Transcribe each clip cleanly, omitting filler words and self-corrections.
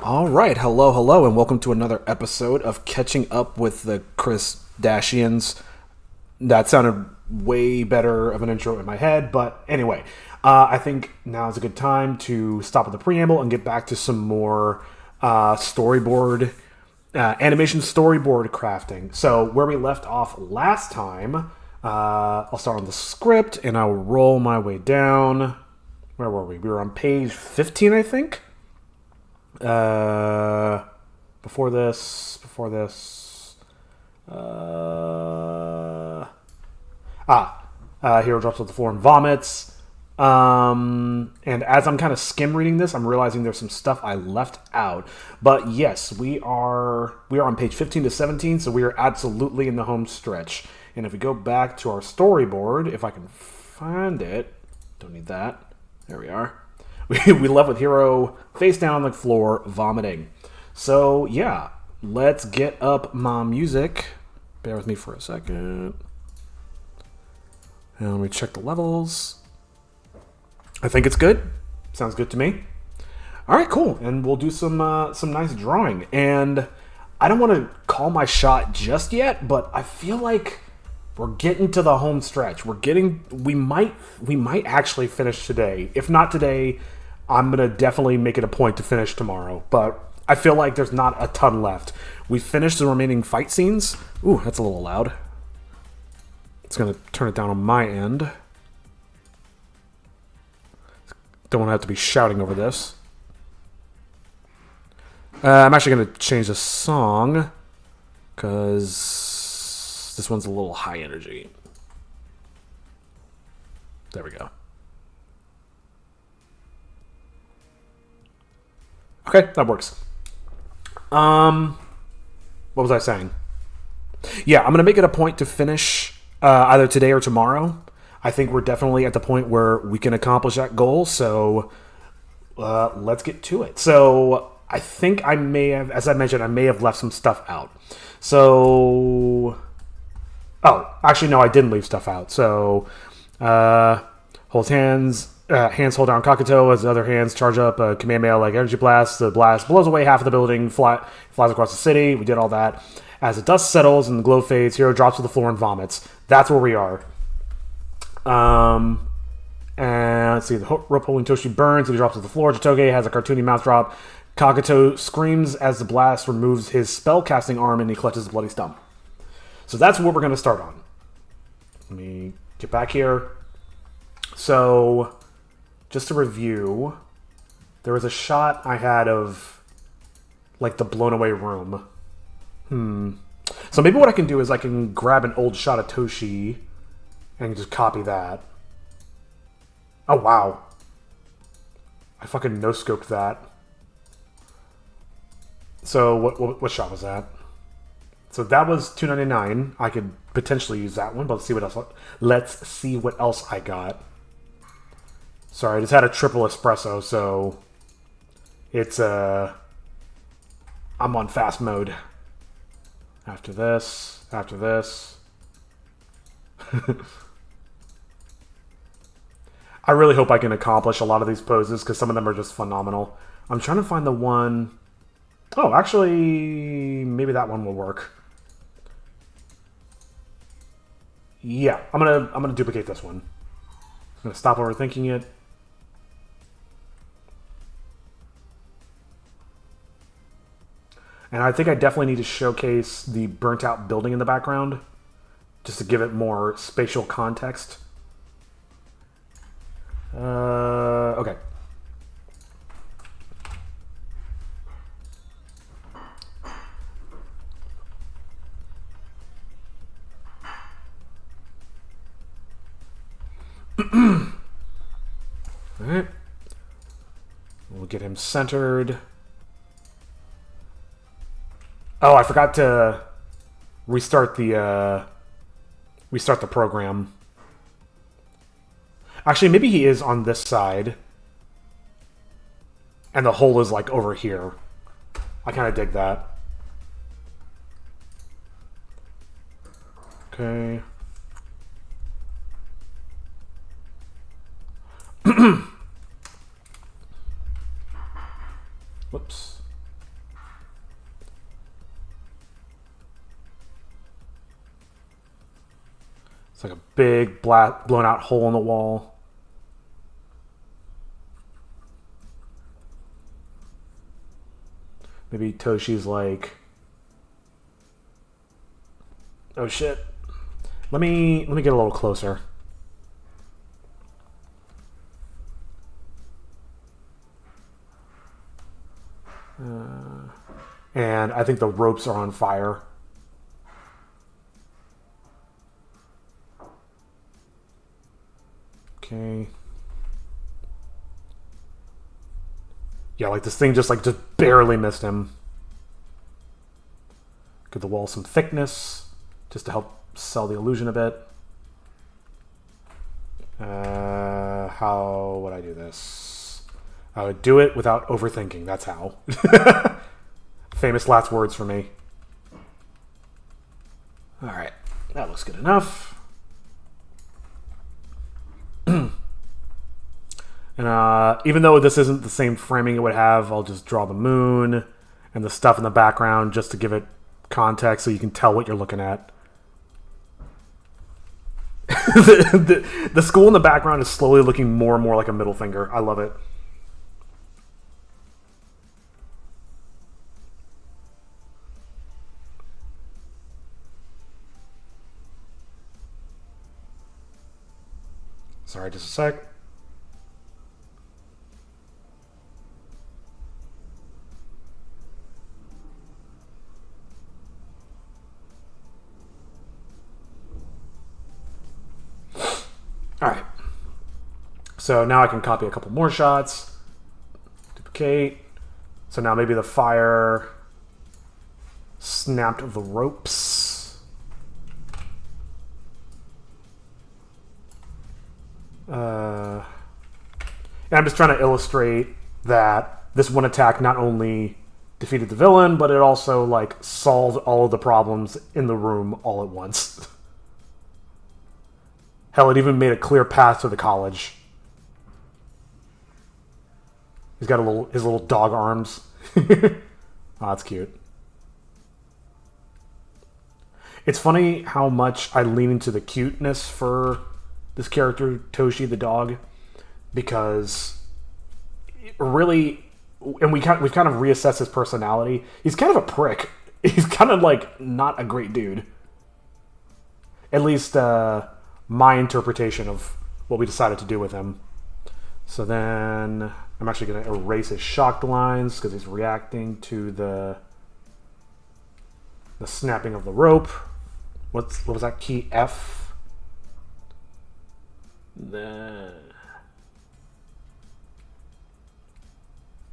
All right, hello, hello, and welcome to another episode of Catching Up with the Chris Dashians. That sounded way better of an intro in my head, but anyway, I think now is a good time to stop at the preamble and get back to some more animation storyboard crafting. So where we left off last time, I'll start on the script and I'll roll my way down. Where were we? We were on page 15, I think. Before this. Hero drops to the floor and vomits. And as I'm kind of skim reading this, I'm realizing there's some stuff I left out. But yes, we are on page 15 to 17, so we are absolutely in the home stretch. And if we go back to our storyboard, if I can find it, don't need that. There we are. We left with Hero face down on the floor, vomiting. So, yeah, let's get up my music. Bear with me for a second. And let me check the levels. I think it's good. Sounds good to me. All right, cool. And we'll do some nice drawing. And I don't want to call my shot just yet, but I feel like we're getting to the home stretch. We might actually finish today. If not today, I'm going to definitely make it a point to finish tomorrow. But I feel like there's not a ton left. We finished the remaining fight scenes. Ooh, that's a little loud. It's going to turn it down on my end. Don't want to have to be shouting over this. I'm actually going to change the song because this one's a little high energy. There we go. Okay, that works. What was I saying? Yeah, I'm going to make it a point to finish either today or tomorrow. I think we're definitely at the point where we can accomplish that goal, so let's get to it. So I think I may have, as I mentioned, I may have left some stuff out. So, actually, no, I didn't leave stuff out. So, holds hands hold down Kakuto as the other hands charge up a Kamehameha like energy blast. The blast blows away half of the building, flies across the city. We did all that. As the dust settles and the glow fades, Hero drops to the floor and vomits. That's where we are. And let's see, the rope holding Toshi burns. He drops to the floor. Jitoge has a cartoony mouth drop. Kakuto screams as the blast removes his spell-casting arm and he clutches his bloody stump. So that's what we're going to start on. Let me get back here. So, just to review, there was a shot I had of, like, the blown away room. So maybe what I can do is I can grab an old shot of Toshi and just copy that. Oh, wow. I fucking no-scoped that. So, what shot was that? So that was $2.99. I could potentially use that one, but let's see what else I got. Sorry, I just had a triple espresso, so it's I'm on fast mode. After this. I really hope I can accomplish a lot of these poses because some of them are just phenomenal. I'm trying to find the one. Oh, actually, maybe that one will work. Yeah, I'm gonna duplicate this one. I'm gonna stop overthinking it. And I think I definitely need to showcase the burnt out building in the background just to give it more spatial context. Okay. Alright. We'll get him centered. Oh, I forgot to restart the program. Actually, maybe he is on this side. And the hole is like over here. I kind of dig that. Okay. Whoops. like a big black blown out hole in the wall. Maybe Toshi's like, oh shit. Let me get a little closer. And I think the ropes are on fire. Okay. Yeah, like this thing just barely missed him. Give the wall some thickness just to help sell the illusion a bit. How would I do this? I would do it without overthinking. That's how. Famous last words for me. All right, that looks good enough. And even though this isn't the same framing it would have, I'll just draw the moon and the stuff in the background just to give it context so you can tell what you're looking at. The school in the background is slowly looking more and more like a middle finger. I love it. Sorry, just a sec. All right. So now I can copy a couple more shots. Duplicate. So now maybe the fire snapped the ropes. And I'm just trying to illustrate that this one attack not only defeated the villain, but it also like solved all of the problems in the room all at once. Hell, it even made a clear path to the college. He's got his little dog arms. Oh, that's cute. It's funny how much I lean into the cuteness for this character, Toshi the dog, because really, and we've kind of reassessed his personality. He's kind of a prick. He's kind of like not a great dude. At least my interpretation of what we decided to do with him. So then I'm actually going to erase his shocked lines because he's reacting to the snapping of the rope. What was that key? F.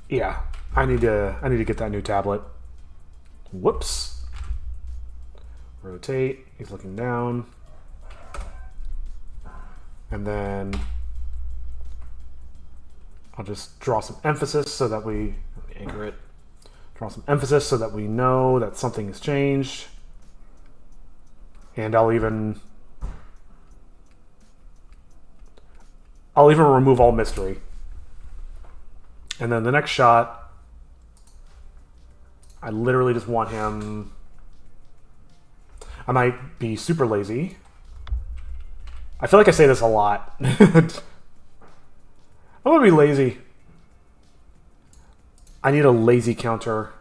Yeah, I need to get that new tablet. Whoops. Rotate. He's looking down. And then I'll just draw some emphasis so that let me anchor it. Draw some emphasis so that we know that something has changed. And I'll even remove all mystery. And then the next shot, I literally just want him. I might be super lazy. I feel like I say this a lot. I'm gonna be lazy. I need a lazy counter.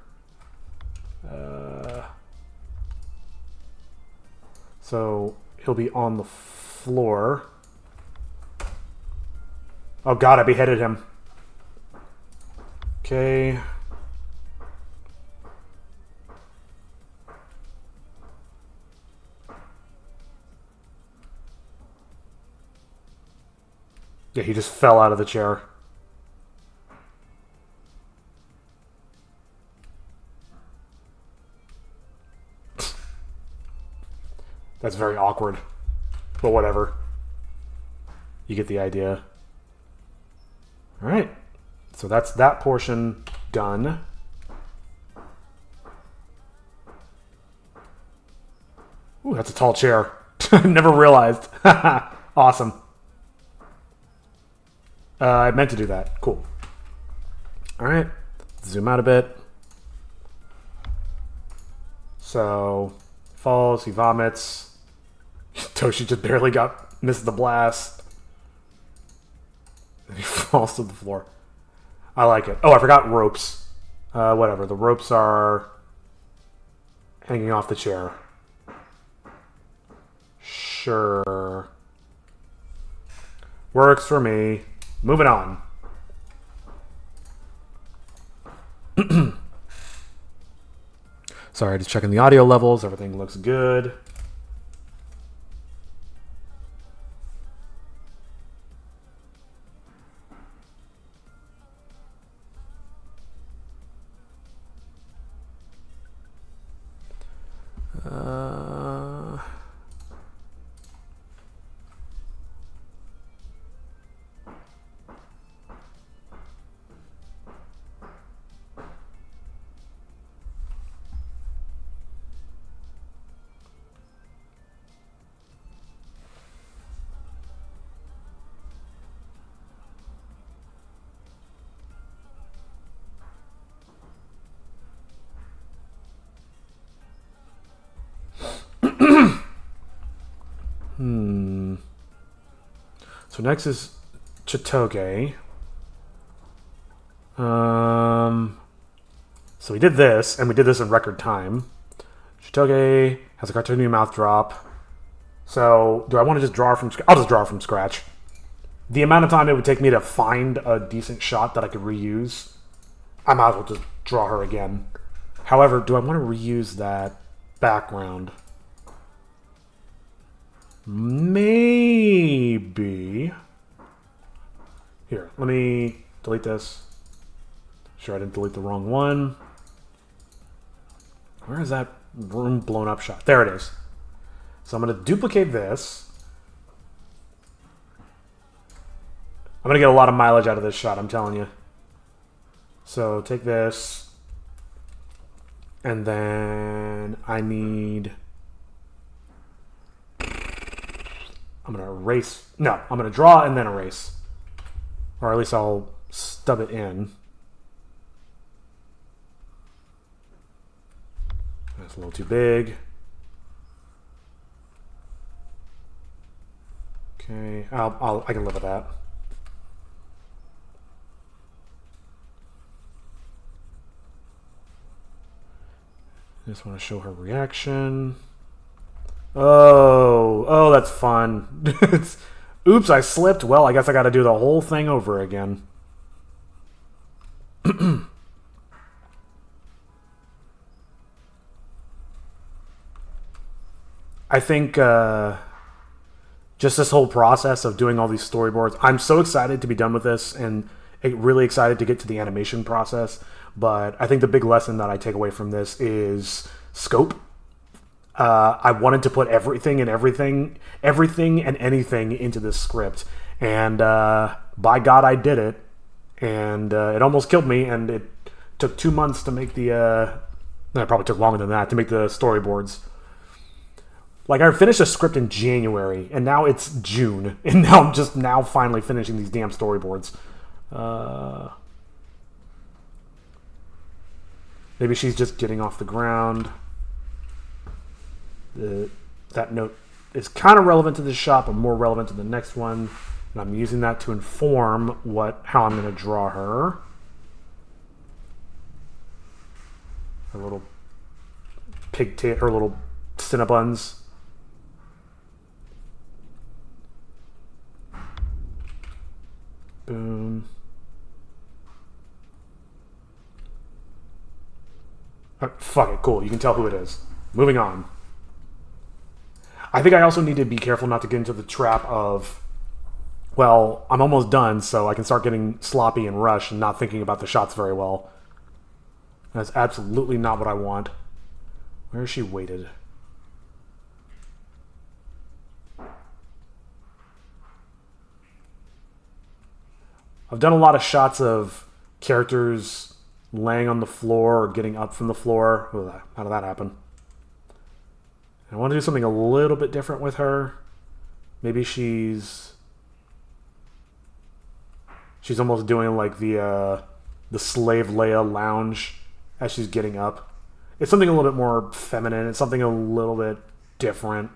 So he'll be on the floor. Oh god, I beheaded him. Okay. Yeah, he just fell out of the chair. That's very awkward. But whatever. You get the idea. Alright. So that's that portion done. Ooh, that's a tall chair. Never realized. Awesome. I meant to do that. Cool. Alright. Zoom out a bit. So, falls, he vomits. Toshi just barely missed the blast. And he falls to the floor. I like it. Oh, I forgot ropes. Whatever. The ropes are hanging off the chair. Sure. Works for me. Moving on. Sorry, just checking the audio levels. Everything looks good. So next is Chitoge. So we did this, and we did this in record time. Chitoge has a cartoony mouth drop. So do I want to just draw from scratch? I'll just draw from scratch. The amount of time it would take me to find a decent shot that I could reuse, I might as well just draw her again. However, do I want to reuse that background? Maybe. Here, let me delete this. Sure, I didn't delete the wrong one. Where is that room blown up shot? There it is. So I'm going to duplicate this. I'm going to get a lot of mileage out of this shot, I'm telling you. So take this. And then I need... I'm going to erase. No, I'm going to draw and then erase. Or at least I'll stub it in. That's a little too big. Okay, I can live with that. I just want to show her reaction. Oh, that's fun. Oops, I slipped. Well, I guess I got to do the whole thing over again. I think just this whole process of doing all these storyboards, I'm so excited to be done with this and really excited to get to the animation process. But I think the big lesson that I take away from this is scope. I wanted to put everything and anything into this script. And by God, I did it. And it almost killed me. And it took 2 months to make it probably took longer than that to make the storyboards. Like, I finished a script in January, and now it's June. And now I'm just now finally finishing these damn storyboards. Maybe she's just getting off the ground. That note is kind of relevant to this shot, but more relevant to the next one. And I'm using that to inform how I'm going to draw her. Her little pigtail, her little Cinnabuns. Boom. Fuck it, cool. You can tell who it is. Moving on. I think I also need to be careful not to get into the trap of, well, I'm almost done, so I can start getting sloppy and rush and not thinking about the shots very well. That's absolutely not what I want. Where is she weighted? I've done a lot of shots of characters laying on the floor or getting up from the floor. How did that happen? I want to do something a little bit different with her. Maybe she's almost doing like the slave Leia lounge as she's getting up. It's something a little bit more feminine. It's something a little bit different.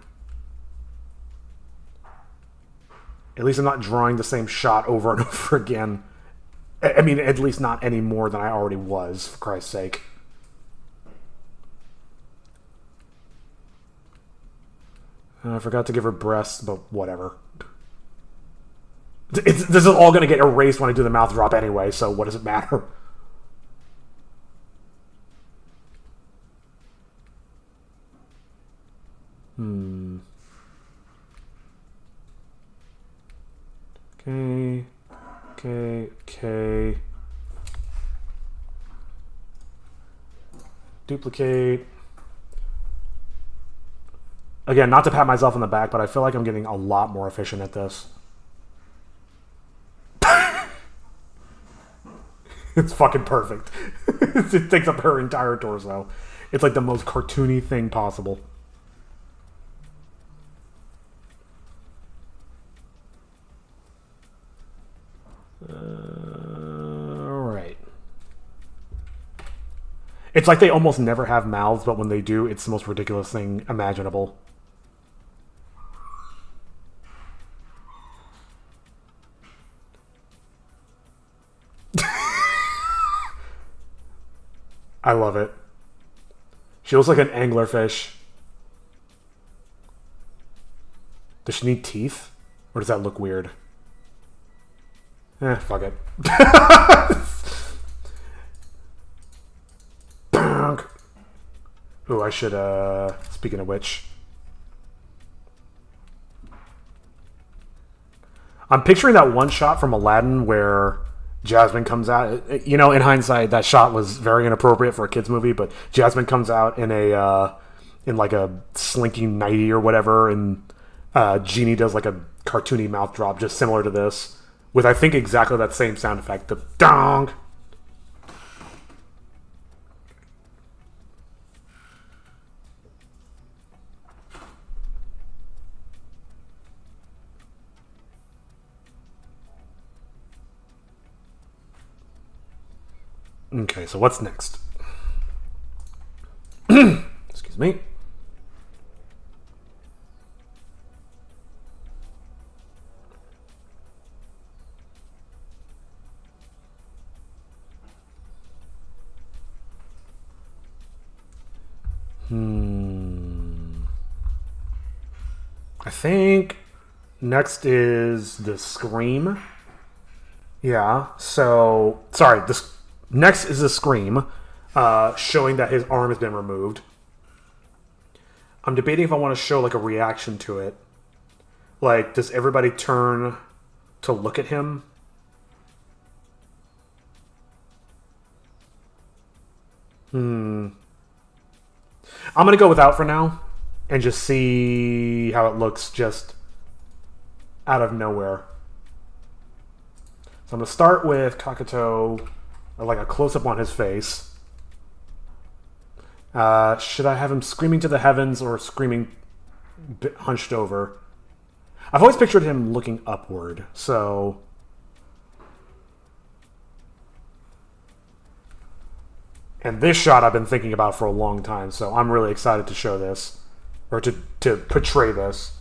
At least I'm not drawing the same shot over and over again. I mean, at least not any more than I already was, for Christ's sake. I forgot to give her breasts, but whatever. This is all going to get erased when I do the mouth drop anyway, so what does it matter? Okay. Okay. Duplicate. Again, not to pat myself on the back, but I feel like I'm getting a lot more efficient at this. It's fucking perfect. It takes up her entire torso. It's like the most cartoony thing possible. Alright. It's like they almost never have mouths, but when they do, it's the most ridiculous thing imaginable. I love it. She looks like an anglerfish. Does she need teeth? Or does that look weird? Fuck it. Ooh, I should, speaking of which. I'm picturing that one shot from Aladdin where Jasmine comes out. You know, in hindsight, that shot was very inappropriate for a kids movie, but Jasmine comes out in in like a slinky nightie or whatever, and Genie does like a cartoony mouth drop, just similar to this, with I think exactly that same sound effect, the dong. Okay, so what's next? Excuse me. I think next is the scream. Yeah, so sorry, this next is the scream, showing that his arm has been removed. I'm debating if I want to show like a reaction to it. Like, does everybody turn to look at him? I'm gonna go without for now and just see how it looks just out of nowhere. So I'm gonna start with Kakato, like a close-up on his face. Should I have him screaming to the heavens or screaming hunched over? I've always pictured him looking upward, so... And this shot I've been thinking about for a long time, so I'm really excited to show this. Or to portray this.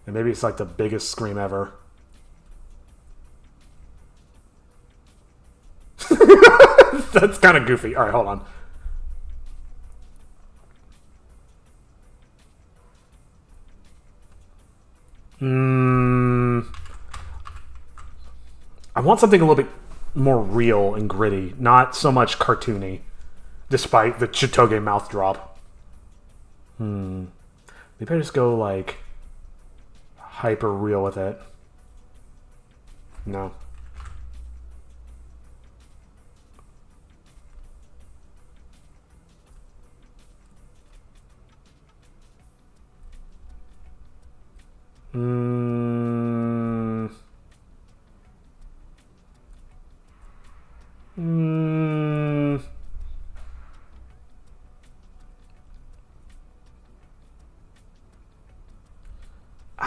And maybe it's like the biggest scream ever. That's kind of goofy. Alright, hold on. I want something a little bit more real and gritty, not so much cartoony, despite the Chitoge mouth drop. Maybe I just go like hyper real with it. No.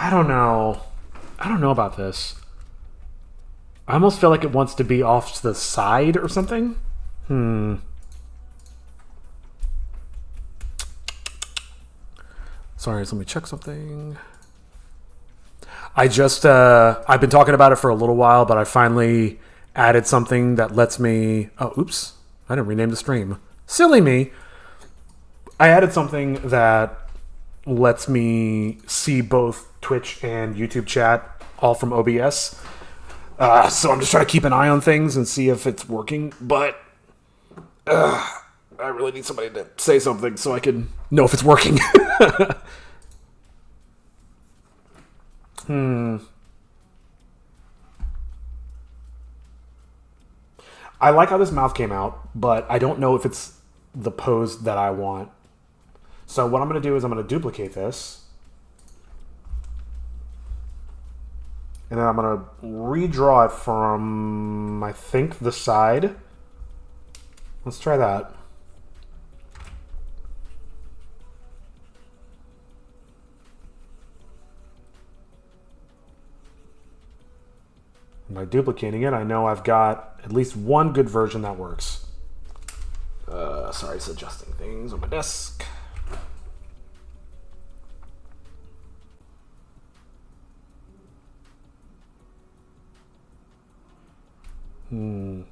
I don't know. I don't know about this. I almost feel like it wants to be off to the side or something. Sorry, let me check something. I've been talking about it for a little while, but I finally added something that lets me... Oh, oops. I didn't rename the stream. Silly me. I added something that lets me see both Twitch and YouTube chat all from OBS. So I'm just trying to keep an eye on things and see if it's working. But I really need somebody to say something so I can know if it's working. I like how this mouth came out, but I don't know if it's the pose that I want. So what I'm going to do is I'm going to duplicate this. And then I'm going to redraw it from, I think, the side. Let's try that. By duplicating it, I know I've got at least one good version that works. Sorry, it's adjusting things on my desk. Oh,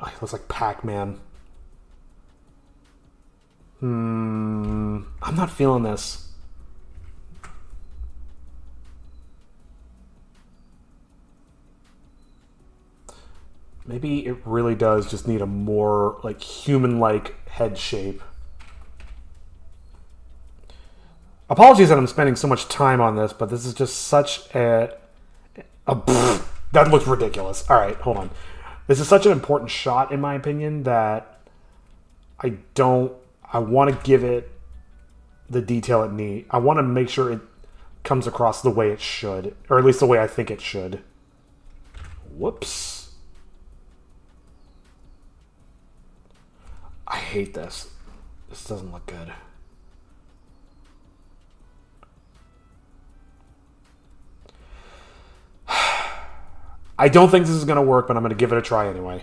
it looks like Pac-Man. I'm not feeling this. Maybe it really does just need a more like human-like head shape. Apologies that I'm spending so much time on this, but this is just such that looks ridiculous. All right, hold on. This is such an important shot, in my opinion, that I want to give it the detail it needs. I want to make sure it comes across the way it should, or at least the way I think it should. Whoops. I hate this. This doesn't look good. I don't think this is going to work, but I'm going to give it a try anyway.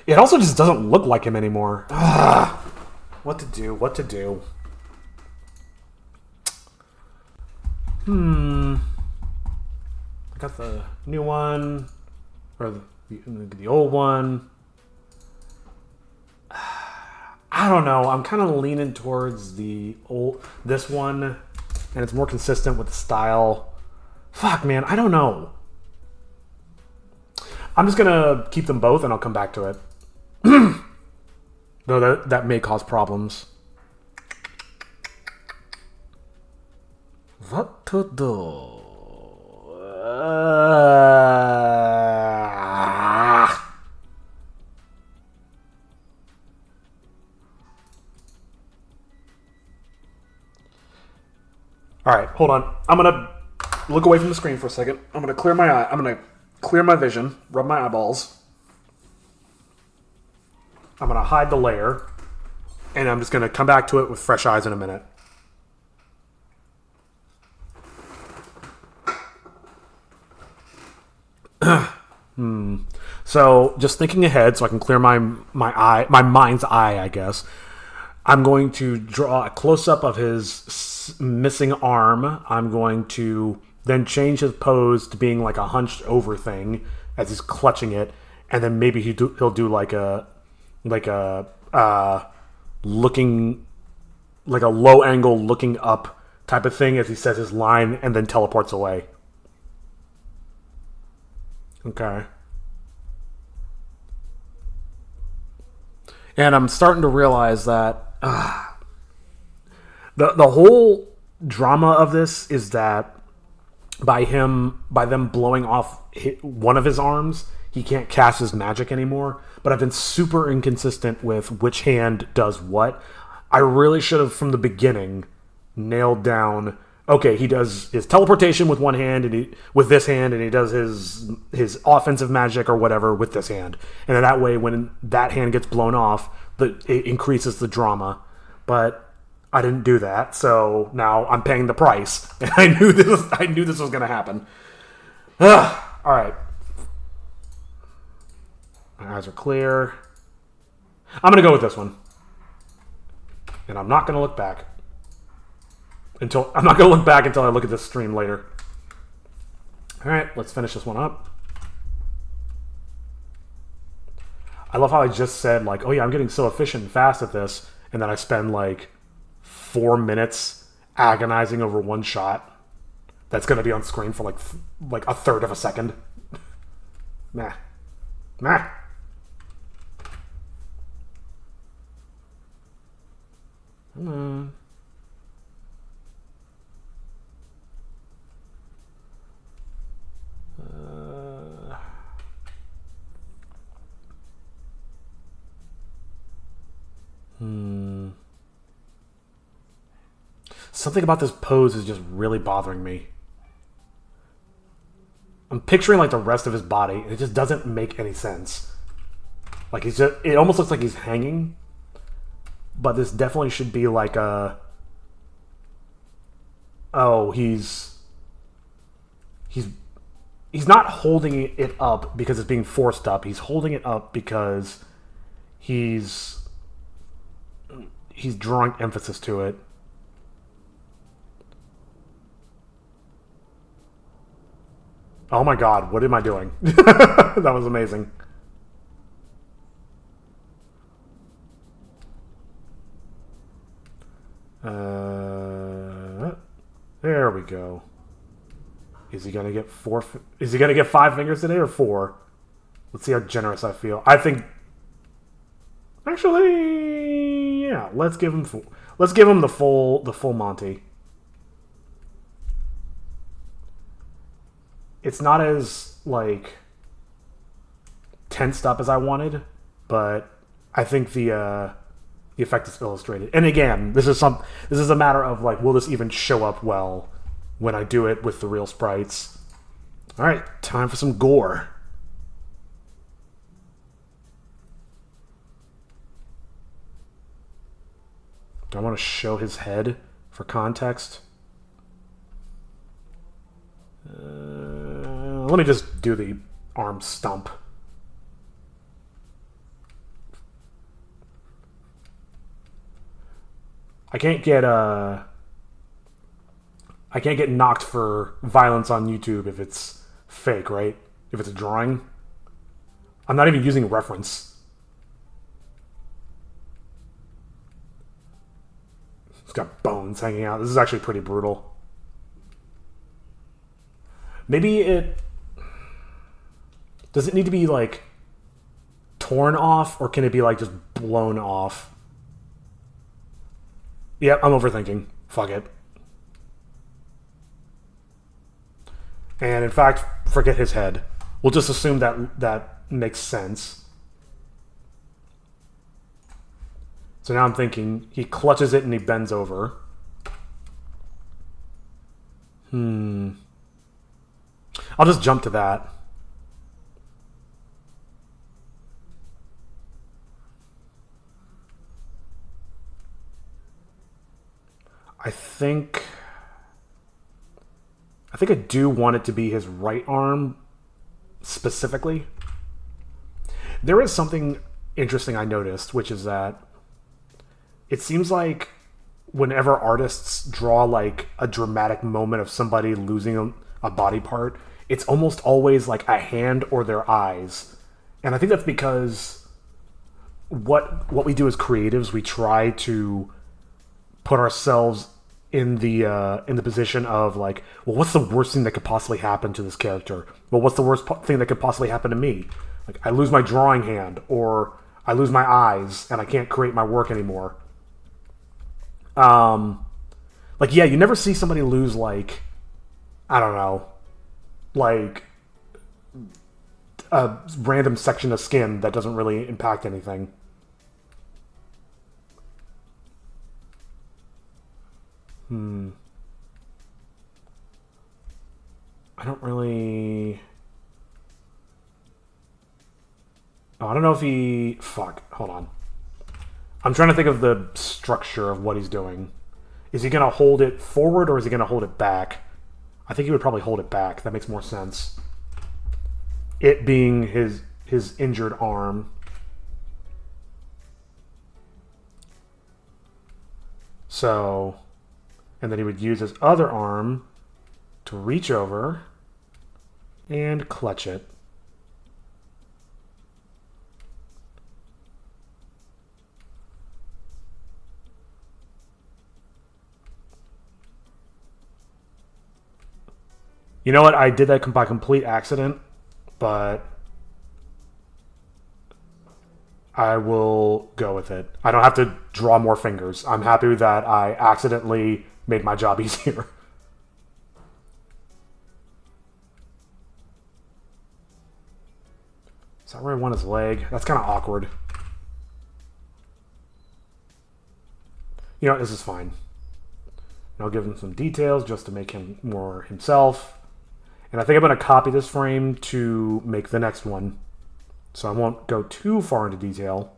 It also just doesn't look like him anymore. What to do? What to do? I got the new one, or the old one. I don't know. I'm kind of leaning towards this one, and it's more consistent with the style. Fuck, man. I don't know. I'm just gonna keep them both, and I'll come back to it. Though that may cause problems. What to do? All right, hold on. I'm gonna look away from the screen for a second. I'm gonna clear my eye. I'm gonna clear my vision. Rub my eyeballs. I'm gonna hide the layer, and I'm just gonna come back to it with fresh eyes in a minute. So just thinking ahead, so I can clear my mind's eye, I guess. I'm going to draw a close-up of his missing arm. I'm going to then change his pose to being like a hunched over thing as he's clutching it, and then maybe he'll do like a looking, like a low angle looking up type of thing as he says his line and then teleports away. Okay. And I'm starting to realize that the whole drama of this is that by them blowing off one of his arms, he can't cast his magic anymore. But I've been super inconsistent with which hand does what. I really should have from the beginning nailed down. Okay, he does his teleportation with one hand and with this hand, and he does his offensive magic or whatever with this hand. And then that way, when that hand gets blown off, it increases the drama. But I didn't do that, so now I'm paying the price. And I knew this was going to happen. All right, my eyes are clear. I'm going to go with this one, and I'm not going to look back. Until I look at this stream later. All right, let's finish this one up. I love how I just said, like, oh yeah, I'm getting so efficient and fast at this, and then I spend like 4 minutes agonizing over one shot that's going to be on screen for like a third of a second. Nah. Come on. Something about this pose is just really bothering me. I'm picturing like the rest of his body, and it just doesn't make any sense. Like it almost looks like he's hanging, but this definitely should be like he's not holding it up because it's being forced up. He's holding it up because he's drawing emphasis to it. Oh my god, what am I doing? That was amazing. There we go. Is he gonna get 4? Is he gonna get 5 fingers today or 4? Let's see how generous I feel. I think. Actually, yeah. Let's give him the full Monty. It's not as like tensed up as I wanted, but I think the effect is illustrated. And again, this is a matter of like, will this even show up well when I do it with the real sprites? All right, time for some gore. Do I want to show his head for context? Let me just do the arm stump. I can't get knocked for violence on YouTube if it's fake, right? If it's a drawing. I'm not even using reference. It's got bones hanging out. This is actually pretty brutal. Maybe it... Does it need to be, like, torn off, or can it be, like, just blown off? Yep, I'm overthinking. Fuck it. And, in fact, forget his head. We'll just assume that makes sense. So now I'm thinking, he clutches it and he bends over. I'll just jump to that. I think I do want it to be his right arm specifically. There is something interesting I noticed, which is that it seems like whenever artists draw like a dramatic moment of somebody losing a body part, it's almost always like a hand or their eyes. And I think that's because what we do as creatives, we try to put ourselves in the position of like, well, what's the worst thing that could possibly happen to this character? Well, what's the worst thing that could possibly happen to me? Like, I lose my drawing hand, or I lose my eyes, and I can't create my work anymore. Like, yeah, you never see somebody lose, like, I don't know, like a random section of skin that doesn't really impact anything. I don't really... Oh, I don't know if he... Fuck, hold on. I'm trying to think of the structure of what he's doing. Is he going to hold it forward or is he going to hold it back? I think he would probably hold it back. That makes more sense. It being his injured arm. So, and then he would use his other arm to reach over and clutch it. You know what? I did that by complete accident, but I will go with it. I don't have to draw more fingers. I'm happy that I accidentally made my job easier. Is that where I want his leg? That's kind of awkward. You know what? This is fine. And I'll give him some details just to make him more himself. And I think I'm going to copy this frame to make the next one. So I won't go too far into detail.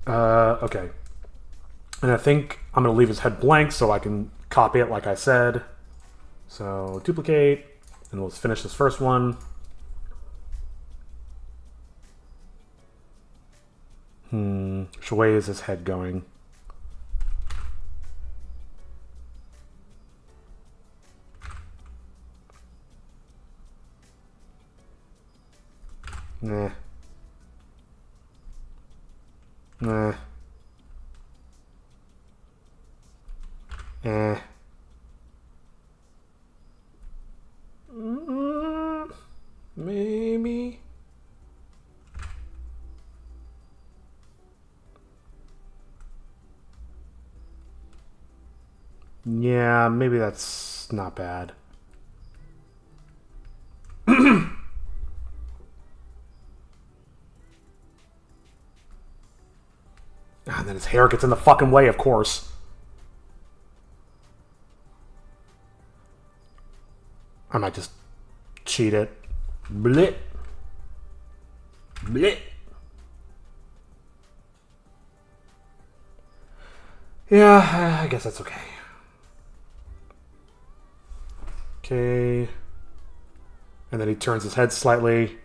Okay. And I think I'm going to leave his head blank so I can copy it like I said. So duplicate, and let's finish this first one. Which way is his head going? Nah. Nah. Eh. Maybe. Yeah, maybe that's not bad. And then his hair gets in the fucking way, of course. I might just cheat it. Blit. Blit. Yeah, I guess that's okay. Okay. And then he turns his head slightly.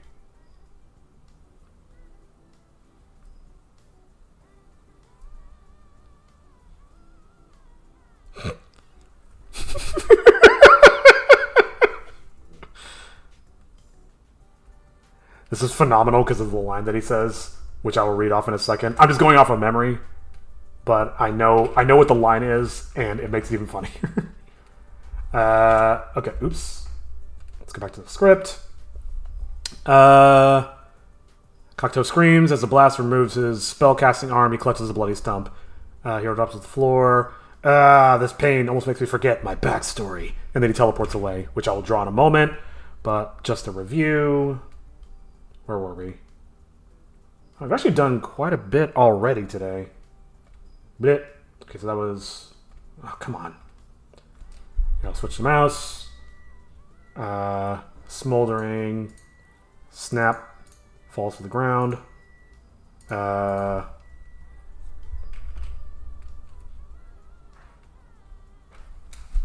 This is phenomenal because of the line that he says, which I will read off in a second. I'm just going off of memory, but I know what the line is, and it makes it even funnier. Okay, oops. Let's go back to the script. Cocteau screams as the blast removes his spellcasting arm. He clutches a bloody stump. Hero drops to the floor. This pain almost makes me forget my backstory. And then he teleports away, which I will draw in a moment. But just a review. Where were we? I've actually done quite a bit already today. Bit. Okay, so that was... Oh, come on. I'll switch the mouse. Smoldering. Snap. Falls to the ground.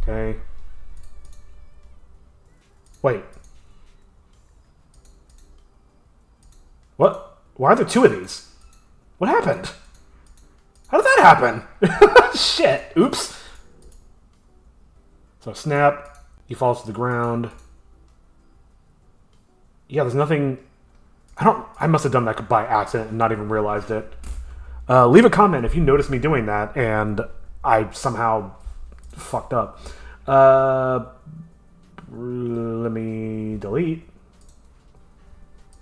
Okay. Wait. What? Why are there two of these? What happened? How did that happen? Shit. Oops. So snap. He falls to the ground. Yeah, there's nothing... I must have done that by accident and not even realized it. Leave a comment if you noticed me doing that and I somehow fucked up. Let me delete.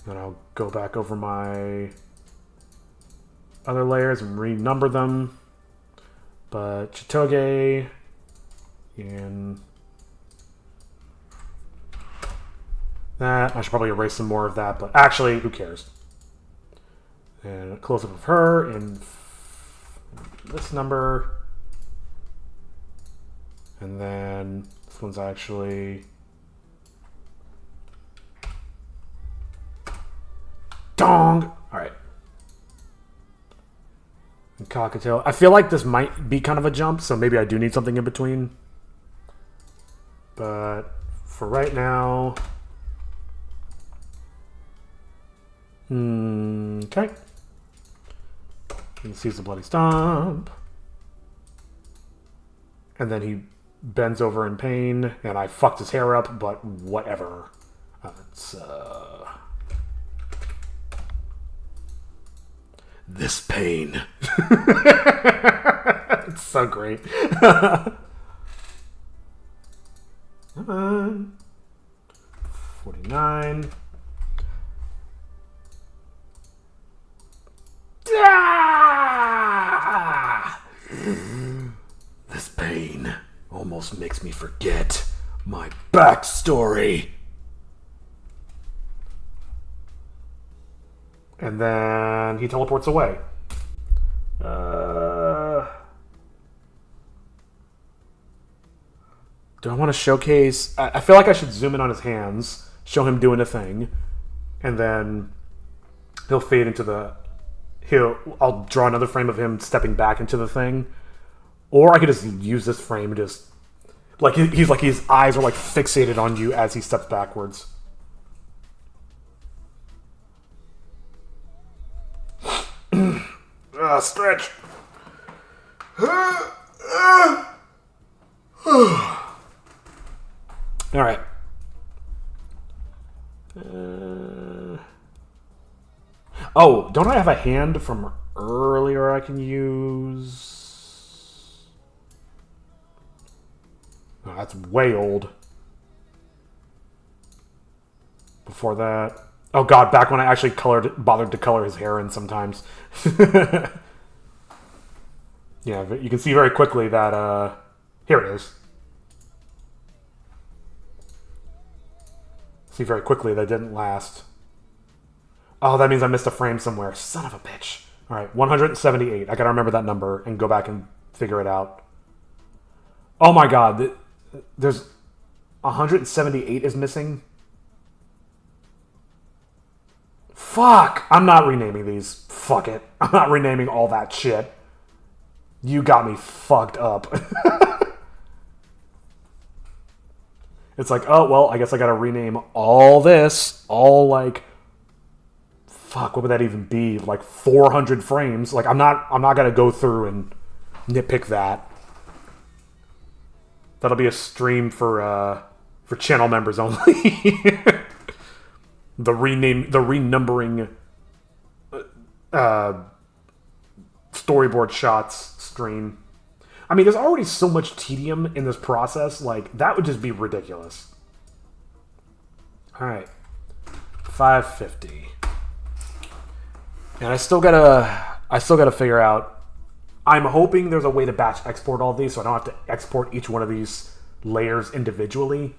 Then I'll go back over my other layers and renumber them. But Chitoge and that. I should probably erase some more of that, but actually, who cares? And a close-up of her in this number. And then this one's actually... Dong! Alright. And Cockatiel. I feel like this might be kind of a jump, so maybe I do need something in between. But for right now... Okay. He sees the bloody stomp. And then he bends over in pain, and I fucked his hair up, but whatever. It's, This pain. It's so great. Come on. 49. Ah! This pain almost makes me forget my backstory. And then he teleports away. Do I want to showcase... I feel like I should zoom in on his hands, show him doing a thing, and then he'll fade into the... I'll draw another frame of him stepping back into the thing. Or I could just use this frame and just... Like, he's like, his eyes are like fixated on you as he steps backwards. Stretch. All right. Oh, don't I have a hand from earlier I can use? Oh, that's way old. Before that... Oh god, back when I actually bothered to color his hair in sometimes. Yeah, but you can see very quickly that, here it is. See very quickly that didn't last. Oh, that means I missed a frame somewhere. Son of a bitch. Alright, 178. I gotta remember that number and go back and figure it out. Oh my god, there's... 178 is missing? Fuck! I'm not renaming these. Fuck it. I'm not renaming all that shit. You got me fucked up. It's like, oh, well, I guess I gotta rename all this. All, like... Fuck, what would that even be? Like 400 frames? Like, I'm not gonna go through and nitpick that. That'll be a stream for channel members only. The renumbering storyboard shots stream. I mean, there's already so much tedium in this process. Like, that would just be ridiculous. All right, 550, and I still gotta figure out. I'm hoping there's a way to batch export all these, so I don't have to export each one of these layers individually.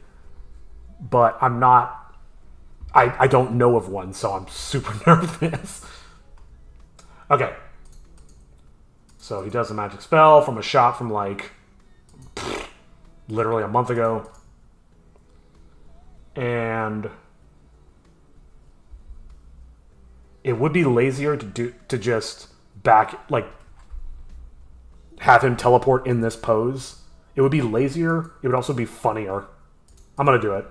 But I'm not. I don't know of one, so I'm super nervous. Okay. So he does a magic spell from a shot from like literally a month ago. And it would be lazier to just have him teleport in this pose. It would be lazier. It would also be funnier. I'm gonna do it.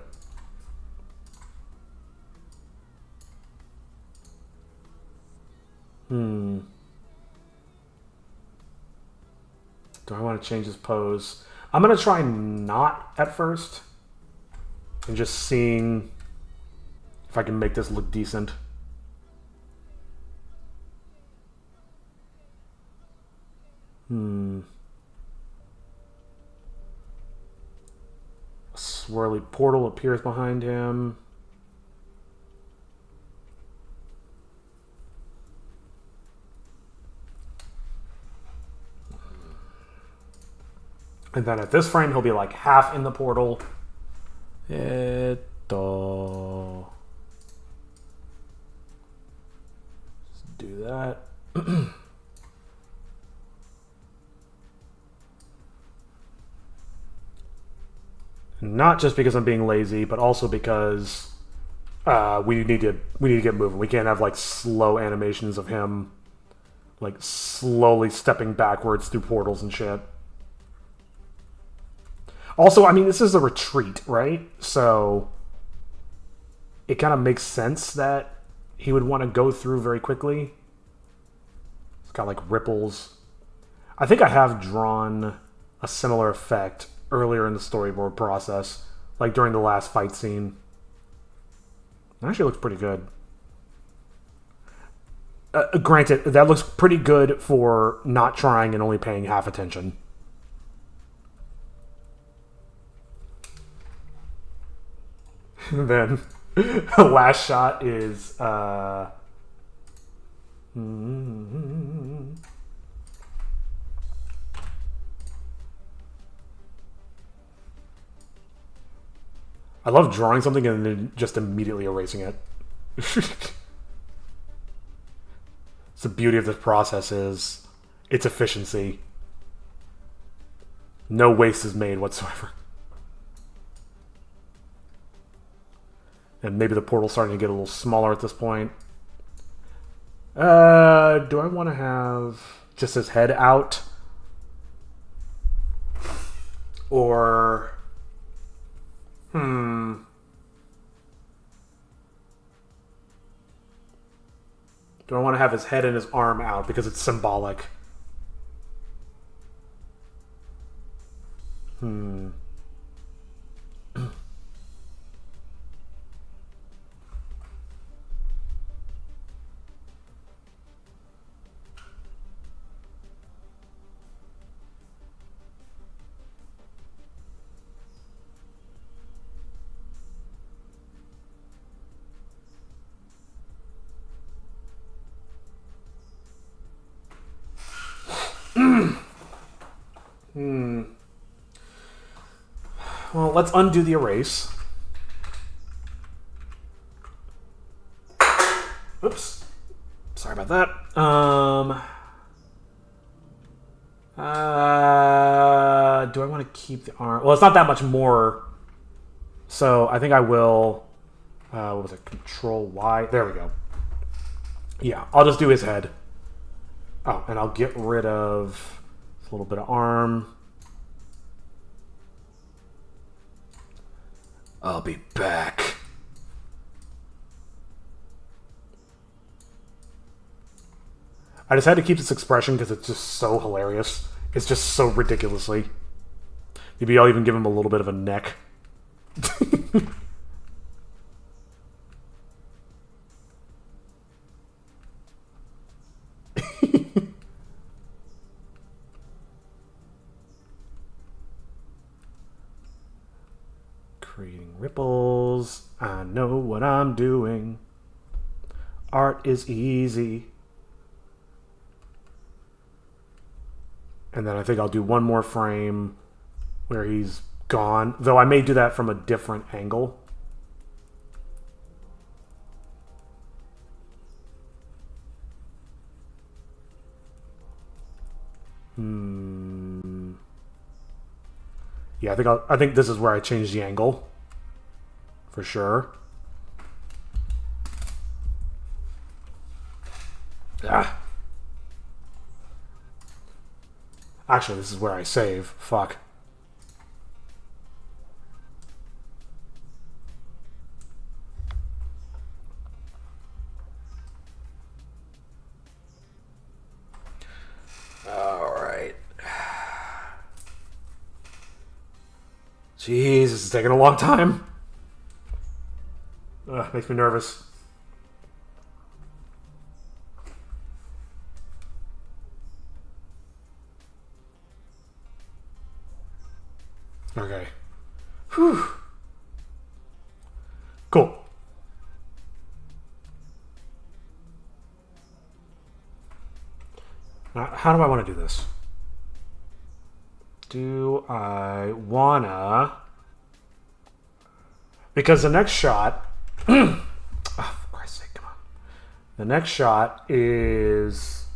Do I want to change his pose? I'm going to try not at first. And just seeing if I can make this look decent. A swirly portal appears behind him. And then at this frame, he'll be like half in the portal. Eto. Let's do that. Not just because I'm being lazy, but also because we need to get moving. We can't have like slow animations of him like slowly stepping backwards through portals and shit. Also, I mean, this is a retreat, right? So it kind of makes sense that he would want to go through very quickly. It's got like ripples. I think I have drawn a similar effect earlier in the storyboard process, like during the last fight scene. It actually looks pretty good. Granted, that looks pretty good for not trying and only paying half attention. And then the last shot is I love drawing something and then just immediately erasing it. It's the beauty of this process is its efficiency. No waste is made whatsoever. And maybe the portal's starting to get a little smaller at this point. Do I want to have just his head out? Or... Do I want to have his head and his arm out because it's symbolic? Well, let's undo the erase. Oops. Sorry about that. Do I want to keep the arm? Well, it's not that much more. So I think I will... what was it? Control Y. There we go. Yeah, I'll just do his head. Oh, and I'll get rid of a little bit of arm. I'll be back. I just had to keep this expression because it's just so hilarious. It's just so ridiculously. Maybe I'll even give him a little bit of a neck. Creating ripples. I know what I'm doing. Art is easy. And then I think I'll do one more frame where he's gone. Though I may do that from a different angle. Yeah, I think this is where I change the angle. For sure. Ah. Actually, this is where I save. Fuck. Alright. Jeez, this is taking a long time. Makes me nervous. Okay. Whew. Cool. Now, how do I want to do this? do I wanna... Because the next shot... oh, for Christ's sake, come on. The next shot is...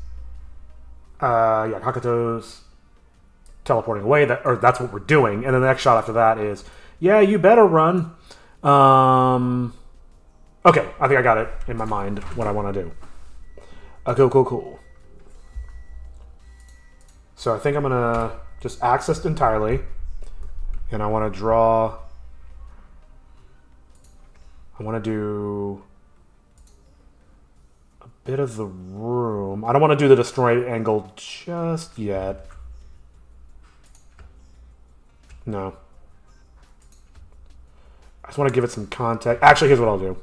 yeah, Kakuto's teleporting away. Or that's what we're doing. And then the next shot after that is... Yeah, you better run. Okay, I think I got it in my mind what I want to do. Cool. So I think I'm going to just access it entirely. And I want to draw... I want to do a bit of the room. I don't want to do the destroyed angle just yet. No. I just want to give it some context. Actually, here's what I'll do.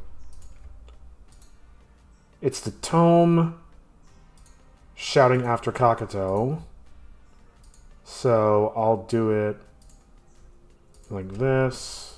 It's the tome shouting after Kakuto. So I'll do it like this.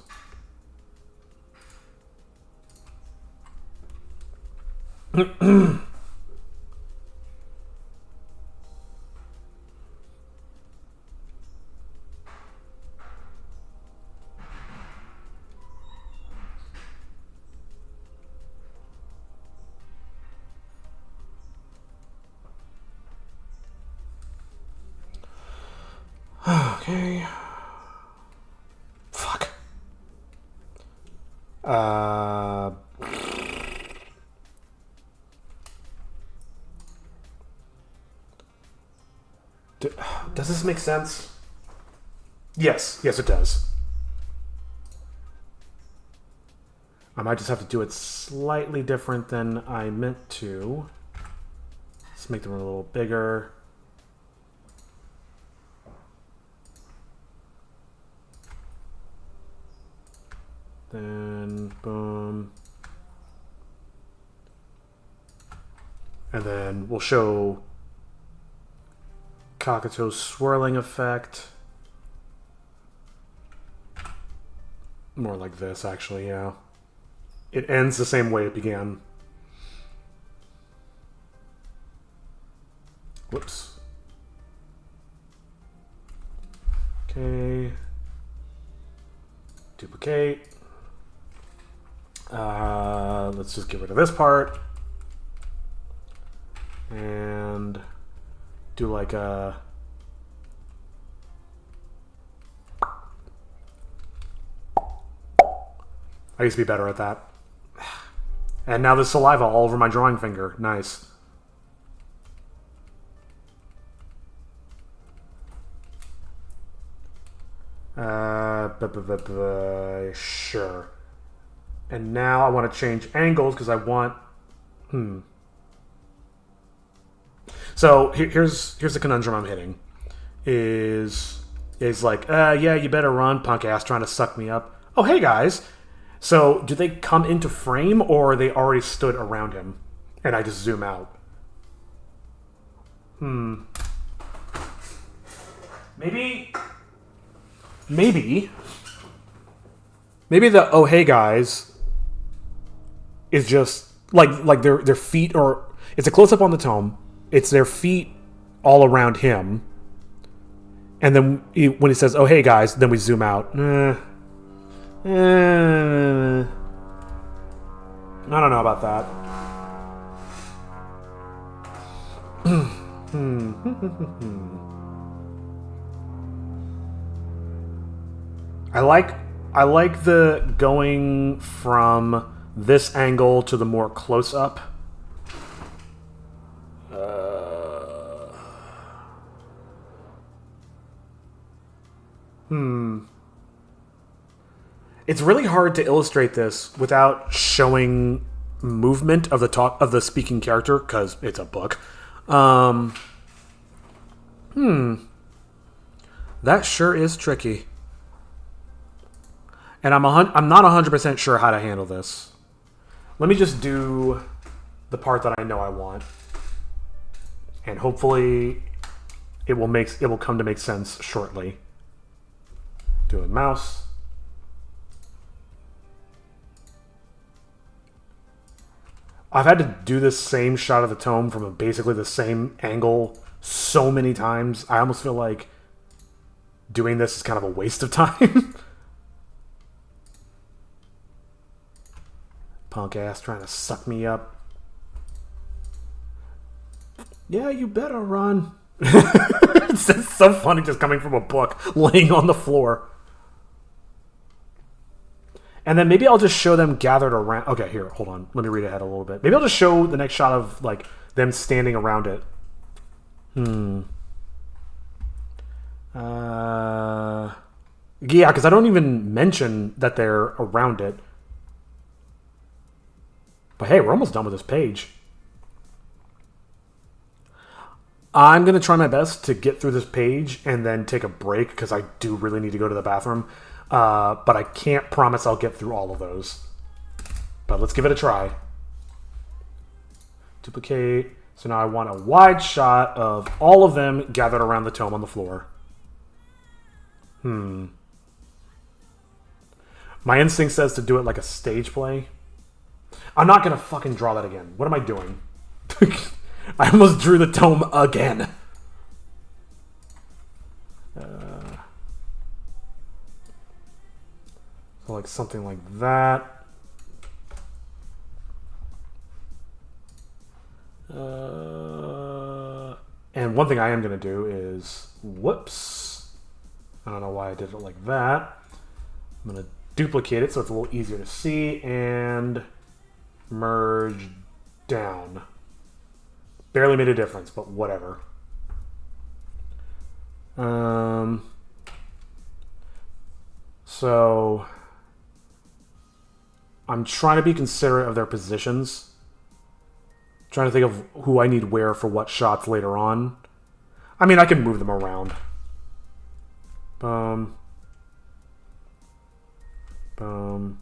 Okay. Fuck. Does this make sense? Yes, it does. I might just have to do it slightly different than I meant to. Let's make them a little bigger. Then, boom. And then we'll show Kakuto's swirling effect. More like this, actually, yeah. It ends the same way it began. Whoops. Okay. Duplicate. Let's just get rid of this part. And do like a... I used to be better at that. And now there's saliva all over my drawing finger. Nice. Sure. And now I want to change angles because I want... So here's the conundrum I'm hitting. Is like, yeah, you better run, punk ass, trying to suck me up. Oh, hey, guys. So do they come into frame, or are they already stood around him? And I just zoom out. Maybe the oh hey guys is just like their feet, or it's a close up on the tome. It's their feet all around him, and then when he says oh hey guys, then we zoom out. I don't know about that. I like the going from this angle to the more close up. It's really hard to illustrate this without showing movement of the speaking character because it's a book. That sure is tricky. And I'm not 100% sure how to handle this. Let me just do the part that I know I want, and hopefully it will come to make sense shortly. Do a mouse. I've had to do this same shot of the tome from basically the same angle so many times. I almost feel like doing this is kind of a waste of time. Punk ass trying to suck me up. Yeah, you better run. It's just so funny just coming from a book, laying on the floor. And then maybe I'll just show them gathered around. Okay, here, hold on. Let me read ahead a little bit. Maybe I'll just show the next shot of, like, them standing around it. Yeah, because I don't even mention that they're around it. But hey, we're almost done with this page. I'm going to try my best to get through this page and then take a break because I do really need to go to the bathroom. But I can't promise I'll get through all of those. But let's give it a try. Duplicate. So now I want a wide shot of all of them gathered around the tome on the floor. My instinct says to do it like a stage play. I'm not going to fucking draw that again. What am I doing? I almost drew the tome again. So like something like that. And one thing I am going to do is... Whoops. I don't know why I did it like that. I'm going to duplicate it so it's a little easier to see. And merge down. Barely made a difference, but whatever. So I'm trying to be considerate of their positions. Trying to think of who I need where for what shots later on. I mean, I can move them around. Boom. Boom.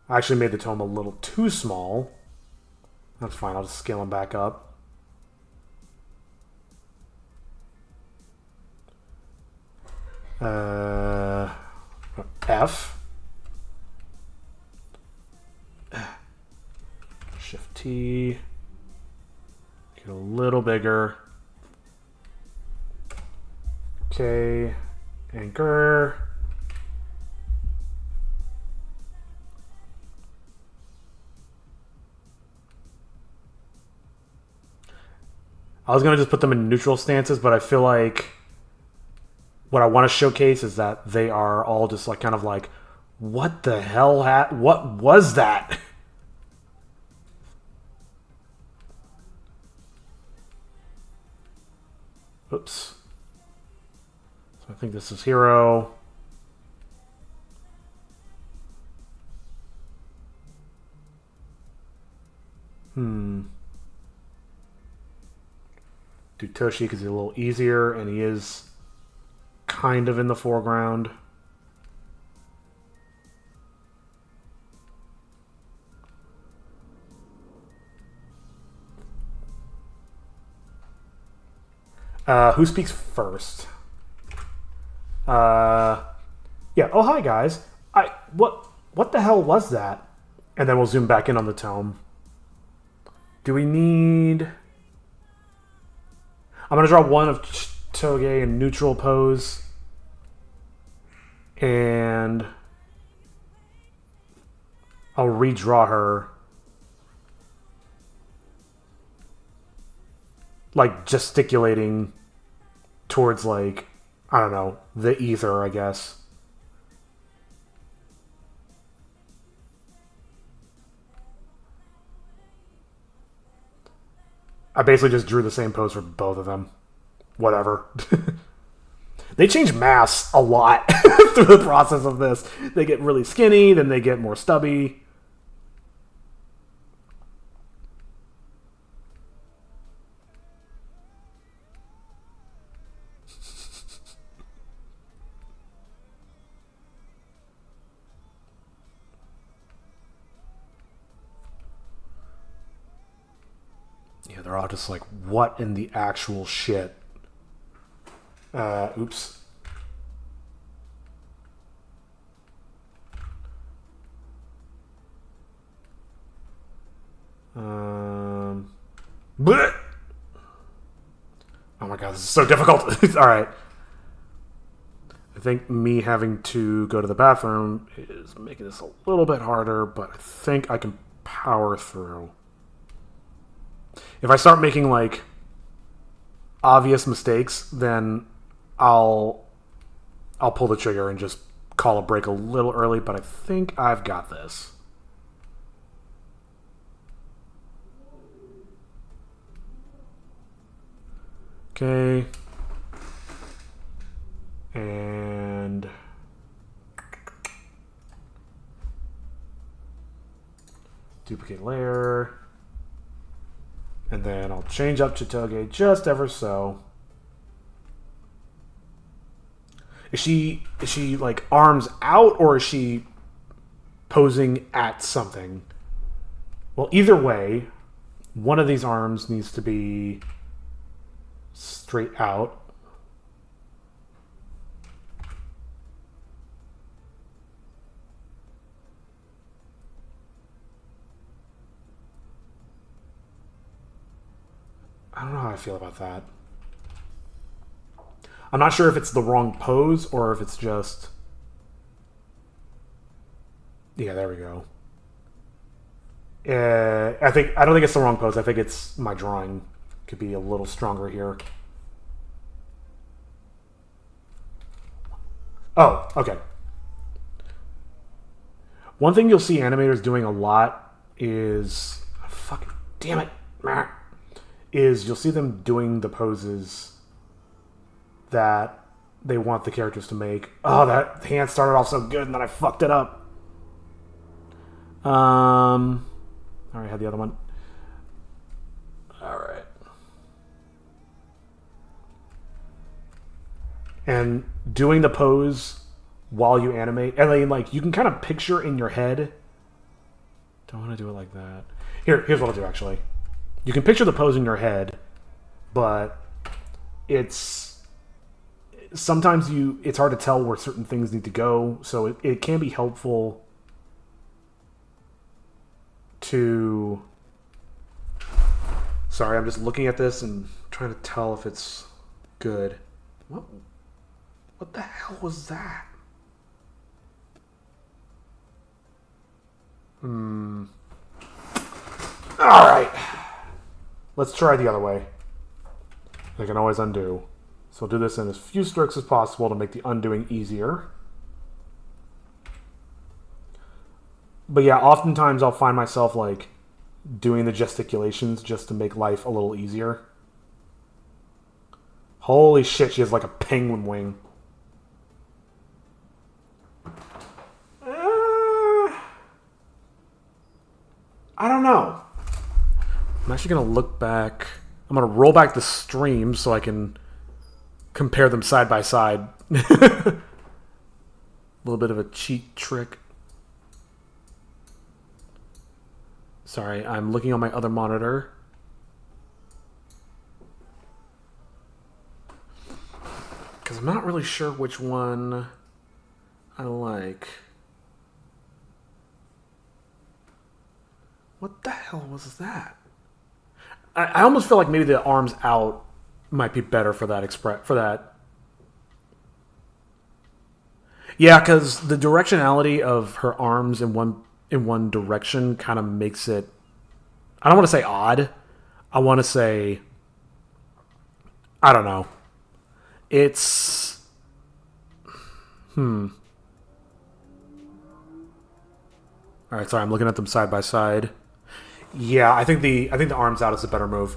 I actually made the tome a little too small. That's fine, I'll just scale them back up. F. Shift T. Get a little bigger. Okay. Anchor. I was going to just put them in neutral stances, but I feel like what I want to showcase is that they are all just like kind of like, what the hell? What was that? Oops. So I think this is Hero. Do Toshi because he's a little easier and he is kind of in the foreground. Who speaks first? Yeah. Oh, hi guys. What the hell was that? And then we'll zoom back in on the tome. Do we need... I'm going to draw one of Toge in neutral pose. And I'll redraw her. Like gesticulating towards like, I don't know, the ether, I guess. I basically just drew the same pose for both of them. Whatever. They change mass a lot through the process of this. They get really skinny, then they get more stubby. Yeah, they're all just like, what in the actual shit? Oops. Bleh! Oh my god, this is so difficult. All right. think me having to go to the bathroom is making this a little bit harder, but I think I can power through. If I start making, like, obvious mistakes, then I'll pull the trigger and just call a break a little early, but I think I've got this. Okay. And duplicate layer. And then I'll change up Chitoge just ever so. Is she like arms out, or is she posing at something? Well, either way, one of these arms needs to be straight out. I don't know how I feel about that. I'm not sure if it's the wrong pose or if it's just... Yeah, there we go. I don't think it's the wrong pose. I think it's my drawing could be a little stronger here. Oh, okay. One thing you'll see animators doing a lot is... Fucking damn it. Is you'll see them doing the poses that they want the characters to make. Oh, that hand started off so good and then I fucked it up. I already had the other one. Alright. And doing the pose while you animate, and then, like, you can kind of picture in your head. Don't want to do it like that. Here's what I'll do, actually. You can picture the pose in your head, but sometimes it's hard to tell where certain things need to go, so it can be helpful to... Sorry, I'm just looking at this and trying to tell if it's good. What the hell was that? Alright. Let's try the other way. I can always undo. So I'll do this in as few strokes as possible to make the undoing easier. But yeah, oftentimes I'll find myself, like, doing the gesticulations just to make life a little easier. Holy shit, she has like a penguin wing. I don't know. I'm actually going to look back. I'm going to roll back the stream so I can compare them side by side. A little bit of a cheat trick. Sorry, I'm looking on my other monitor. Because I'm not really sure which one I like. What the hell was that? I almost feel like maybe the arms out might be better for that Yeah, because the directionality of her arms in one direction kind of makes it... I don't want to say odd. I want to say... I don't know. It's... Alright, sorry, I'm looking at them side by side. Yeah, I think the arms out is a better move.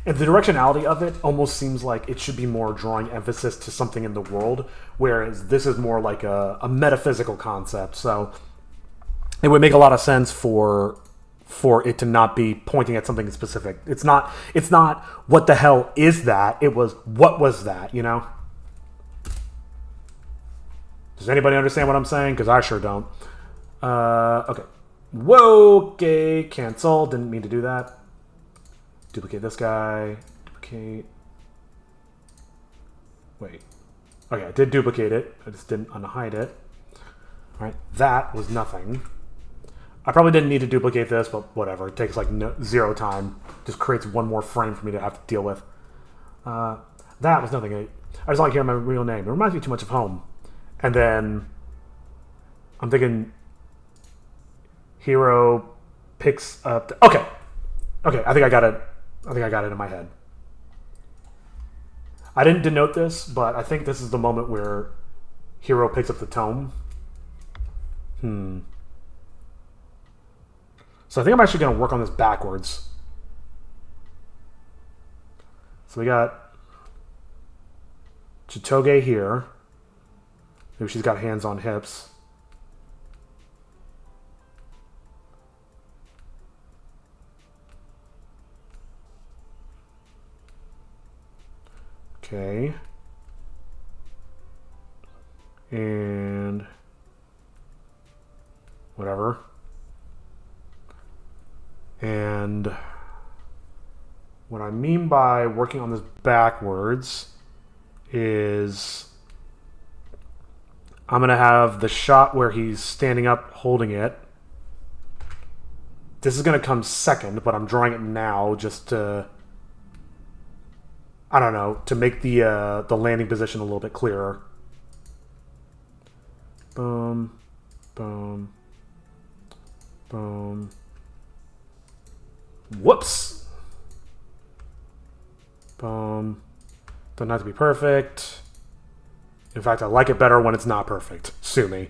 And the directionality of it almost seems like it should be more drawing emphasis to something in the world, whereas this is more like a metaphysical concept. So it would make a lot of sense for it to not be pointing at something specific. It's not what the hell is that? It was what was that, you know? Does anybody understand what I'm saying? Because I sure don't. Okay. Whoa, okay, cancel. Didn't mean to do that. Duplicate this guy. Duplicate. Wait. Okay, I did duplicate it. I just didn't unhide it. Alright, that was nothing. I probably didn't need to duplicate this, but whatever. It takes like zero time. Just creates one more frame for me to have to deal with. That was nothing. I just like hearing my real name. It reminds me too much of home. And then I'm thinking hero picks up... Okay. Okay, I think I got it. I think I got it in my head. I didn't denote this, but I think this is the moment where hero picks up the tome. So I think I'm actually going to work on this backwards. So we got Chitoge here. Maybe she's got hands on hips. Okay. And whatever. And what I mean by working on this backwards is I'm going to have the shot where he's standing up holding it. This is going to come second, but I'm drawing it now just to, I don't know, to make the landing position a little bit clearer. Boom, boom, boom. Whoops. Boom. Doesn't have to be perfect. In fact, I like it better when it's not perfect. Sue me.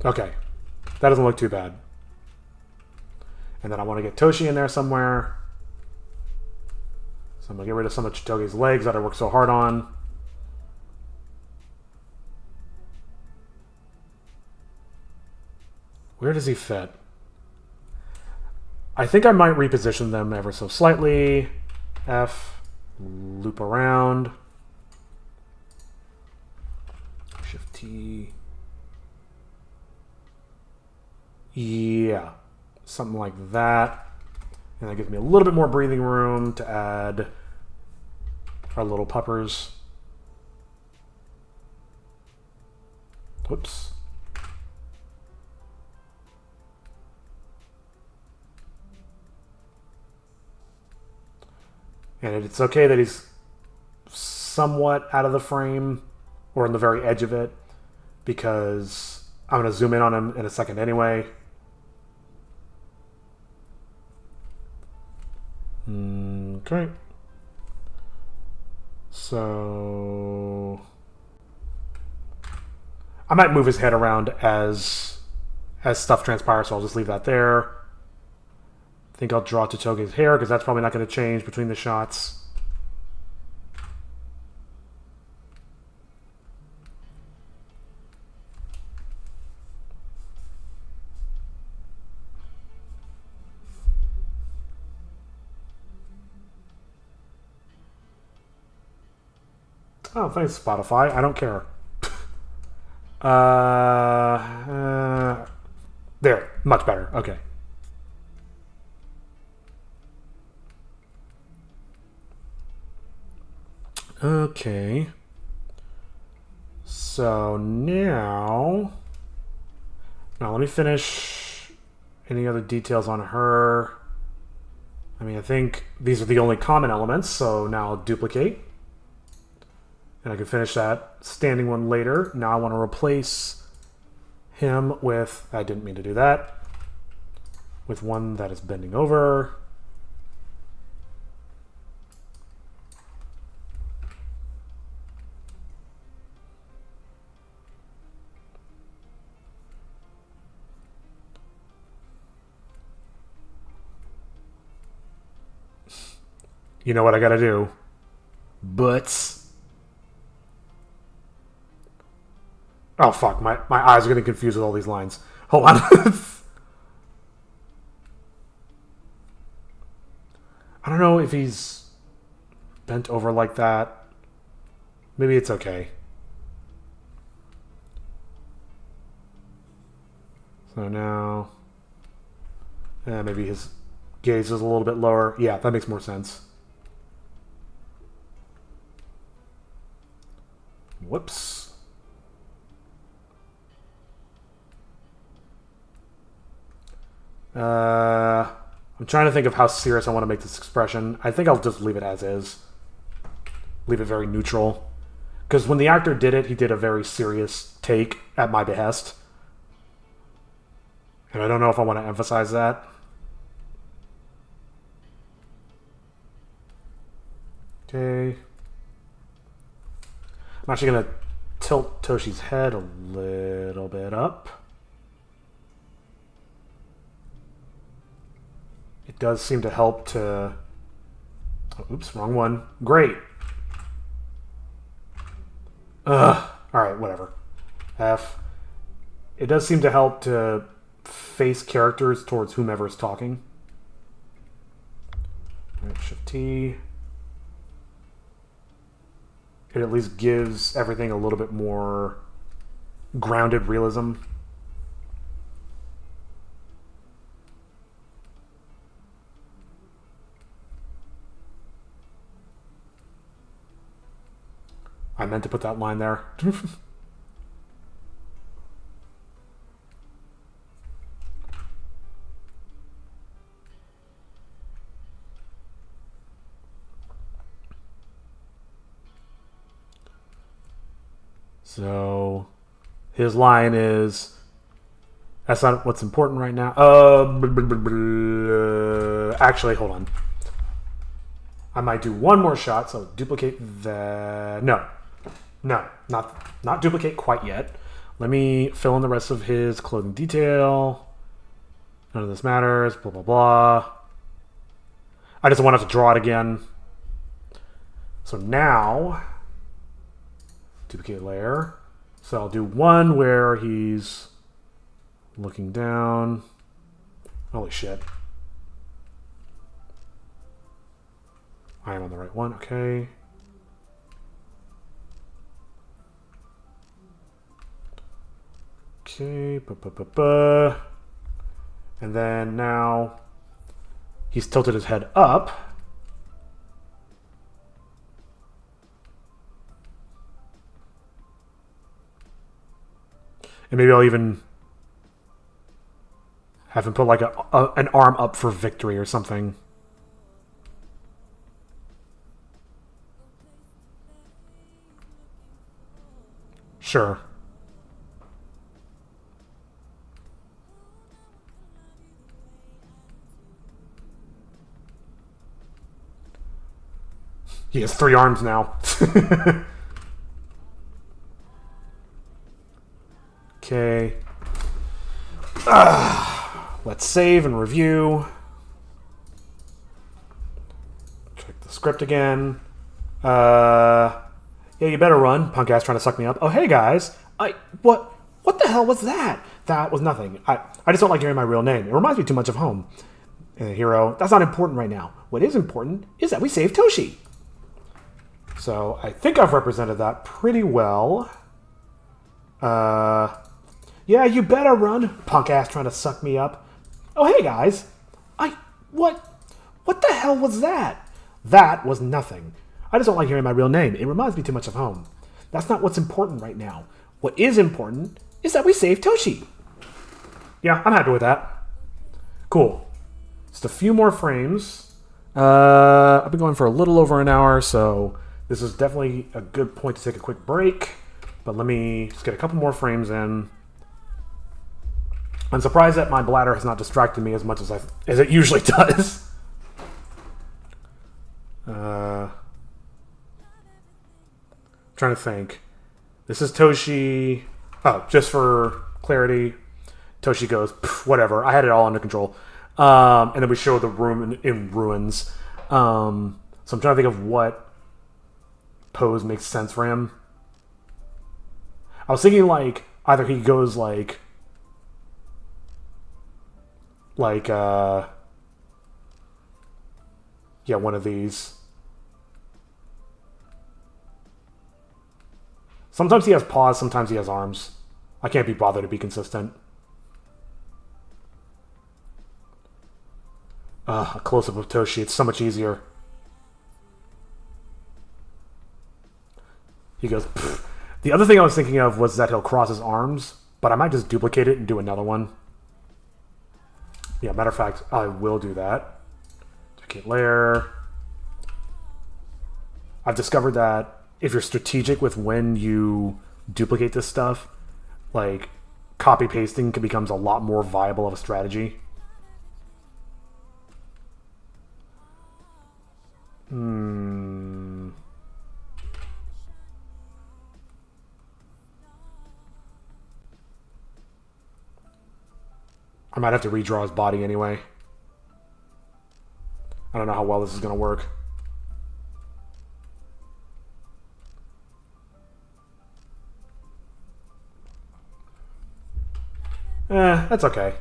Okay. That doesn't look too bad. And then I want to get Toshi in there somewhere. So I'm going to get rid of some of Chitoge's legs that I worked so hard on. Where does he fit? I think I might reposition them ever so slightly. F, loop around. Shift T. Yeah, something like that. And that gives me a little bit more breathing room to add our little puppers. Whoops. And it's okay that he's somewhat out of the frame or on the very edge of it because I'm going to zoom in on him in a second anyway. Okay. So I might move his head around as stuff transpires, so I'll just leave that there. I think I'll draw Chitoge's hair because that's probably not going to change between the shots. Oh, thanks, Spotify. I don't care. There. Much better. Okay. Okay. So now let me finish any other details on her. I mean, I think these are the only common elements, so now I'll duplicate. And I can finish that standing one later. Now I want to replace him with, I didn't mean to do that, with one that is bending over. You know what I gotta do? Butts. Oh, fuck. My eyes are getting confused with all these lines. Hold on. I don't know if he's bent over like that. Maybe it's okay. So now... maybe his gaze is a little bit lower. Yeah, that makes more sense. Whoops. I'm trying to think of how serious I want to make this expression. I think I'll just leave it as is. Leave it very neutral. Because when the actor did it, he did a very serious take at my behest. And I don't know if I want to emphasize that. Okay. I'm actually going to tilt Toshi's head a little bit up. It does seem to help to... Oh, oops, wrong one. Great. Ugh. Alright, whatever. F. It does seem to help to face characters towards whomever is talking. Right, Shift T. It at least gives everything a little bit more grounded realism. I meant to put that line there. So, his line is, that's not what's important right now. Actually, hold on. I might do one more shot, so duplicate that. No, not duplicate quite yet. Let me fill in the rest of his clothing detail. None of this matters, blah, blah, blah. I just want to draw it again. So now... duplicate layer. So I'll do one where he's looking down. Holy shit. I am on the right one. Okay. Okay. And then now he's tilted his head up. And maybe I'll even have him put like an arm up for victory or something. Sure. He has 3 arms now. Okay. Let's save and review. Check the script again. Yeah, you better run. Punk ass trying to suck me up. Oh, hey guys. What the hell was that? That was nothing. I just don't like hearing my real name. It reminds me too much of home. And the hero, that's not important right now. What is important is that we saved Toshi. So I think I've represented that pretty well. Yeah, you better run. Punk ass trying to suck me up. Oh, hey guys. What the hell was that? That was nothing. I just don't like hearing my real name. It reminds me too much of home. That's not what's important right now. What is important is that we saved Toshi. Yeah, I'm happy with that. Cool. Just a few more frames. I've been going for a little over an hour, so this is definitely a good point to take a quick break. But let me just get a couple more frames in. I'm surprised that my bladder has not distracted me as much as it usually does. Trying to think. This is Toshi. Oh, just for clarity, Toshi goes, whatever. I had it all under control. And then we show the room in ruins. So I'm trying to think of what pose makes sense for him. I was thinking like either he goes like yeah, one of these. Sometimes he has paws, sometimes he has arms. I can't be bothered to be consistent. A close-up of Toshi, it's so much easier. He goes, pfft. The other thing I was thinking of was that he'll cross his arms, but I might just duplicate it and do another one. Yeah, matter of fact, I will do that. Duplicate layer. I've discovered that if you're strategic with when you duplicate this stuff, like copy pasting becomes a lot more viable of a strategy. I might have to redraw his body anyway. I don't know how well this is going to work. That's okay.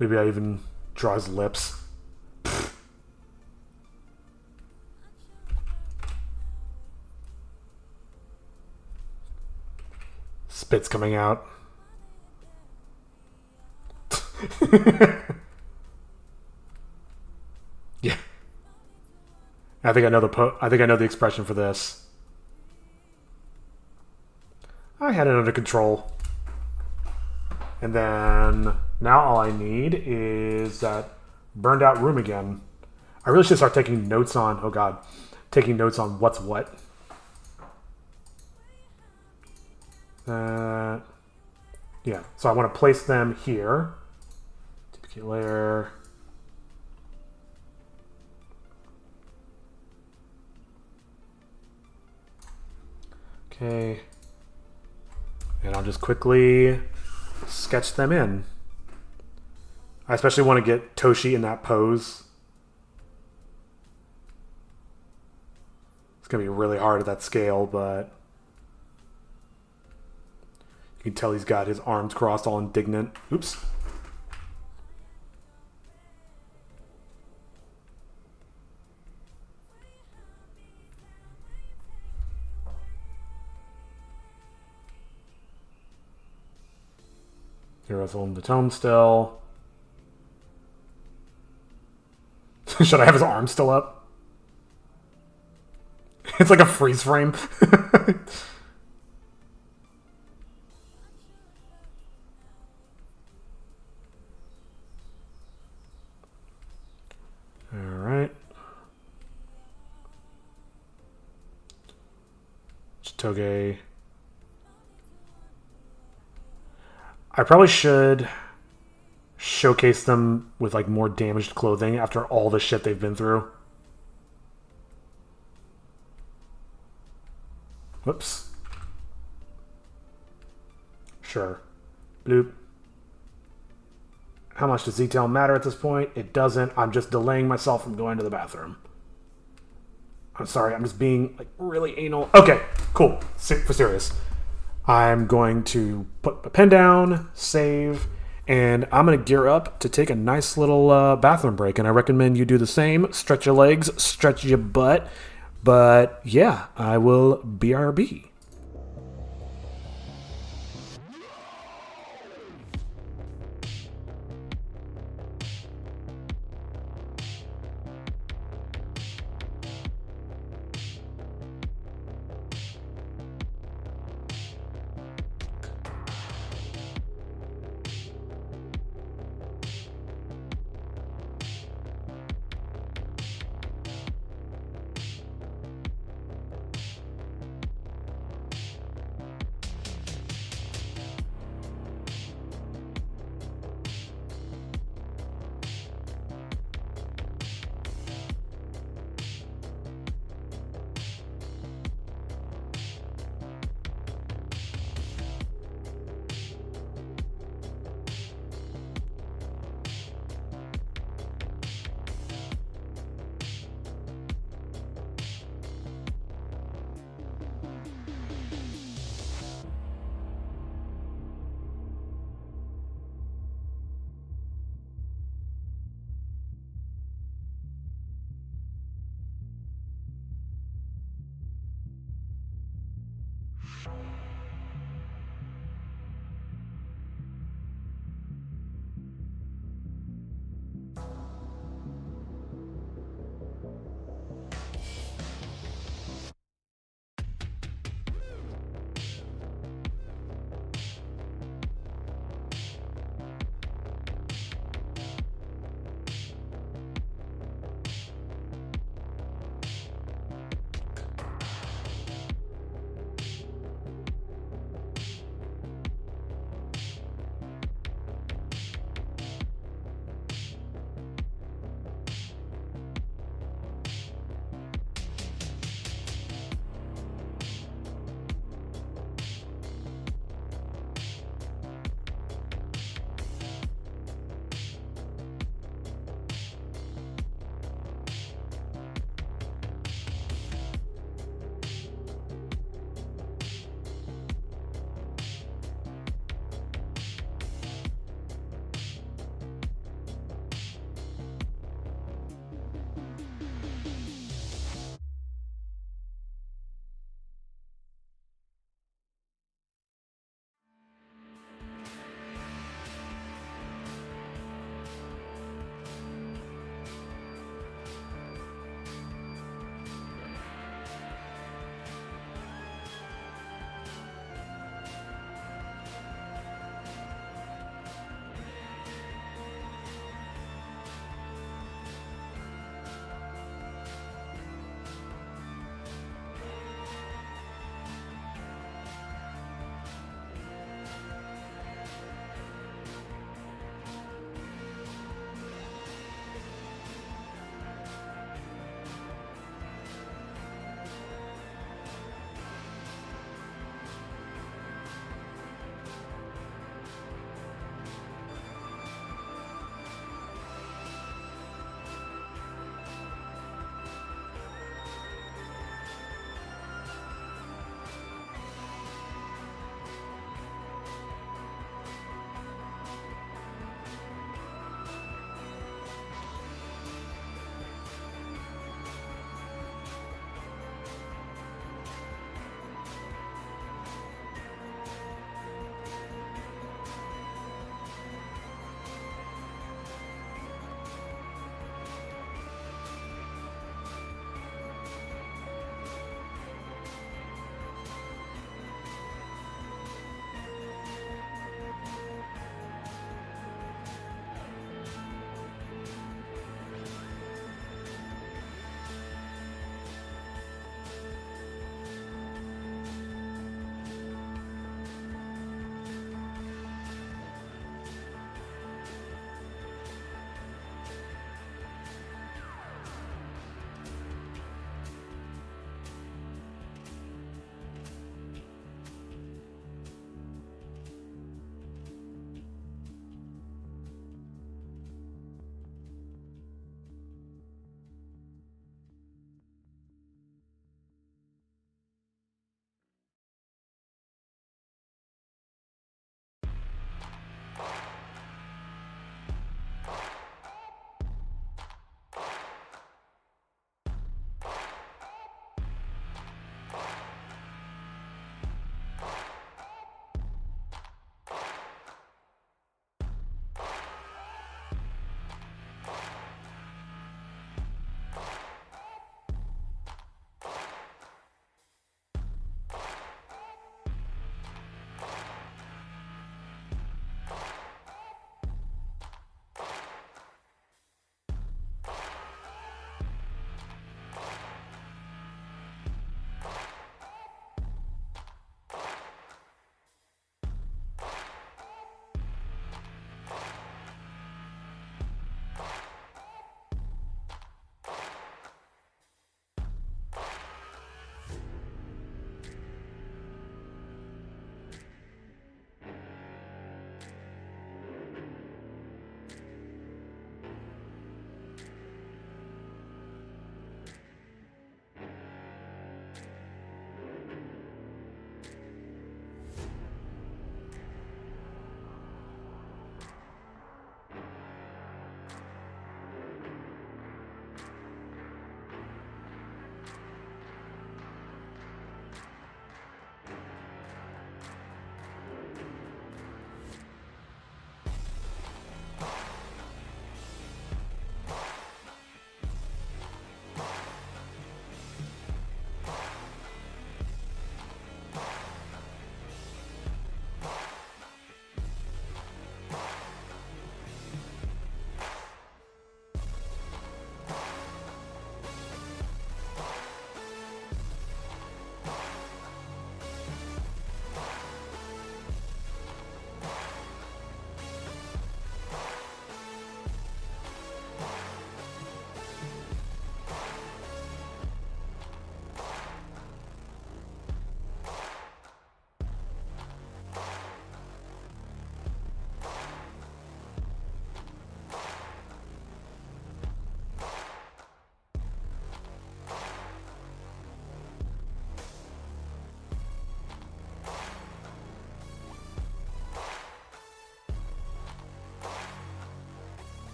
Maybe I even draw his lips. Spit's coming out. Yeah. I think I know the expression for this. I had it under control. And then now all I need is that burned out room again. I really should start taking notes on, oh god, taking notes on what's what. Yeah, so I want to place them here. Duplicate layer. Okay. And I'll just quickly sketch them in. I especially want to get Toshi in that pose. It's going to be really hard at that scale, but you can tell he's got his arms crossed, all indignant. Oops. Heroes holding the tome still. Should I have his arm still up? It's like a freeze frame. Alright. Chitoge. I probably should showcase them with like more damaged clothing after all the shit they've been through. Whoops. Sure. Bloop. How much does detail matter at this point? It doesn't. I'm just delaying myself from going to the bathroom. I'm sorry, I'm just being like really anal. Okay, cool. For serious. I'm going to put the pen down, save, and I'm going to gear up to take a nice little bathroom break. And I recommend you do the same. Stretch your legs, stretch your butt. But yeah, I will BRB.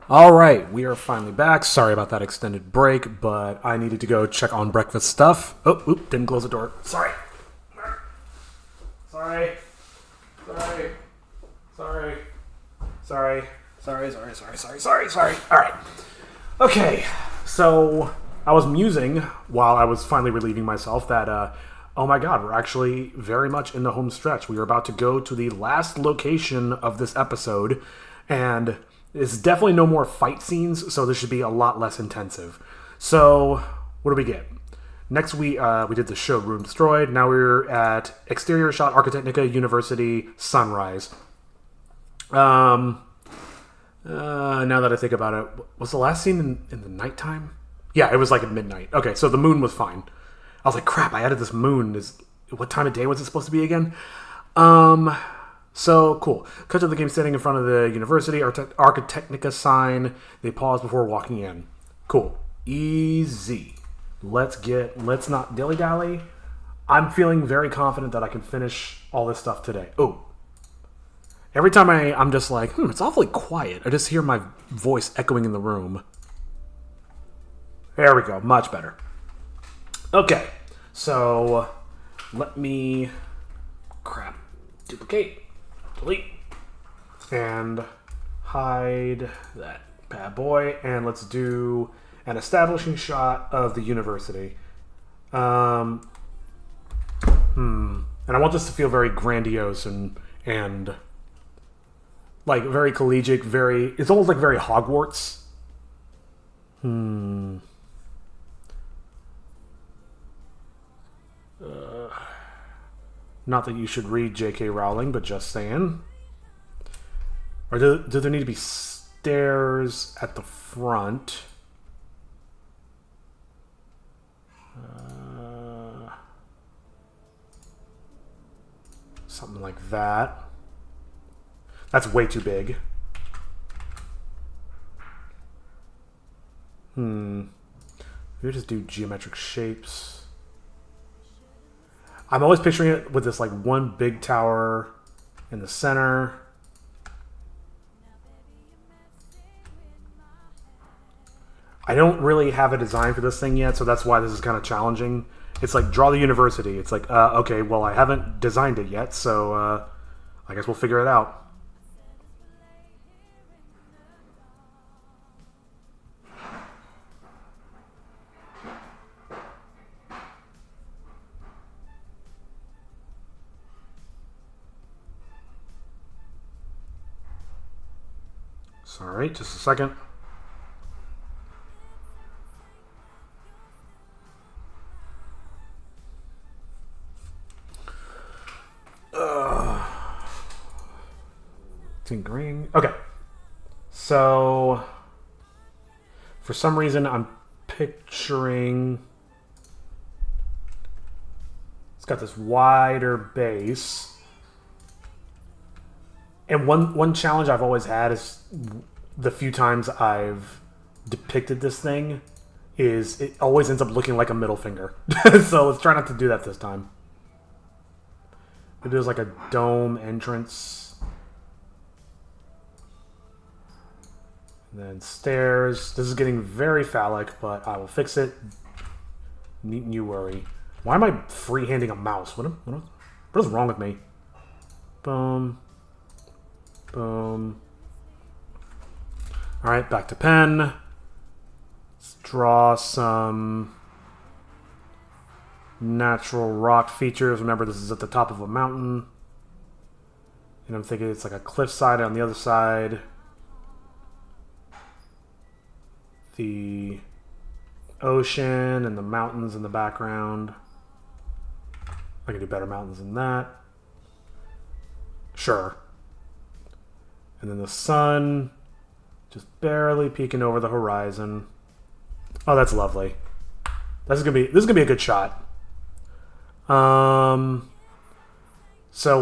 All right, we are finally back. Sorry about that extended break, but I needed to go check on breakfast stuff. Oh, oop, didn't close the door. Sorry. Sorry. Sorry. Sorry. Sorry. Sorry. All right. Okay, so I was musing while I was finally relieving myself that, oh my god, we're actually very much in the home stretch. We are about to go to the last location of this episode, and it's definitely no more fight scenes, so this should be a lot less intensive. So, what do we get? Next we did the showroom destroyed. Now we're at exterior shot Architecnica University Sunrise. Now that I think about it, was the last scene in the nighttime? Yeah, it was like at midnight. Okay, so the moon was fine. I was like, crap, I added this moon. What time of day was it supposed to be again? So, cool. Cut to the game standing in front of the university, Architecnica sign. They pause before walking in. Cool. Easy. Let's not dilly-dally. I'm feeling very confident that I can finish all this stuff today. Oh. Every time I'm just like, it's awfully quiet. I just hear my voice echoing in the room. There we go. Much better. Okay. So, let me... Crap. Duplicate. Delete. And hide that bad boy. And let's do an establishing shot of the university. And I want this to feel very grandiose and like very collegiate, it's almost like very Hogwarts. Not that you should read J.K. Rowling, but just saying. Or do there need to be stairs at the front? Something like that. That's way too big. Maybe just do geometric shapes. I'm always picturing it with this like one big tower in the center. I don't really have a design for this thing yet, so that's why this is kind of challenging. It's like, draw the university. It's like, okay, well, I haven't designed it yet, so I guess we'll figure it out. Sorry, just a second. Tinkering. Okay. So, for some reason, I'm picturing... It's got this wider base. And one challenge I've always had is the few times I've depicted this thing is it always ends up looking like a middle finger. So let's try not to do that this time. Maybe there's like a dome entrance. And then stairs. This is getting very phallic, but I will fix it. Needn't you worry. Why am I freehanding a mouse? What is wrong with me? Boom. Boom. Alright, back to pen. Let's draw some natural rock features. Remember, this is at the top of a mountain. And I'm thinking it's like a cliffside on the other side. The ocean and the mountains in the background. I can do better mountains than that. Sure. And then the sun just barely peeking over the horizon. Oh, that's lovely. This is gonna be a good shot. So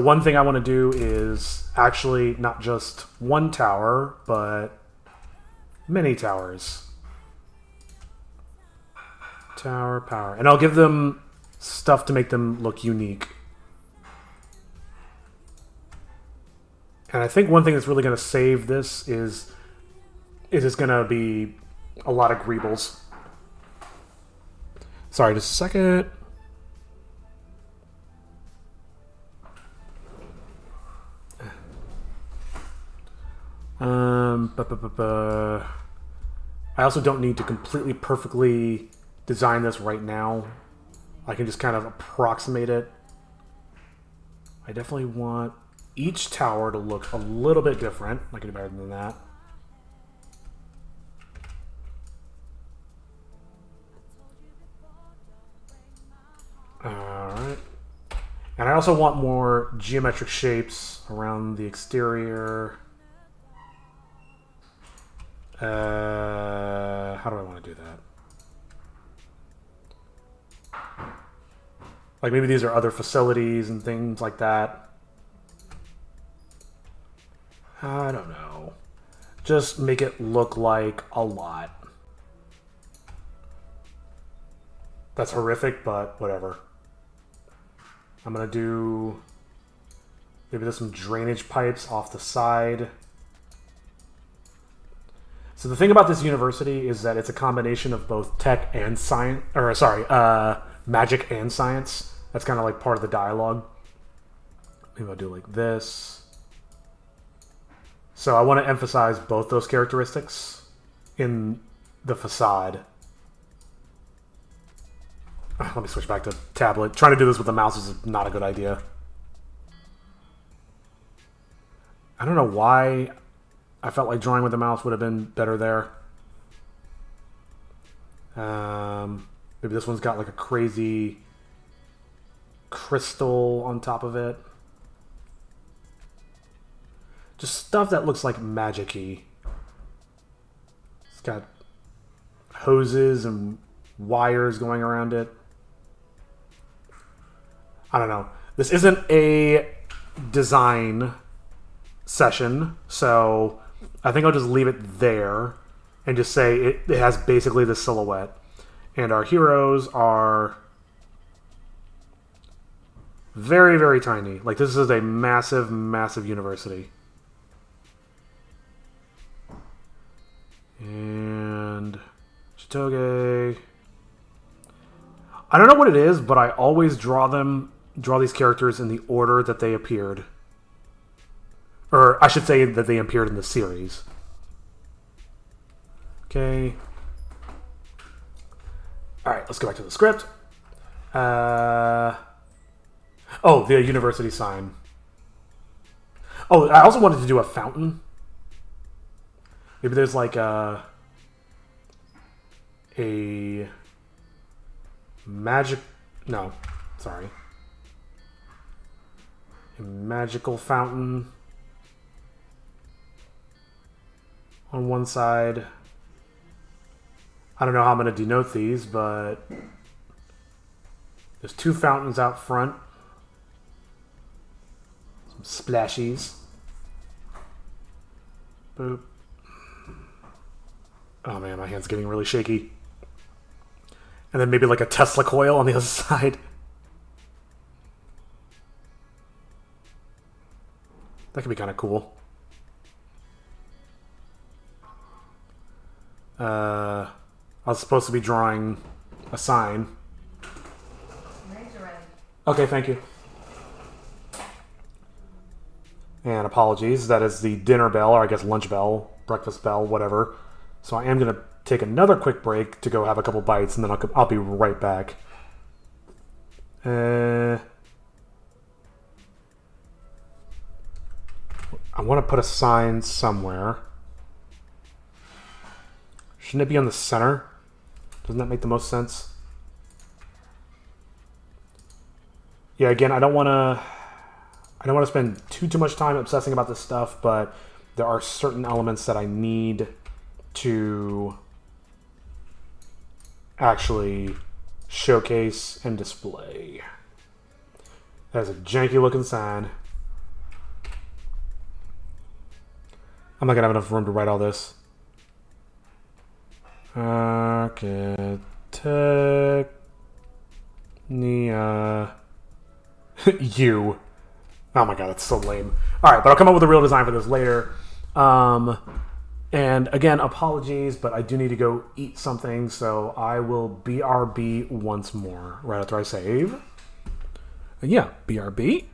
one thing I want to do is actually not just one tower, but many towers. Tower, power. And I'll give them stuff to make them look unique. And I think one thing that's really going to save this is it's going to be a lot of greebles. Sorry, just a second. I also don't need to completely perfectly design this right now. I can just kind of approximate it. I definitely want each tower to look a little bit different. I can do better than that. Alright. And I also want more geometric shapes around the exterior. How do I want to do that? Like maybe these are other facilities and things like that. I don't know. Just make it look like a lot. That's horrific, but whatever. I'm gonna do Maybe there's some drainage pipes off the side. So the thing about this university is that it's a combination of both tech and science, or sorry, magic and science. That's kind of like part of the dialogue. Maybe I'll do like this. So I want to emphasize both those characteristics in the facade. Let me switch back to tablet. Trying to do this with the mouse is not a good idea. I don't know why I felt like drawing with the mouse would have been better there. Maybe this one's got like a crazy crystal on top of it. Just stuff that looks like magic-y. It's got hoses and wires going around it. I don't know. This isn't a design session, so I think I'll just leave it there and just say it has basically the silhouette. And our heroes are very, very tiny. Like, this is a massive, massive university. And Chitoge. I don't know what it is, but I always draw these characters in the order that they appeared. Or I should say that they appeared in the series. Okay. Alright, let's go back to the script. Oh, the university sign. Oh, I also wanted to do a fountain. Maybe there's like a magic... No, sorry. A magical fountain on one side. I don't know how I'm going to denote these, but there's two fountains out front. Some splashies. Boop. Oh man, my hand's getting really shaky. And then maybe like a Tesla coil on the other side. That could be kind of cool. I was supposed to be drawing a sign. Okay, thank you. And apologies, that is the dinner bell, or I guess lunch bell, breakfast bell, whatever. So I am going to take another quick break to go have a couple bites, and then I'll be right back. I want to put a sign somewhere. Shouldn't it be on the center? Doesn't that make the most sense? Yeah, again, I don't want to spend too much time obsessing about this stuff, but there are certain elements that I need to actually showcase and display. That's a janky looking sign. I'm not gonna have enough room to write all this. Architecnia. You. Oh my god, that's so lame. Alright, but I'll come up with a real design for this later. And again, apologies, but I do need to go eat something, so I will BRB once more right after I save. Yeah, BRB.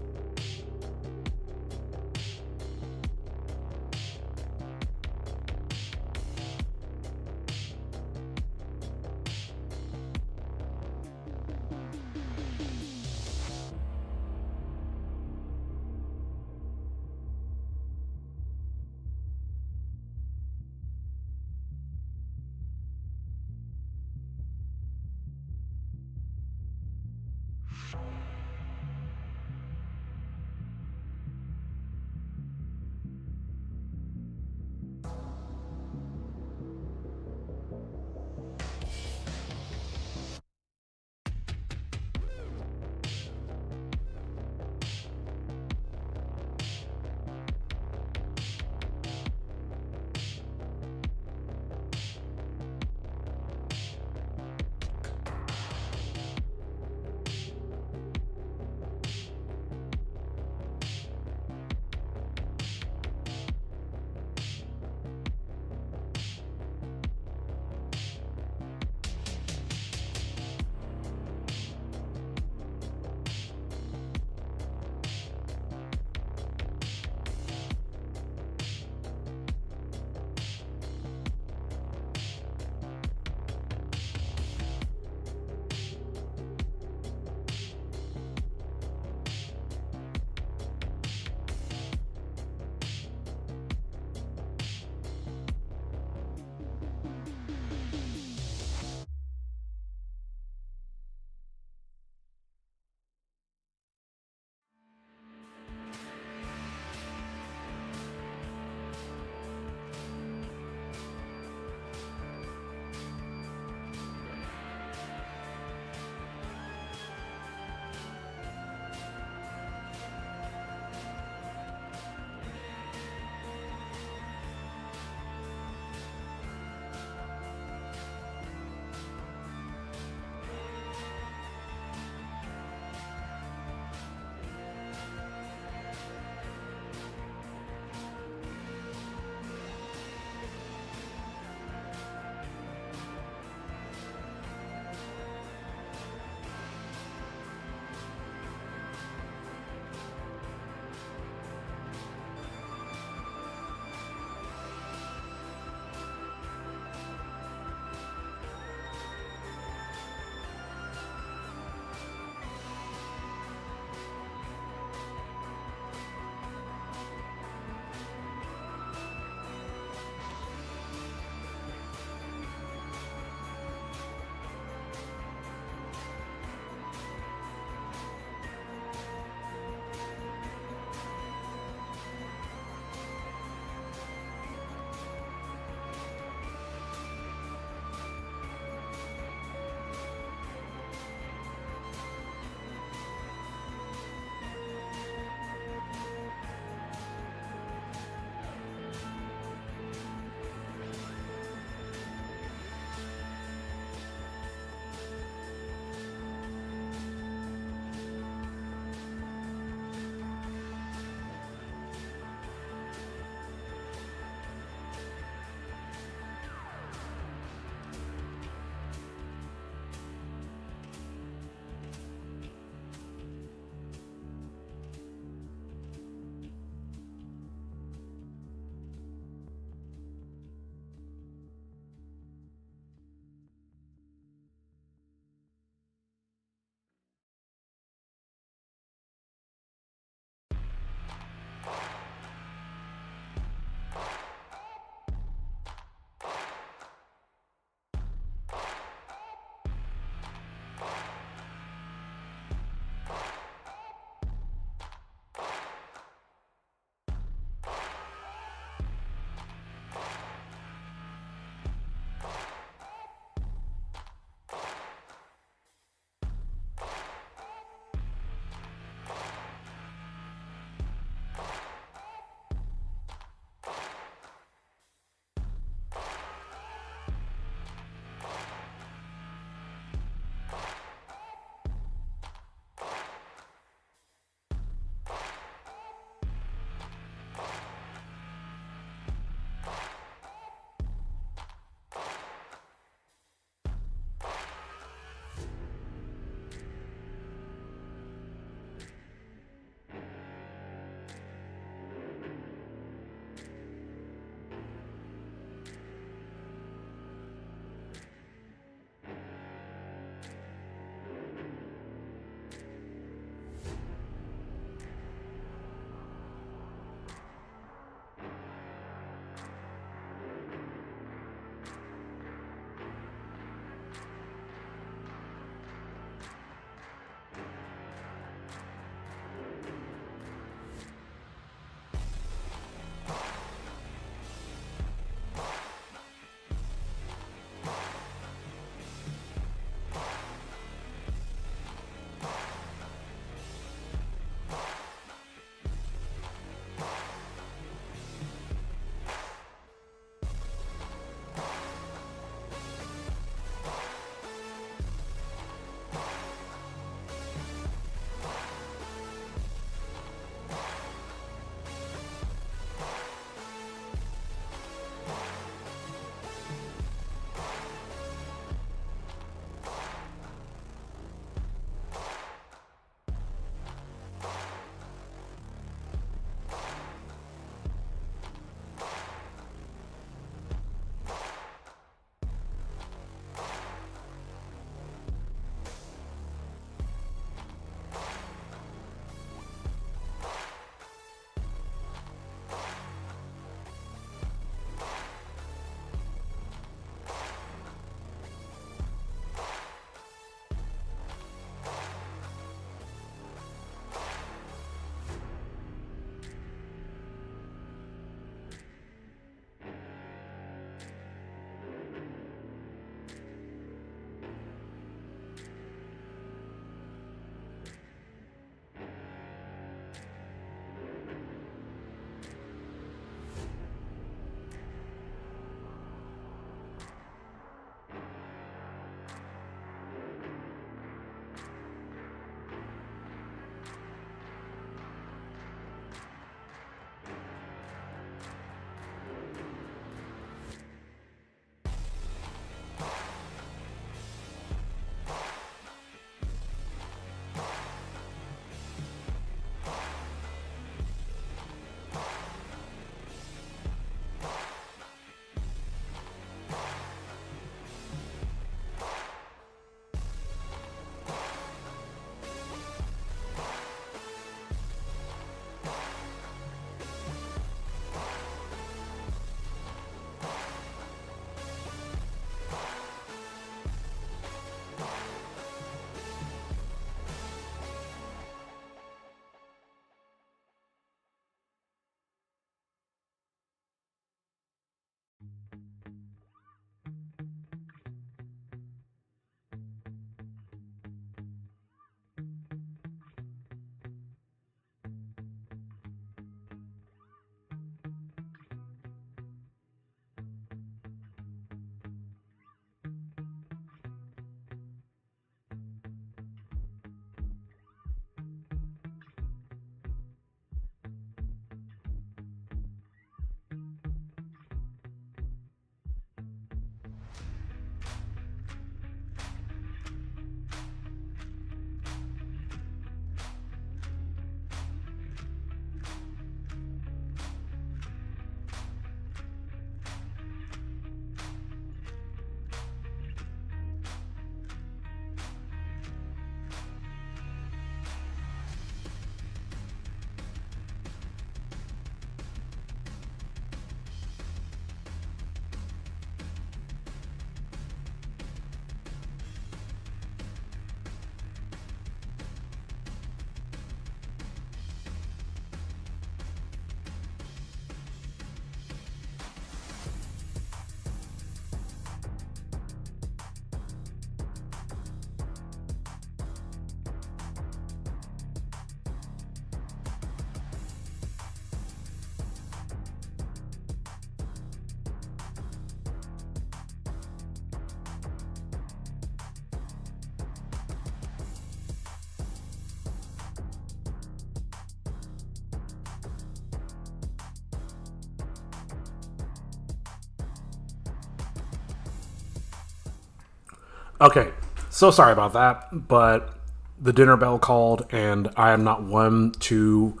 Okay, so sorry about that, but the dinner bell called, and I am not one to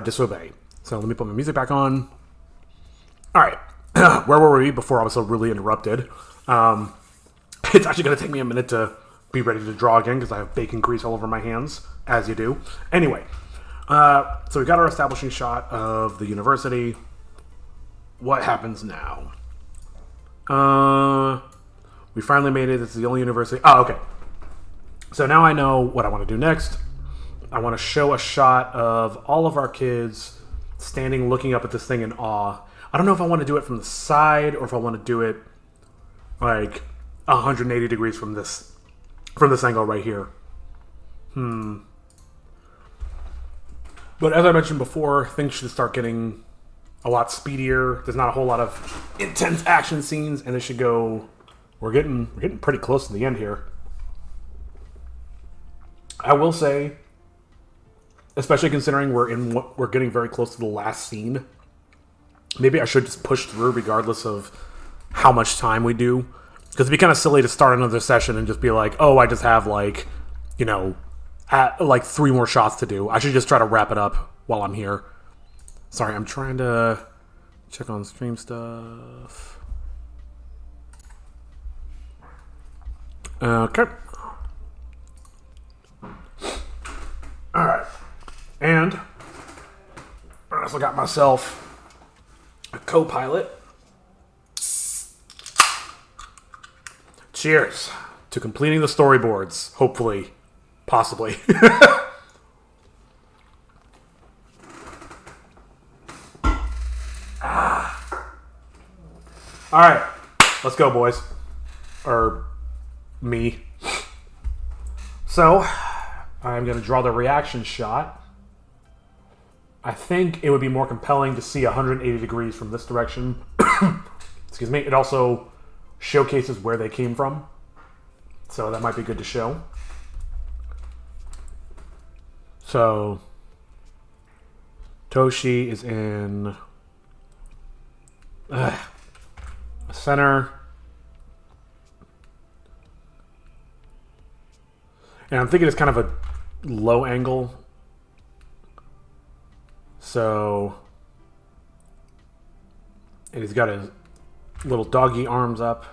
disobey. So let me put my music back on. All right, where were we before I was so really interrupted? It's actually going to take me a minute to be ready to draw again because I have bacon grease all over my hands, as you do. Anyway, so we got our establishing shot of the university. What happens now? We finally made it. This is the only university. Oh, okay. So now I know what I want to do next. I want to show a shot of all of our kids standing looking up at this thing in awe. I don't know if I want to do it from the side or if I want to do it like 180 degrees from this angle right here. But as I mentioned before, things should start getting a lot speedier. There's not a whole lot of intense action scenes, and it should go. We're getting pretty close to the end here. I will say, especially considering we're getting very close to the last scene. Maybe I should just push through regardless of how much time we do, because it'd be kind of silly to start another session and just be like, oh, I just have like 3 more shots to do. I should just try to wrap it up while I'm here. Sorry, I'm trying to check on stream stuff. Okay. Alright. And I also got myself a co-pilot. Cheers to completing the storyboards, hopefully. Possibly. Alright, let's go, boys. Or me. So, I'm going to draw the reaction shot. I think it would be more compelling to see 180 degrees from this direction. Excuse me. It also showcases where they came from. So that might be good to show. So, Toshi is in the center. And I'm thinking it's kind of a low angle. So, and he's got his little doggy arms up.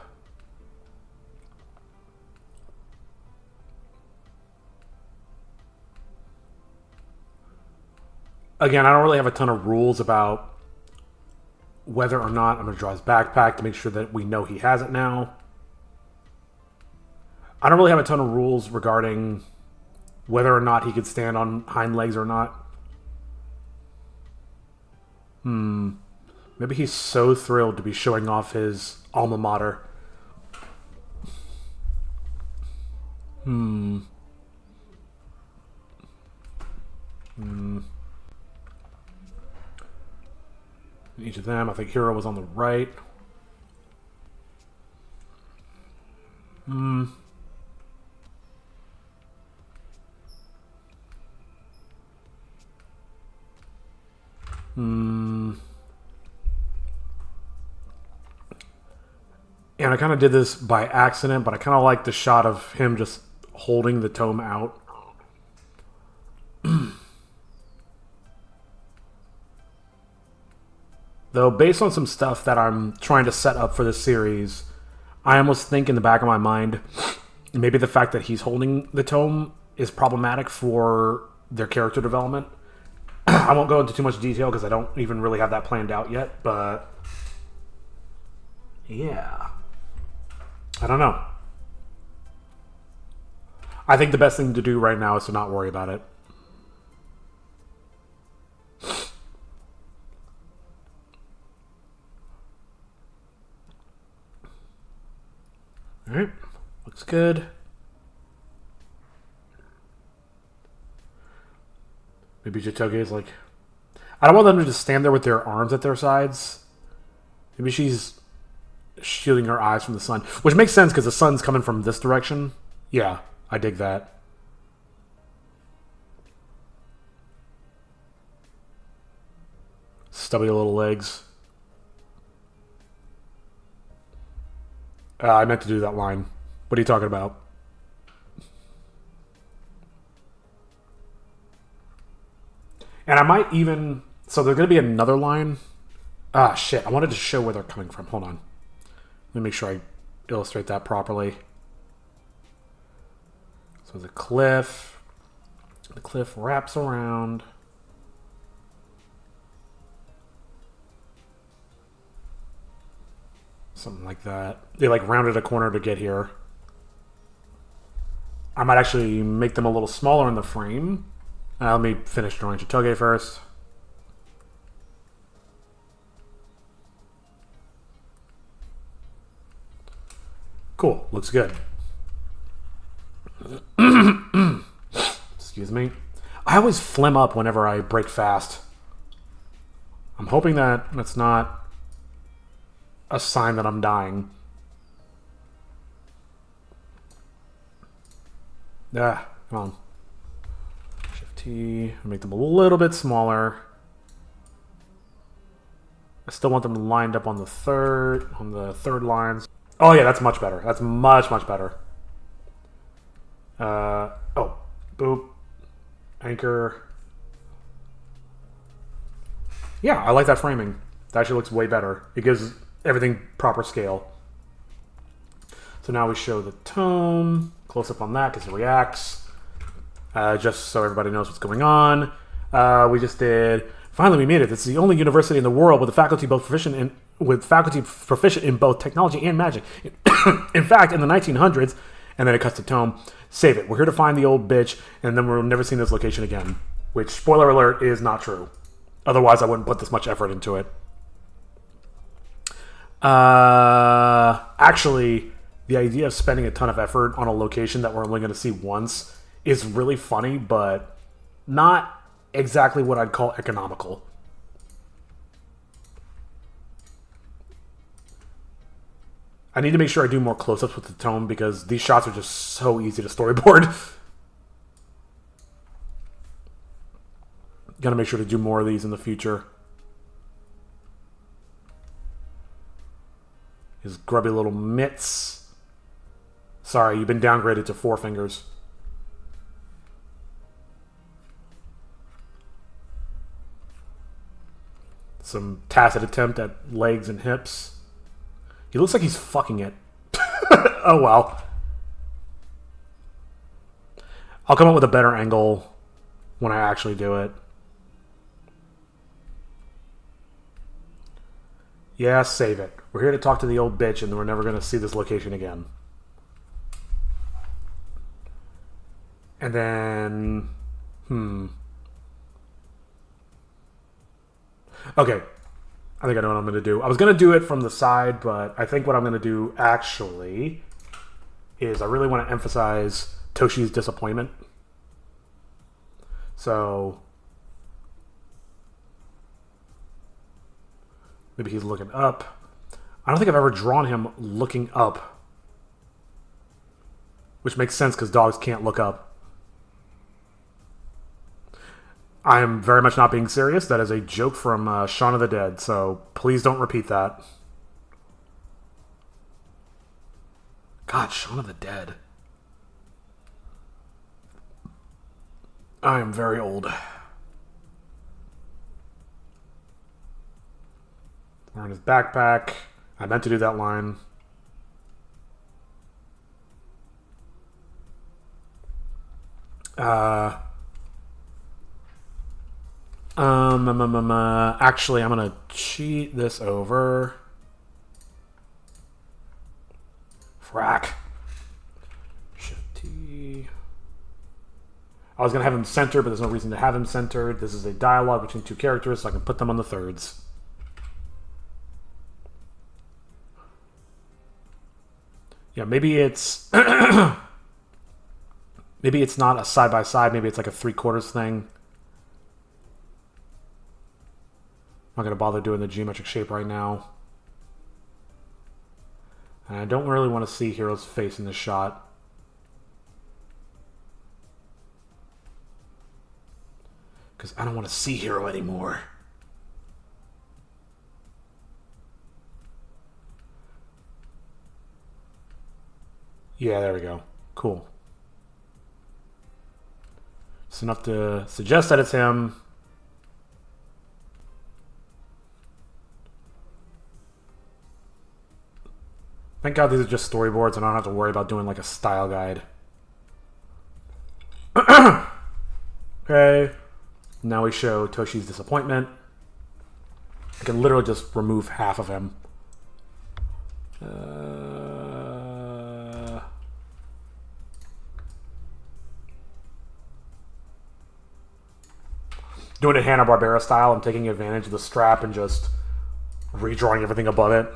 Again, I don't really have a ton of rules about whether or not I'm going to draw his backpack to make sure that we know he has it now. I don't really have a ton of rules regarding whether or not he could stand on hind legs or not. Maybe he's so thrilled to be showing off his alma mater. Each of them, I think Hero was on the right. And I kind of did this by accident, but I kind of like the shot of him just holding the tome out. Though, based on some stuff that I'm trying to set up for this series, I almost think in the back of my mind, maybe the fact that he's holding the tome is problematic for their character development. I won't go into too much detail because I don't even really have that planned out yet, but yeah. I don't know. I think the best thing to do right now is to not worry about it. Alright, looks good. Maybe Jitoge is like... I don't want them to just stand there with their arms at their sides. Maybe she's shielding her eyes from the sun. Which makes sense because the sun's coming from this direction. Yeah, I dig that. Stubby little legs. I meant to do that line What are you talking about? And I might even... So there's going to be another line. Ah, shit. I wanted to show where they're coming from. Hold on. Let me make sure I illustrate that properly. So there's a cliff. The cliff wraps around. Something like that. They like rounded a corner to get here. I might actually make them a little smaller in the frame. Let me finish drawing Chitoge first. Cool. Looks good. Excuse me. I always phlegm up whenever I break fast. I'm hoping that that's not a sign that I'm dying. Ah, come on. Shift T. Make them a little bit smaller. I still want them lined up on the third lines. Oh yeah, that's much better. That's much better. Oh, boop. Anchor. Yeah, I like that framing. That actually looks way better. It gives everything proper scale. So now we show the tone. Close up on that because it reacts. Just so everybody knows what's going on. We just did... Finally, we made it. This is the only university in the world with faculty proficient in both technology and magic. In fact, in the 1900s, and then it cuts to tone. Save it. We're here to find the old bitch, and then we'll never see this location again. Which, spoiler alert, is not true. Otherwise, I wouldn't put this much effort into it. Actually, the idea of spending a ton of effort on a location that we're only going to see once is really funny, but not exactly what I'd call economical. I need to make sure I do more close-ups with the tone because these shots are just so easy to storyboard. Gotta make sure to do more of these in the future. His grubby little mitts. Sorry, you've been downgraded to 4 fingers. Some tacit attempt at legs and hips. He looks like he's fucking it. Oh well. I'll come up with a better angle when I actually do it. Yeah, save it. We're here to talk to the old bitch and we're never going to see this location again. And then... Okay. I think I know what I'm going to do. I was going to do it from the side, but I think what I'm going to do actually is I really want to emphasize Toshi's disappointment. So maybe he's looking up. I don't think I've ever drawn him looking up, which makes sense because dogs can't look up. I am very much not being serious. That is a joke from Shaun of the Dead, so please don't repeat that. God, Shaun of the Dead. I am very old. Wearing his backpack. I meant to do that line. Actually, I'm gonna cheat this over. Frack. Shift T. I was gonna have him centered, but there's no reason to have him centered. This is a dialogue between 2 characters, so I can put them on the thirds. Yeah, maybe it's maybe it's not a side by side. Maybe it's like a 3/4 thing. I'm not going to bother doing the geometric shape right now. And I don't really want to see Hiro's face in this shot. Because I don't want to see Hiro anymore. Yeah, there we go. Cool. It's enough to suggest that it's him. Thank God these are just storyboards and I don't have to worry about doing like a style guide. Okay. Now we show Toshi's disappointment. I can literally just remove half of him. Doing it Hanna-Barbera style, I'm taking advantage of the strap and just redrawing everything above it.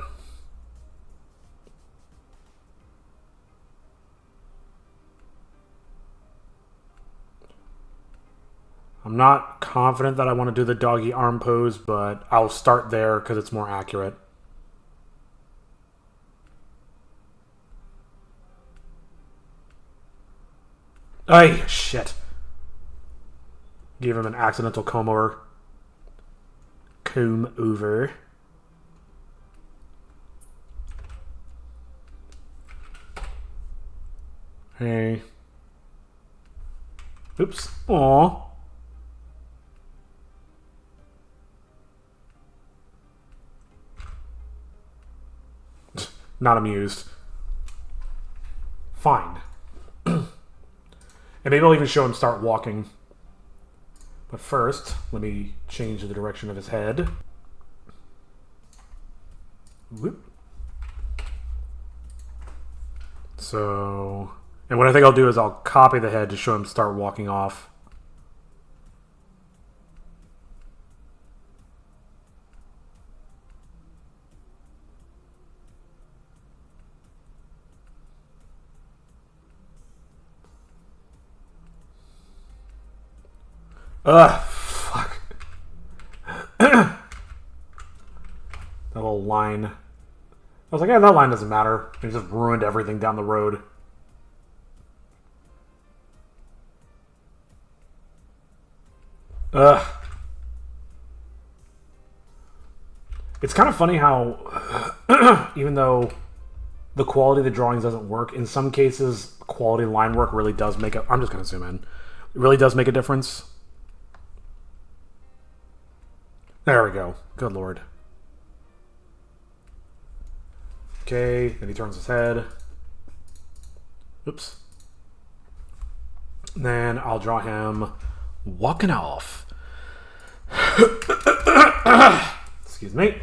I'm not confident that I want to do the doggy arm pose, but I'll start there because it's more accurate. Ay, shit. Gave him an accidental comb over. Comb over. Hey. Oops. Aww. Not amused. Fine. And maybe I'll even show him start walking. But first, let me change the direction of his head. Whoop. So, and what I think I'll do is I'll copy the head to show him start walking off. Ugh, fuck. That little line. I was like, yeah, that line doesn't matter. It just ruined everything down the road. Ugh. It's kind of funny how, even though the quality of the drawings doesn't work, in some cases, quality line work really does make a... I'm just going to zoom in. It really does make a difference. There we go. Good lord. Okay, then he turns his head. Oops. Then I'll draw him walking off. Excuse me.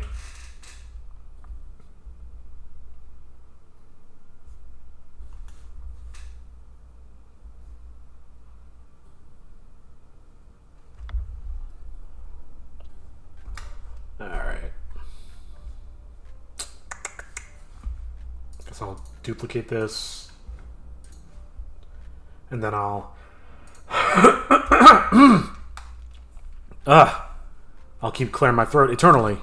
So I'll duplicate this, and then I'll I'll keep clearing my throat eternally.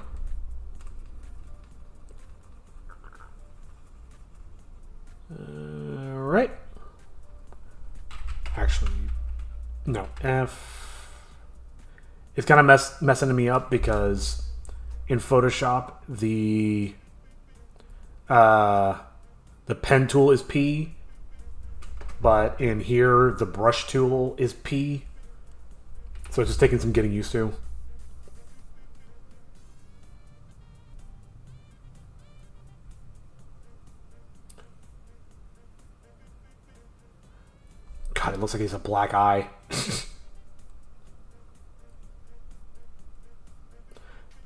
Right. Actually, no. F. It's kind of messing me up because in Photoshop the pen tool is P, but in here the brush tool is P. So it's just taking some getting used to. God, it looks like he's a black eye.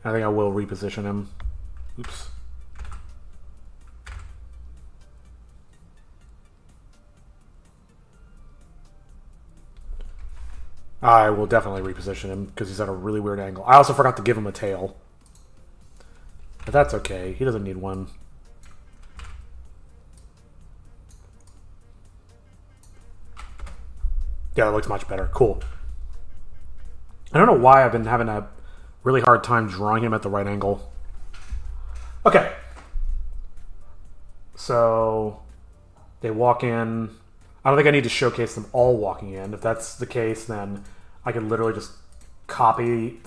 I think I will reposition him. Oops. I will definitely reposition him because he's at a really weird angle. I also forgot to give him a tail. But that's okay. He doesn't need one. Yeah, that looks much better. Cool. I don't know why I've been having a really hard time drawing him at the right angle. Okay. So they walk in. I don't think I need to showcase them all walking in. If that's the case, then I could literally just copy,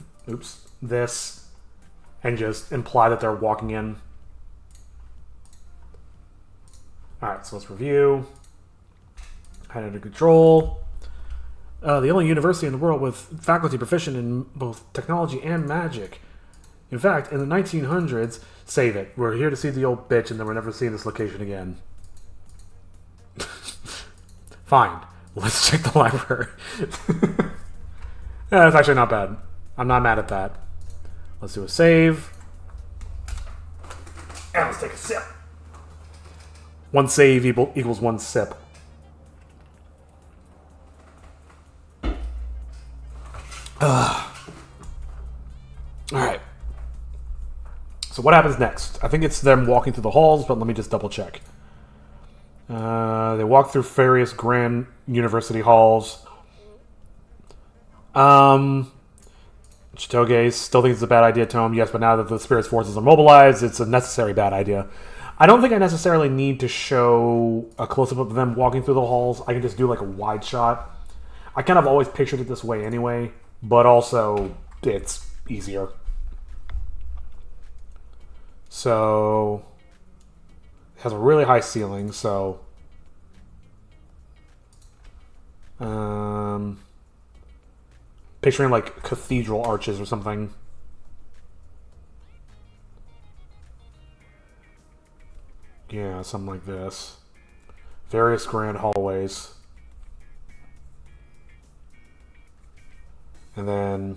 this, and just imply that they're walking in. All right, so let's review. Had under control. The only university in the world with faculty proficient in both technology and magic. In fact, in the 1900s, save it. We're here to see the old bitch, and then we're never seeing this location again. Fine. Let's check the library. Yeah, that's actually not bad. I'm not mad at that. Let's do a save. And let's take a sip. One save equals one sip. Alright. So what happens next? I think it's them walking through the halls, but let me just double check. They walk through various grand university halls. Chitoge still thinks it's a bad idea, Tome. Yes, but now that the Spirit's forces are mobilized, it's a necessary bad idea. I don't think I necessarily need to show a close-up of them walking through the halls. I can just do like a wide shot. I kind of always pictured it this way anyway, but also it's easier. So it has a really high ceiling, so picturing like cathedral arches or something. Yeah, something like this. Various grand hallways. And then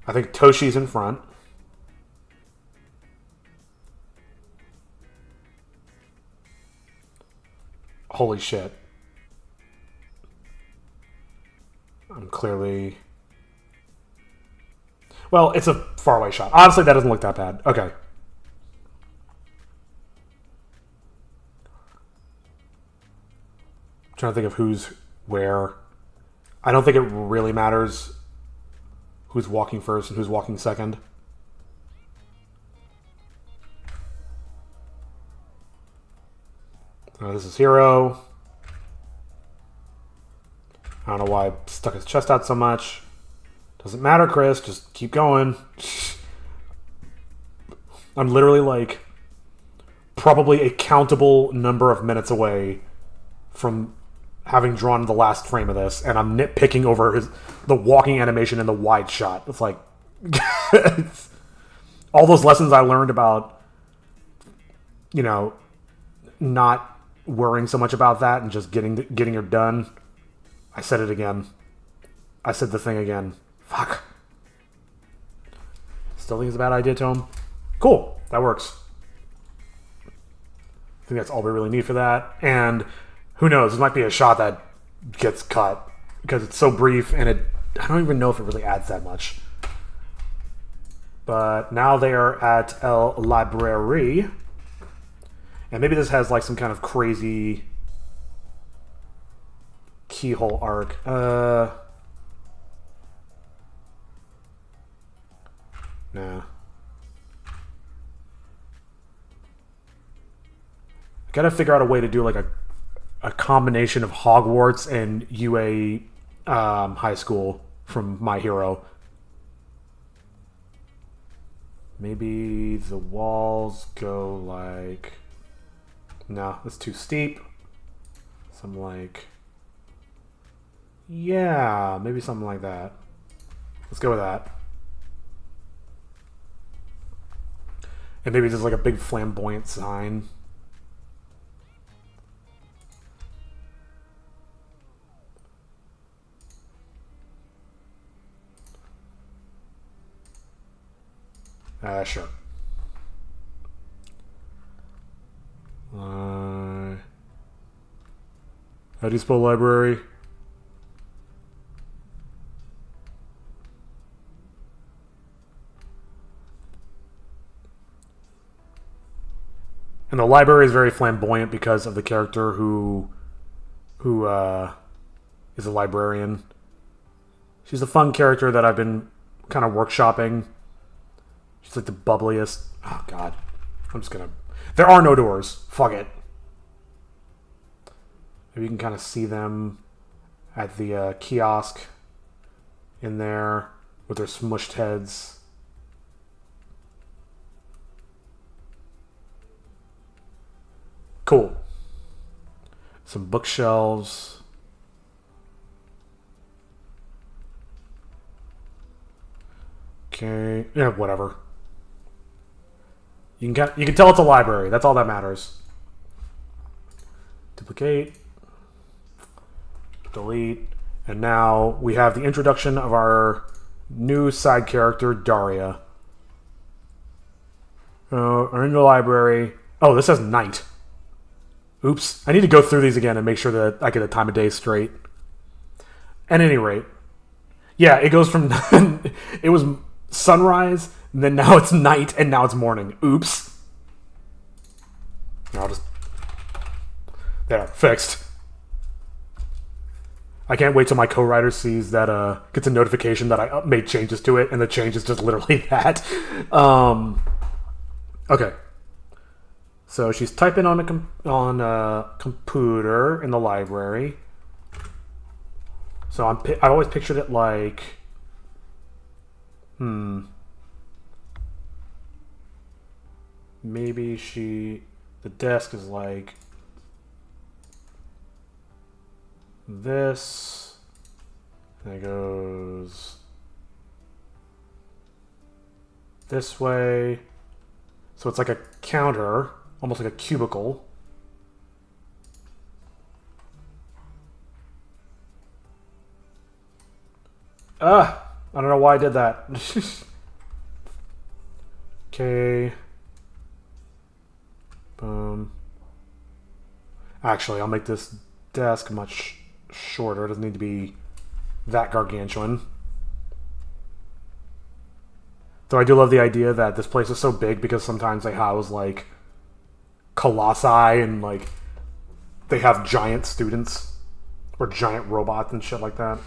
I think Toshi's in front. Holy shit. I'm clearly... Well, it's a faraway shot. Honestly, that doesn't look that bad. Okay. I'm trying to think of who's where. I don't think it really matters who's walking first and who's walking second. This is Hero. I don't know why I stuck his chest out so much. Doesn't matter, Chris. Just keep going. I'm literally like probably a countable number of minutes away from having drawn the last frame of this, and I'm nitpicking over the walking animation and the wide shot. It's like all those lessons I learned about, you know, not worrying so much about that and just getting it done. I said it again. I said the thing again. Fuck. Still think it's a bad idea, Tome? Cool. That works. I think that's all we really need for that. And who knows? This might be a shot that gets cut because it's so brief and I don't even know if it really adds that much. But now they are at El Library. And maybe this has like some kind of crazy keyhole arc. Nah. I gotta figure out a way to do like a combination of Hogwarts and UA high school from My Hero. Maybe the walls go like... No, that's too steep. Something like... Yeah, maybe something like that. Let's go with that. And maybe there's like a big flamboyant sign. Sure. How do you spell library? And the library is very flamboyant because of the character who is a librarian. She's a fun character that I've been kind of workshopping. She's like the bubbliest. Oh, God. I'm just gonna... There are no doors. Fuck it. Maybe you can kind of see them at the kiosk in there with their smushed heads. Cool. Some bookshelves. Okay, yeah, whatever. You can tell it's a library. That's all that matters. Duplicate. Delete. And now we have the introduction of our new side character, Daria. We're in the library. Oh, this says night. Oops. I need to go through these again and make sure that I get the time of day straight. At any rate. Yeah, it goes from... it was sunrise, and then now it's night, and now it's morning. Oops. I'll just... There, fixed. I can't wait till my co-writer sees that, gets a notification that I made changes to it, and the change is just literally that. Okay. So she's typing on a computer in the library. So I always pictured it like... Maybe the desk is like... this, and it goes this way, so it's like a counter, almost like a cubicle. I don't know why I did that. Okay. Boom. Actually, I'll make this desk much shorter. It doesn't need to be that gargantuan. Though I do love the idea that this place is so big because sometimes they house like colossi and like they have giant students or giant robots and shit like that.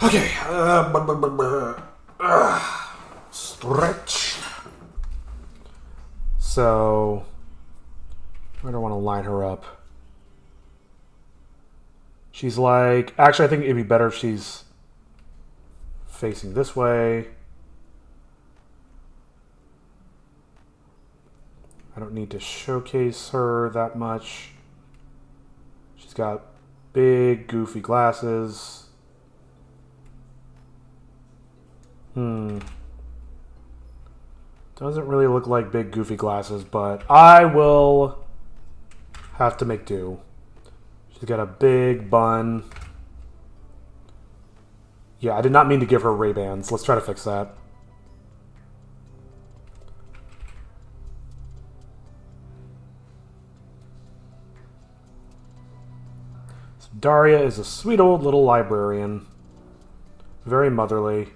Okay, stretch. So, where do I want to line her up? She's like, actually I think it'd be better if she's facing this way. I don't need to showcase her that much. She's got big, goofy glasses. Doesn't really look like big, goofy glasses, but I will have to make do. She's got a big bun. Yeah, I did not mean to give her Ray-Bans. Let's try to fix that. So Daria is a sweet old little librarian. Very motherly.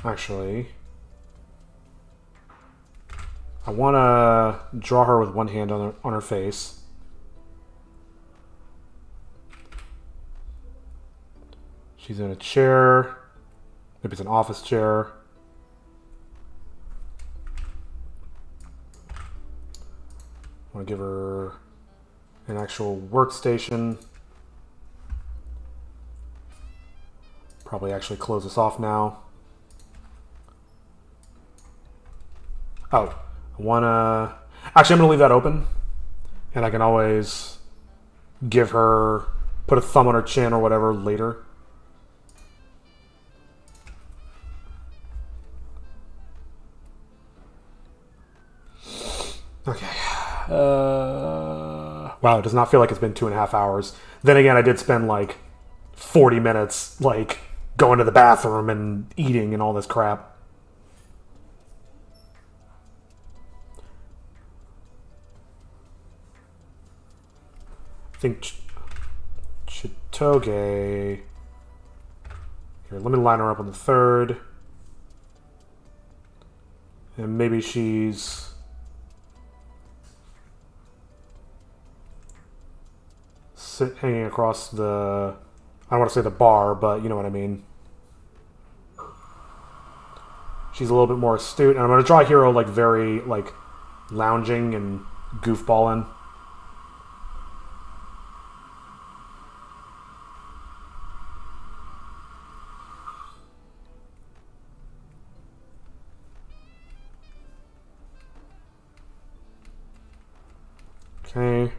Actually, I want to draw her with one hand on her face. She's in a chair. Maybe it's an office chair. I want to give her an actual workstation. Probably actually close this off now. Oh, I wanna... Actually, I'm gonna leave that open. And I can always give her... put a thumb on her chin or whatever later. Okay. Wow, it does not feel like it's been 2.5 hours. Then again, I did spend like 40 minutes like going to the bathroom and eating and all this crap. I think Chitoge... Here, let me line her up on the third. And maybe she's... hanging across the... I don't want to say the bar, but you know what I mean. She's a little bit more astute. And I'm going to draw a hero, like, very, like, lounging and goofballing. Okay.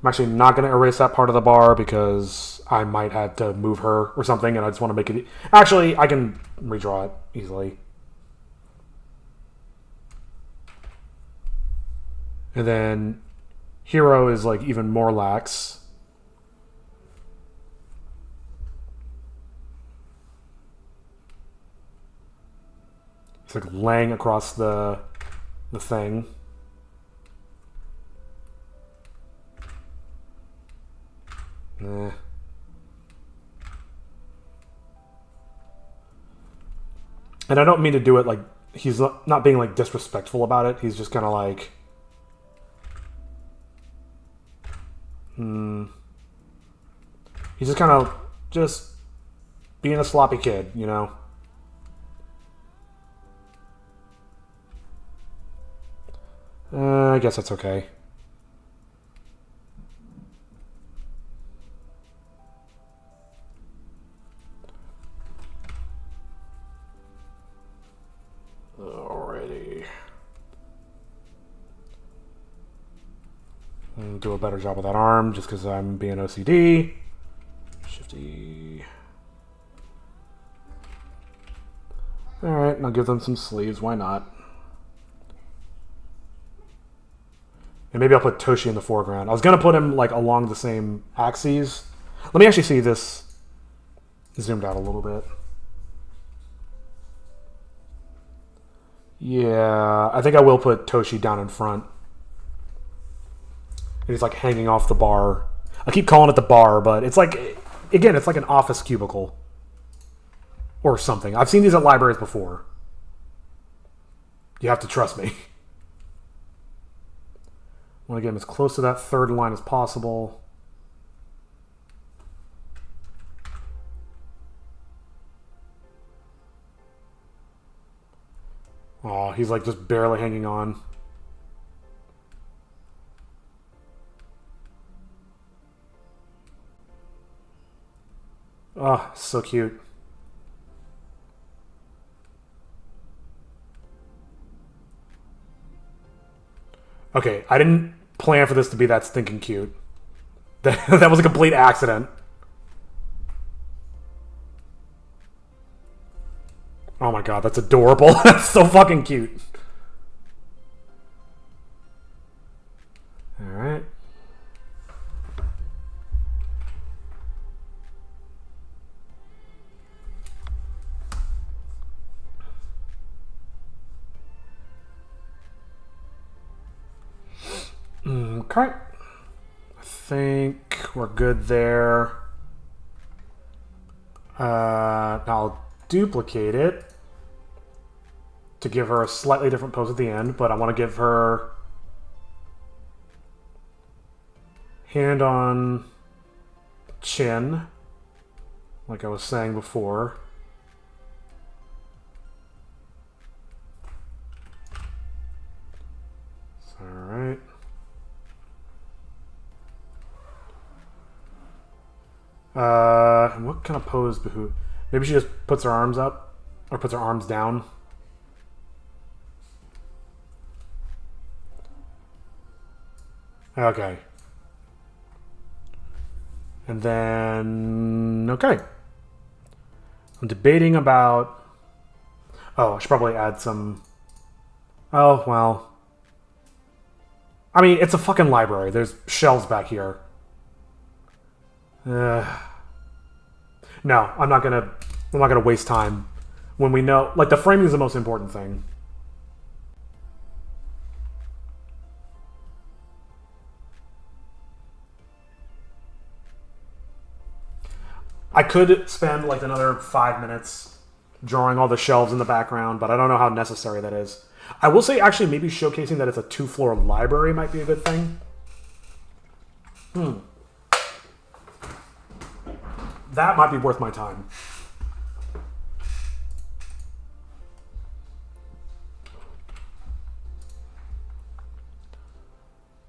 I'm actually not going to erase that part of the bar because I might have to move her or something, and I just want to make it... Actually, I can redraw it easily. And then hero is like even more lax. It's like laying across the thing. Eh. And I don't mean to do it like he's not being like disrespectful about it. He's just kind of like, he's just kind of just being a sloppy kid, you know. I guess that's okay. Alrighty. Do a better job with that arm just because I'm being OCD. Shifty. Alright, and I'll give them some sleeves. Why not? And maybe I'll put Toshi in the foreground. I was going to put him like along the same axes. Let me actually see this zoomed out a little bit. Yeah, I think I will put Toshi down in front. And he's like hanging off the bar. I keep calling it the bar, but it's like, again, it's like an office cubicle. Or something. I've seen these at libraries before. You have to trust me. I want to get him as close to that third line as possible. Oh, he's like just barely hanging on. Oh, so cute. Okay, I didn't plan for this to be that stinking cute. That was a complete accident. Oh my god, that's adorable. That's so fucking cute. Alright. Okay. I think we're good there. I'll duplicate it to give her a slightly different pose at the end, but I want to give her hand on chin, like I was saying before. Alright. What kind of pose behoove? Maybe she just puts her arms up, or puts her arms down. Okay. And then, okay. I'm debating about... Oh, I should probably add some... Oh, well. I mean, it's a fucking library. There's shelves back here. No, I'm not gonna waste time when we know, like, the framing is the most important thing. I could spend like another 5 minutes drawing all the shelves in the background, but I don't know how necessary that is. I will say, actually, maybe showcasing that it's a 2-floor library might be a good thing. That might be worth my time.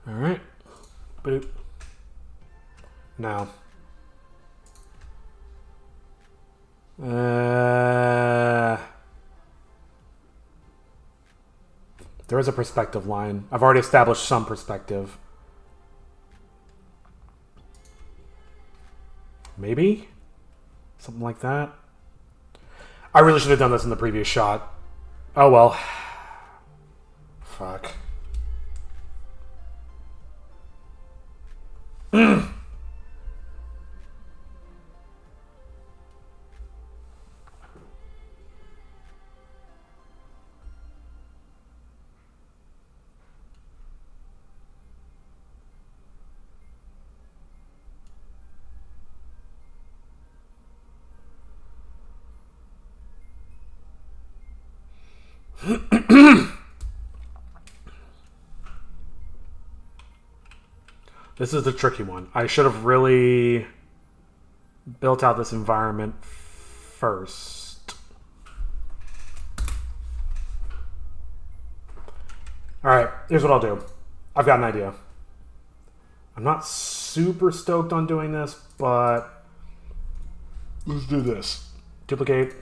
All right. Boop. Now. There is a perspective line. I've already established some perspective. Maybe? Something like that. I really should have done this in the previous shot. Oh well. Fuck. This is the tricky one. I should have really built out this environment first. Alright, here's what I'll do. I've got an idea. I'm not super stoked on doing this, but let's do this. Duplicate.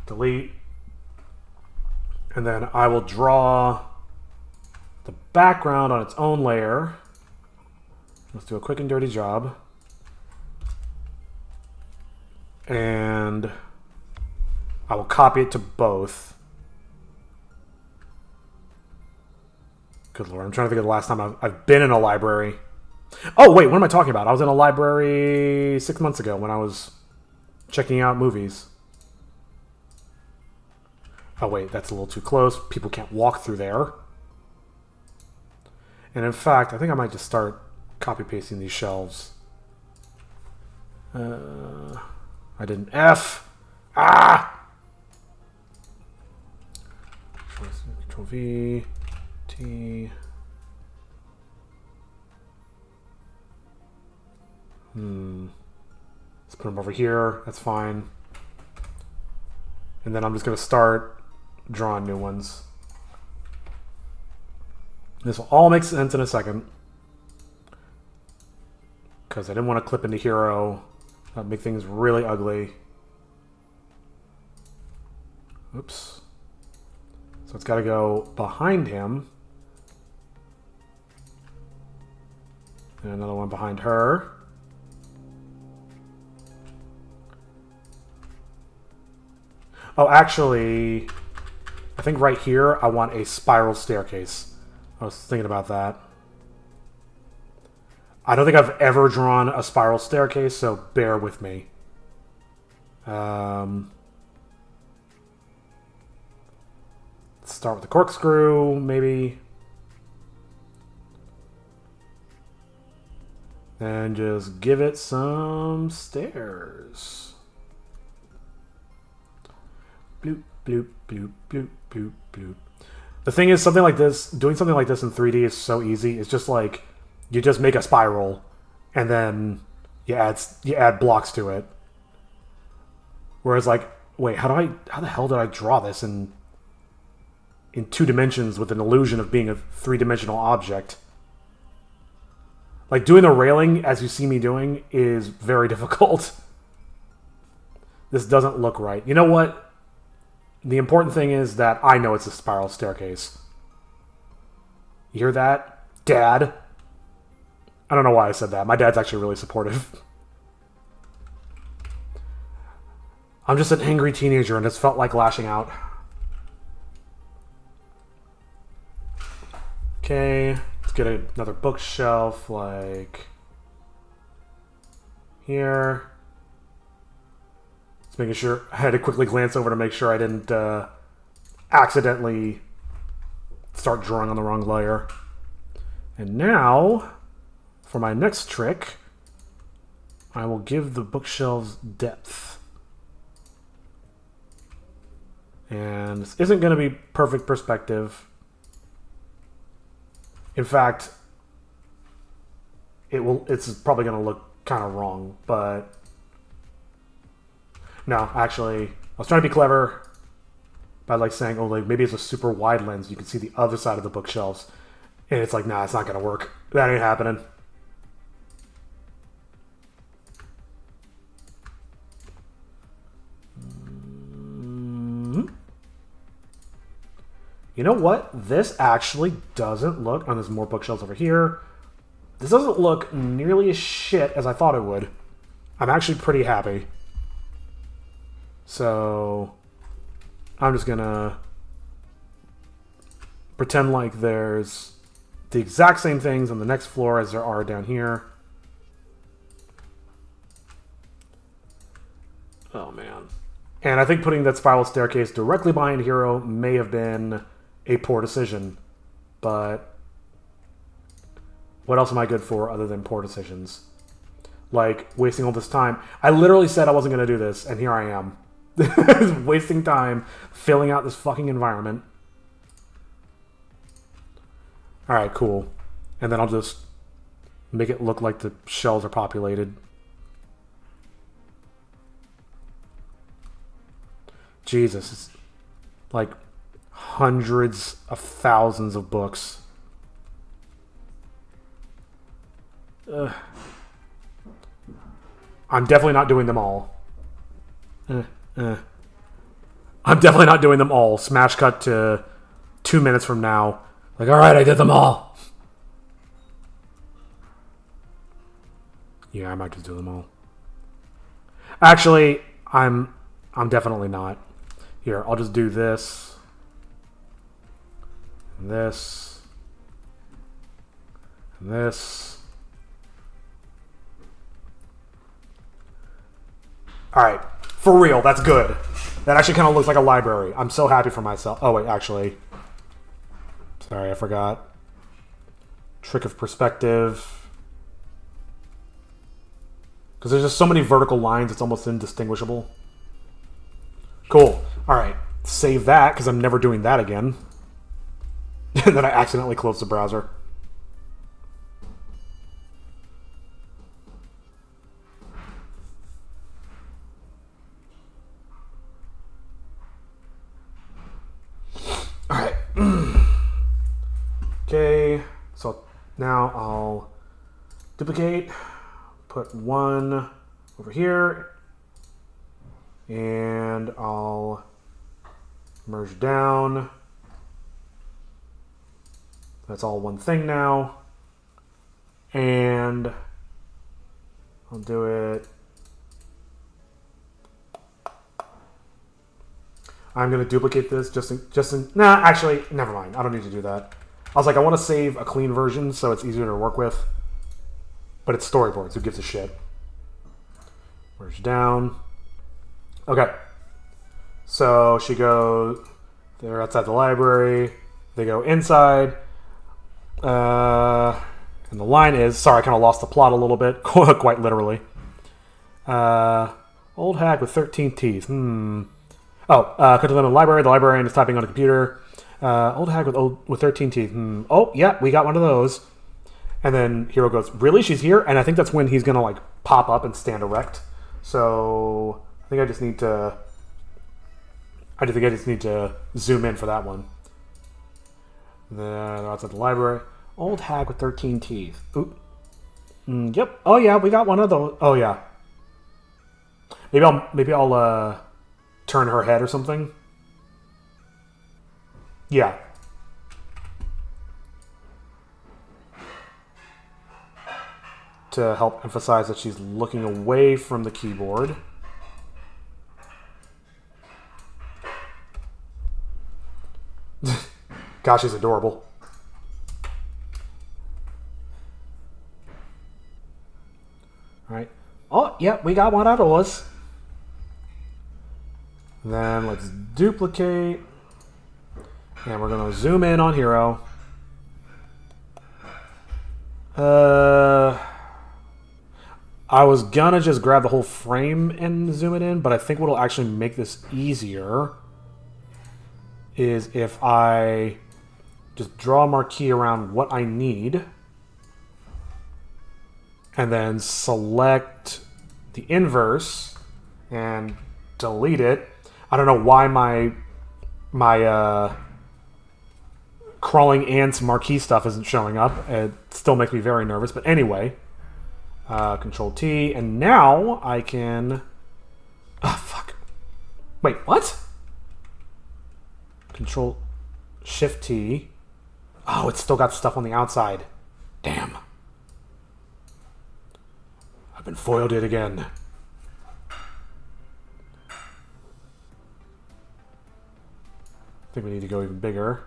Delete. And then I will draw the background on its own layer. Let's do a quick and dirty job. And I will copy it to both. Good lord, I'm trying to think of the last time I've been in a library. Oh wait, what am I talking about? I was in a library 6 months ago when I was checking out movies. Oh wait, that's a little too close. People can't walk through there. And in fact, I think I might just start copy-pasting these shelves. I did an F. Ah! Control V, T. Let's put them over here. That's fine. And then I'm just going to start drawing new ones. This will all make sense in a second. Because I didn't want to clip into hero. That would make things really ugly. Oops. So it's got to go behind him. And another one behind her. Oh, actually, I think right here I want a spiral staircase. I was thinking about that. I don't think I've ever drawn a spiral staircase, so bear with me. Let's start with the corkscrew, maybe. And just give it some stairs. Bloop, bloop, bloop, bloop, bloop, bloop. The thing is, something like this, doing something like this in 3D is so easy. It's just like, you just make a spiral, and then you add blocks to it. Whereas, like, wait, how the hell did I draw this in 2 dimensions with an illusion of being a 3-dimensional object? Like, doing the railing, as you see me doing, is very difficult. This doesn't look right. You know what? The important thing is that I know it's a spiral staircase. You hear that? Dad? I don't know why I said that. My dad's actually really supportive. I'm just an angry teenager and it's felt like lashing out. Okay, let's get another bookshelf like here. Just making sure, I had to quickly glance over to make sure I didn't accidentally start drawing on the wrong layer. And now, for my next trick, I will give the bookshelves depth. And this isn't going to be perfect perspective. In fact, it's probably going to look kind of wrong, but no, actually, I was trying to be clever by like saying, oh, like maybe it's a super wide lens. You can see the other side of the bookshelves, and it's like, nah, it's not gonna work. That ain't happening. You know what? This actually doesn't look... Oh, there's more bookshelves over here. This doesn't look nearly as shit as I thought it would. I'm actually pretty happy. So... I'm just gonna... pretend like there's the exact same things on the next floor as there are down here. Oh, man. And I think putting that spiral staircase directly behind Hero may have been a poor decision, but what else am I good for other than poor decisions? Like, wasting all this time. I literally said I wasn't going to do this, and here I am. Wasting time, filling out this fucking environment. Alright, cool. And then I'll just make it look like the shelves are populated. Jesus, it's like hundreds of thousands of books. I'm definitely not doing them all. I'm definitely not doing them all. Smash cut to 2 minutes from now. Like, alright, I did them all. Yeah, I might just do them all. Actually, I'm definitely not. Here, I'll just do this. And this. And this. Alright. For real, that's good. That actually kind of looks like a library. I'm so happy for myself. Oh, wait, actually. Sorry, I forgot. Trick of perspective. Because there's just so many vertical lines, it's almost indistinguishable. Cool. Alright. Save that, because I'm never doing that again. And then I accidentally closed the browser. Alright. Okay. So now I'll duplicate. Put one over here. And I'll merge down. That's all one thing now. And I'll do it. I'm going to duplicate this just in... Nah, actually, never mind. I don't need to do that. I was like, I want to save a clean version so it's easier to work with. But it's Storyboards. Who gives a shit? Merge down. Okay. So she goes... They're outside the library. They go inside. And the line is... Sorry, I kind of lost the plot a little bit. Quite literally. Old hag with 13 teeth. Cut to them in the library. The librarian is typing on a computer. Old hag with 13 teeth. Oh, yeah, we got one of those. And then Hero goes, really? She's here? And I think that's when he's going to, like, pop up and stand erect. So I think I just need to... zoom in for that one. Then they're outside the library. Old hag with 13 teeth. Ooh. Yep. Oh, yeah, we got one of those. Oh, yeah. Maybe I'll turn her head or something. Yeah. To help emphasize that she's looking away from the keyboard. Gosh, she's adorable. Alright. Oh, yeah, we got one of those. Then let's duplicate. And we're going to zoom in on Hero. I was going to just grab the whole frame and zoom it in, but I think what will actually make this easier is if I just draw a marquee around what I need. and then select the inverse and delete it. I don't know why my crawling ants marquee stuff isn't showing up. It still makes me very nervous, but anyway, Control T, and now I can. Oh fuck! Wait, what? Control Shift T. Oh, it's still got stuff on the outside. Damn. I've been foiled it again. I think we need to go even bigger.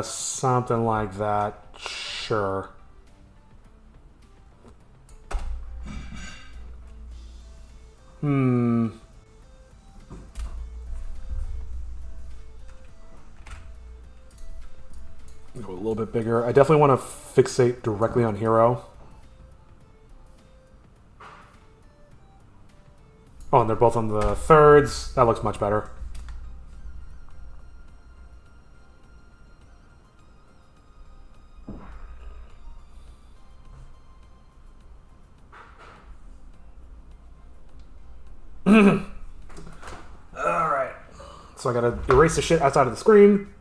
Something like that. Sure. Go a little bit bigger. I definitely want to fixate directly on hero. Oh, and they're both on the thirds. That looks much better. Alright. So I gotta erase the shit outside of the screen.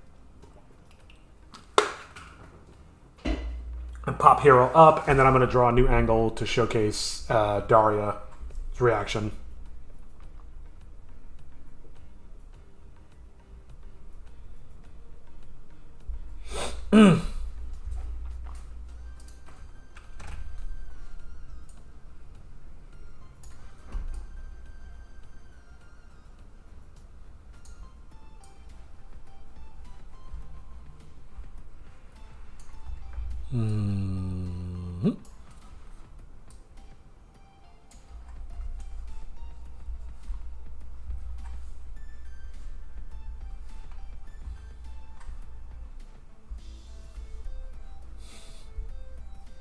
And pop hero up, and then I'm gonna draw a new angle to showcase Daria's reaction.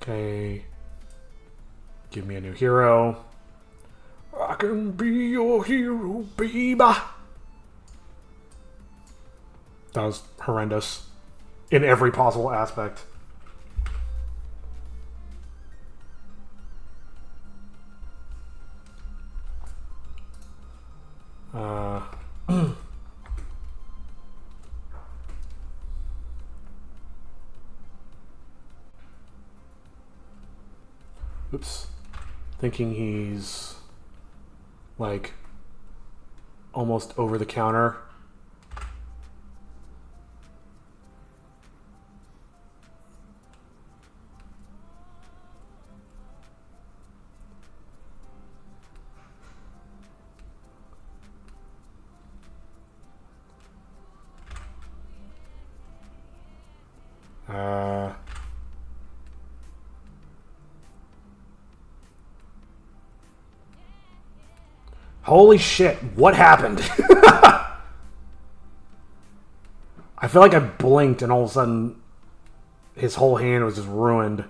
Okay. Give me a new hero. I can be your hero, baby. That was horrendous. In every possible aspect. Oops. Thinking he's like almost over the counter. Holy shit, what happened? I feel like I blinked and all of a sudden his whole hand was just ruined.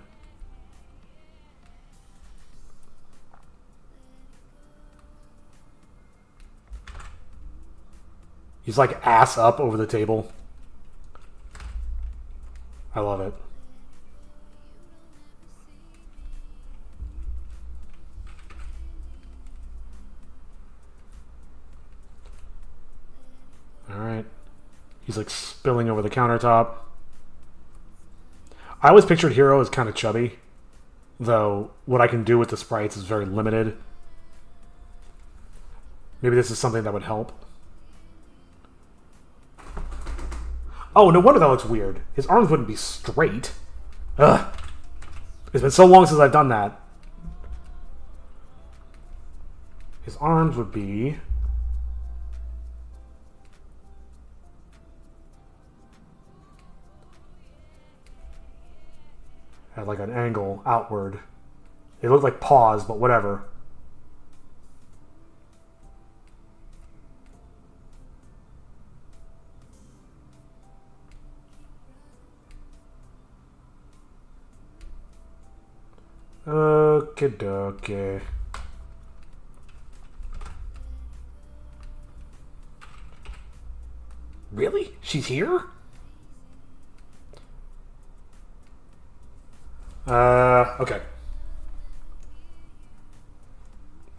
He's like ass up over the table. I love it. Alright. He's like spilling over the countertop. I always pictured Hero as kind of chubby, though what I can do with the sprites is very limited. Maybe this is something that would help. Oh, no wonder that looks weird. His arms wouldn't be straight. Ugh. It's been so long since I've done that. His arms would be... at like an angle outward. They look like paws, but whatever. Okie dokie. Really? She's here? Okay.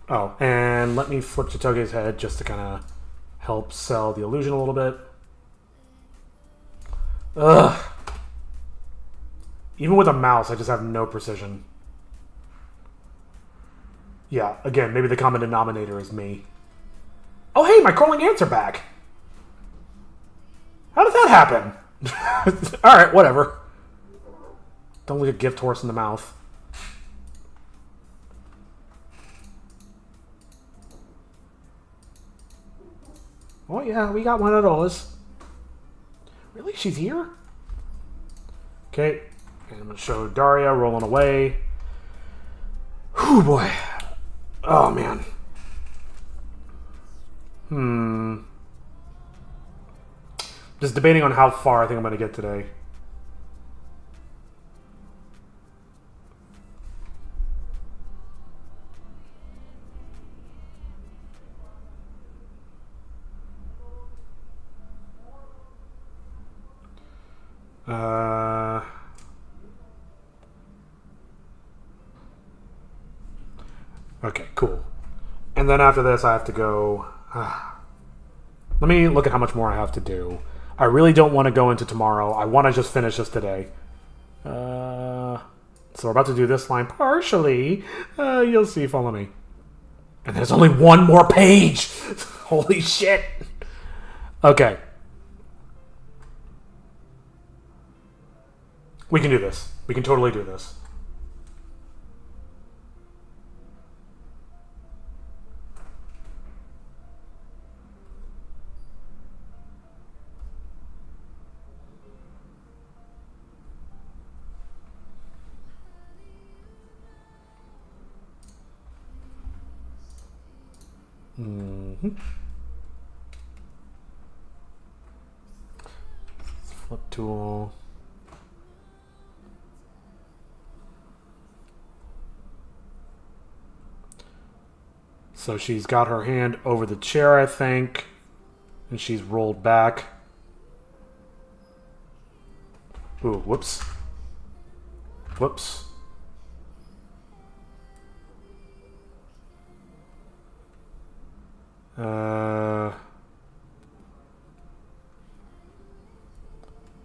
Oh, and let me flip Chitoge's head just to kind of help sell the illusion a little bit. Ugh. Even with a mouse, I just have no precision. Yeah, again, maybe the common denominator is me. Oh, hey, my crawling ants are back. How did that happen? Alright, whatever. Don't look a gift horse in the mouth. Oh, yeah, we got one of those. Really? She's here? Okay. And I'm going to show Daria rolling away. Whew, boy. Oh, man. Just debating on how far I think I'm going to get today. Okay, cool. And then after this, I have to go... let me look at how much more I have to do. I really don't want to go into tomorrow. I want to just finish this today. So we're about to do this line partially. You'll see, follow me. And there's only one more page! Holy shit! Okay. We can do this. We can totally do this. Flip tool. So she's got her hand over the chair, I think, and she's rolled back. Ooh, whoops. Whoops.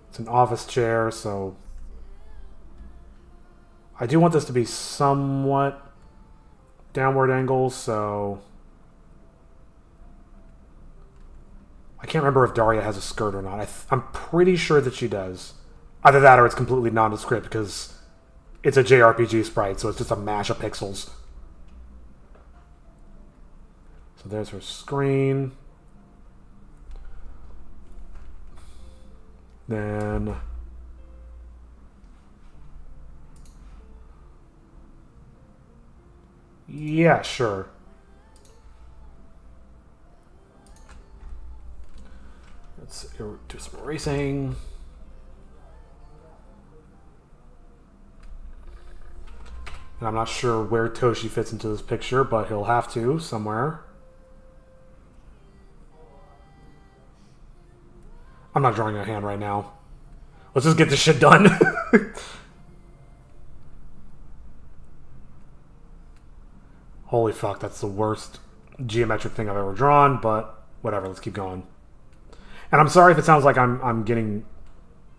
It's an office chair, so I do want this to be somewhat downward angle, so I can't remember if Daria has a skirt or not. I'm pretty sure that she does. Either that or it's completely nondescript because it's a JRPG sprite, so it's just a mash of pixels. So there's her screen. Then yeah, sure. Let's do some erasing. And I'm not sure where Toshi fits into this picture, but he'll have to somewhere. I'm not drawing a hand right now. Let's just get this shit done. Holy fuck, that's the worst geometric thing I've ever drawn, but whatever, let's keep going. And I'm sorry if it sounds like I'm getting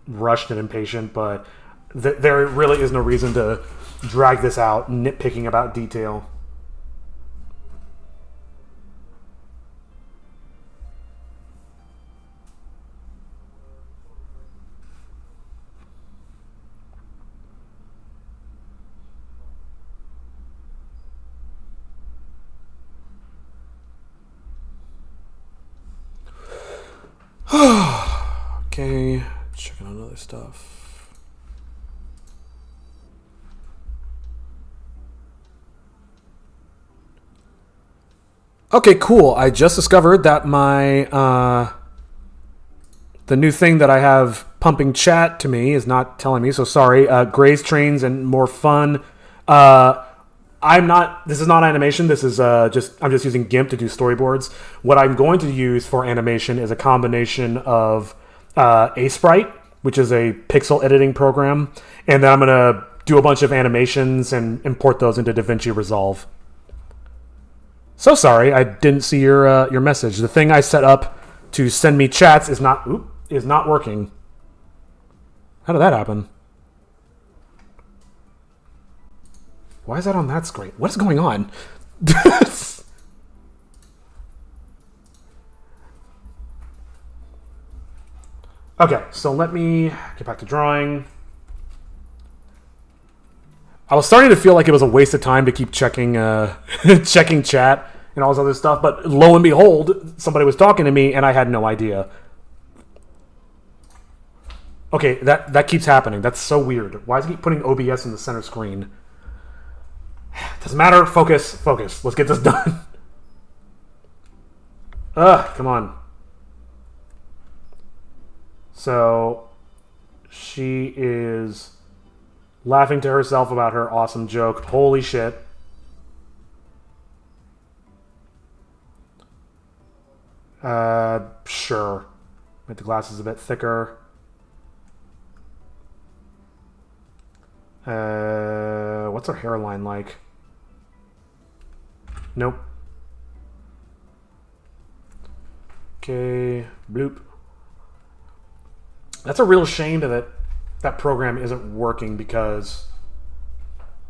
rushed and impatient, but there really is no reason to drag this out, nitpicking about detail. Okay, checking on other stuff. Okay, cool. I just discovered that my the new thing that I have pumping chat to me is not telling me, so sorry. Gray's Trains and More Fun I'm not. This is not animation. This is I'm just using GIMP to do storyboards. What I'm going to use for animation is a combination of Sprite, which is a pixel editing program, and then I'm gonna do a bunch of animations and import those into DaVinci Resolve. So sorry, I didn't see your message. The thing I set up to send me chats is not working. How did that happen? Why is that on that screen? What is going on? Okay, so let me get back to drawing. I was starting to feel like it was a waste of time to keep checking checking chat and all this other stuff, but lo and behold, somebody was talking to me and I had no idea. Okay, that keeps happening. That's so weird. Why is he keep putting OBS in the center screen? Doesn't matter. Focus. Let's get this done. Come on. So, she is laughing to herself about her awesome joke. Holy shit. Sure. Make the glasses a bit thicker. What's her hairline like? Nope. Okay, bloop. That's a real shame that program isn't working because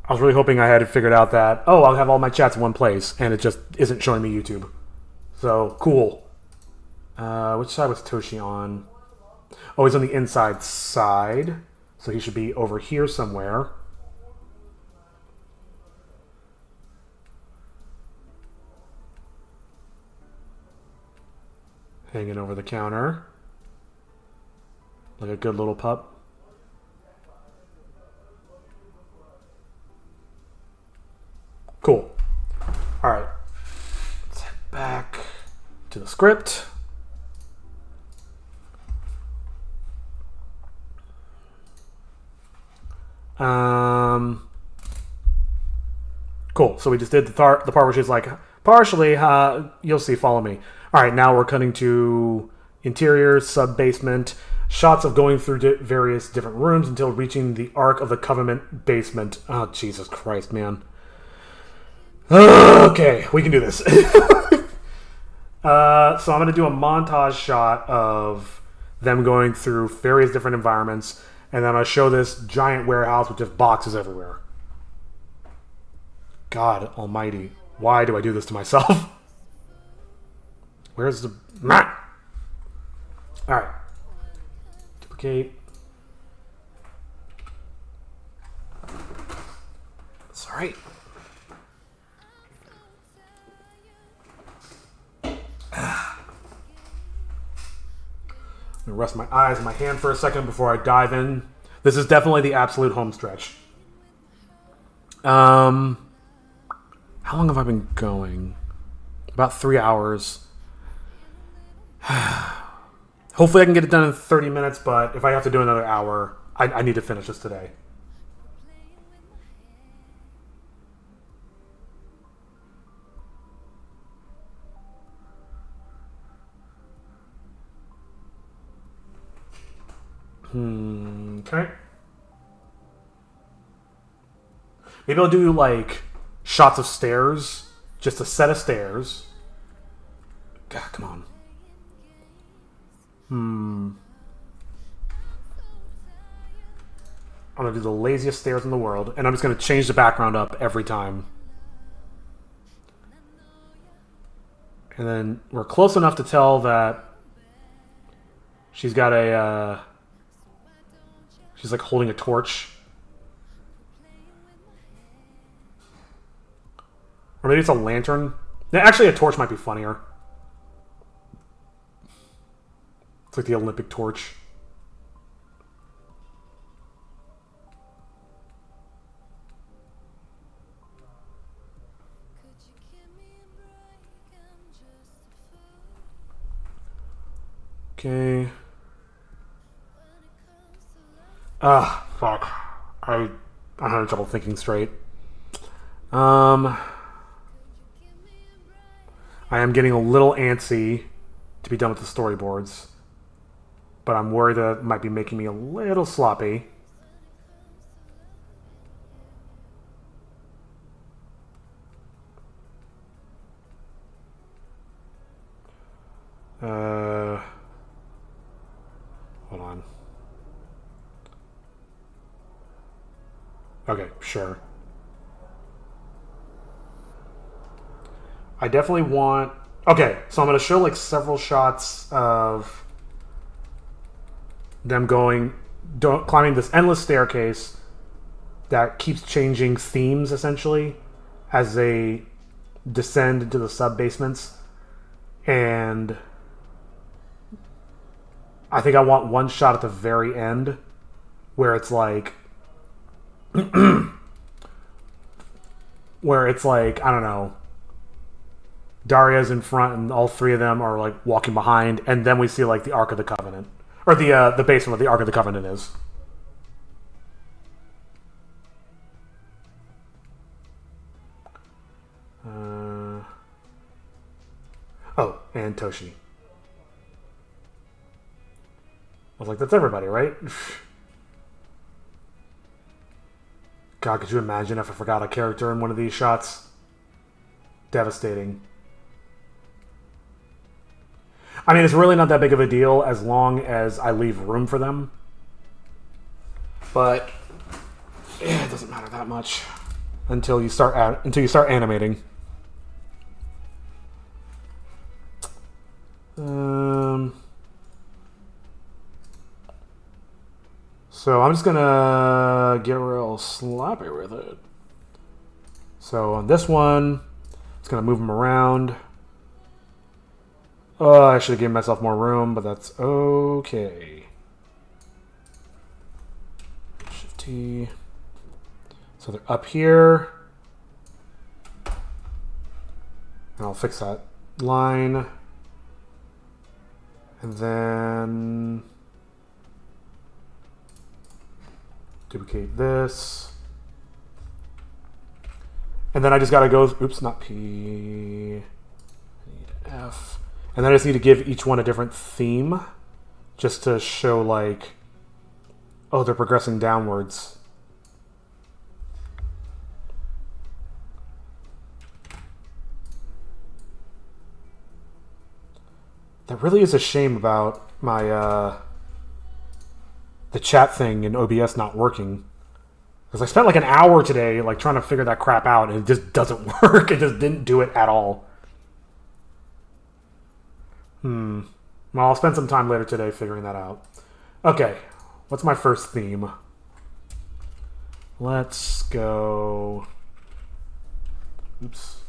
I was really hoping I had it figured out that, I'll have all my chats in one place, and it just isn't showing me YouTube. So, cool. Which side was Toshi on? Oh, he's on the inside side. So he should be over here somewhere. Hanging over the counter. Like a good little pup. Cool. Alright. Let's head back to the script. Cool. So we just did the part where she's like, partially, you'll see, follow me. All right, now we're cutting to interior, sub-basement, shots of going through various different rooms until reaching the Ark of the Covenant basement. Oh, Jesus Christ, man. Okay, we can do this. So I'm going to do a montage shot of them going through various different environments, and then I'll show this giant warehouse with just boxes everywhere. God almighty. Why do I do this to myself? Where's the map? Alright. Duplicate. It's alright. I'm gonna rest my eyes and my hand for a second before I dive in. This is definitely the absolute home stretch. How long have I been going? About 3 hours. Hopefully I can get it done in 30 minutes, but if I have to do another hour, I need to finish this today. Okay. Maybe I'll do like shots of stairs, just a set of stairs. God, come on. I'm gonna do the laziest stairs in the world, and I'm just gonna change the background up every time. And then we're close enough to tell that she's got a, she's like holding a torch. Or maybe it's a lantern. Actually, a torch might be funnier. It's like the Olympic torch. Okay. Fuck. I'm having trouble thinking straight. Um, I am getting a little antsy to be done with the storyboards, but I'm worried that it might be making me a little sloppy. Uh, Hold on. Okay, sure. I definitely want. Okay, so I'm gonna show like several shots of them climbing this endless staircase that keeps changing themes essentially as they descend into the sub basements, and I think I want one shot at the very end where it's like I don't know, Daria's in front and all three of them are like walking behind, and then we see like the Ark of the Covenant, or the basement of the Ark of the Covenant is. Oh, and Toshi. I was like, that's everybody, right? God, could you imagine if I forgot a character in one of these shots? Devastating. I mean, it's really not that big of a deal as long as I leave room for them. But yeah, it doesn't matter that much until you start animating. So I'm just gonna get real sloppy with it. So on this one, it's gonna move them around. Oh, I should have given myself more room, but that's okay. Shift T. So they're up here. I'll fix that line. And then duplicate this. And then I just gotta go, oops, not P. I need F. And then I just need to give each one a different theme just to show like, oh, they're progressing downwards. That really is a shame about my the chat thing in OBS not working. Because I spent like an hour today like trying to figure that crap out, and it just doesn't work. It just didn't do it at all. Well, I'll spend some time later today figuring that out. Okay, what's my first theme? Let's go. Oops.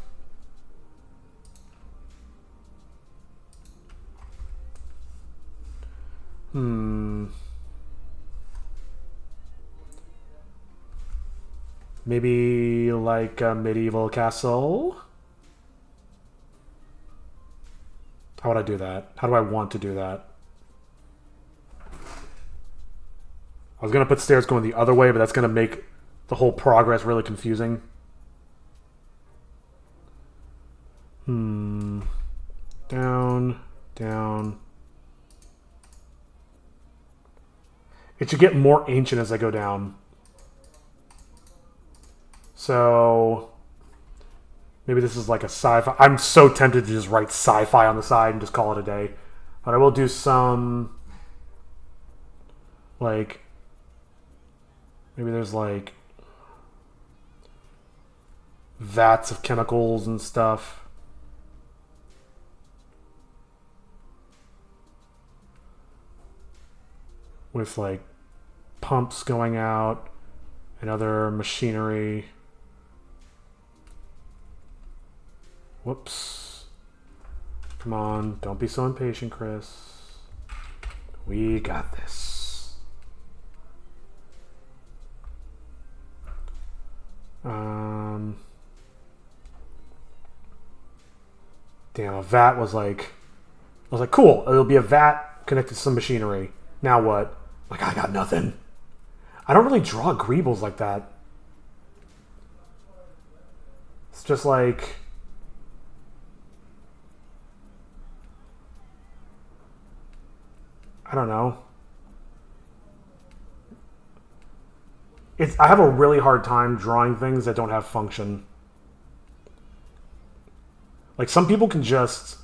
Maybe like a medieval castle? How would I do that? How do I want to do that? I was going to put stairs going the other way, but that's going to make the whole progress really confusing. Down, down. It should get more ancient as I go down. So maybe this is like a sci-fi. I'm so tempted to just write sci-fi on the side and just call it a day. But I will do some like maybe there's like vats of chemicals and stuff. With like pumps going out and other machinery. Whoops. Come on, don't be so impatient, Chris. We got this. Damn, a vat was like... I was like, cool, it'll be a vat connected to some machinery. Now what? Like, I got nothing. I don't really draw greebles like that. It's just like... I don't know. I have a really hard time drawing things that don't have function. Like, some people can just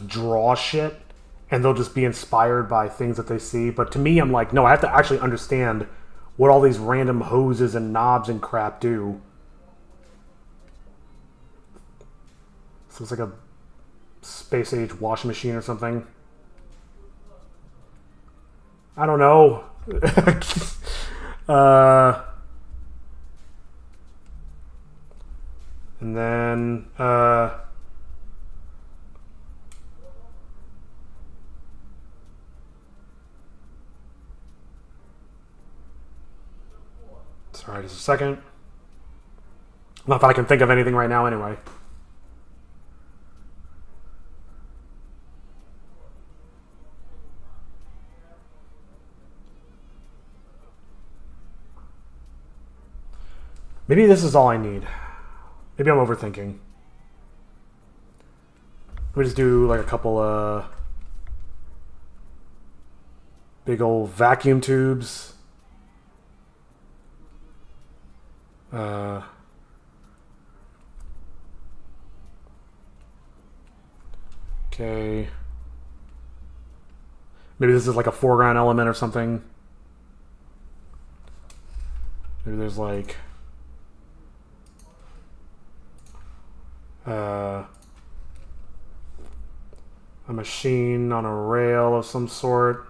draw shit and they'll just be inspired by things that they see. But to me, I'm like, no, I have to actually understand what all these random hoses and knobs and crap do. So it's like a space age washing machine or something. I don't know. And then sorry, just a second. Not that I can think of anything right now anyway. Maybe this is all I need. Maybe I'm overthinking. Let me just do like a couple of big old vacuum tubes. Okay. Maybe this is like a foreground element or something. Maybe there's like... a machine on a rail of some sort.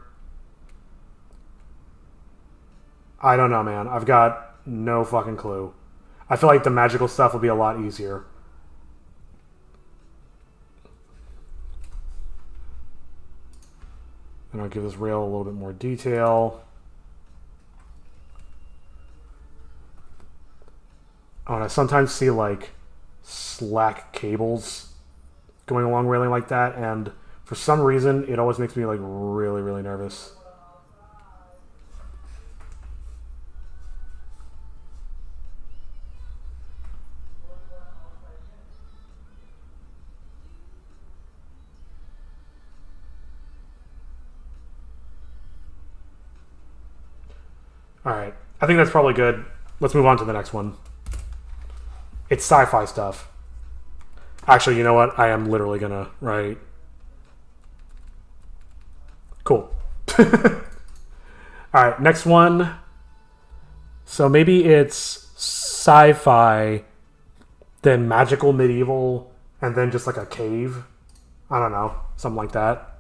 I don't know, man. I've got no fucking clue. I feel like the magical stuff will be a lot easier. And I'll give this rail a little bit more detail. Oh, and I sometimes see like slack cables going along railing like that, and for some reason it always makes me like really, really nervous. Alright, I think that's probably good. Let's move on to the next one. It's sci-fi stuff. Actually, you know what? I am literally gonna write... Cool. Alright, next one. So maybe it's sci-fi, then magical medieval, and then just like a cave. I don't know. Something like that.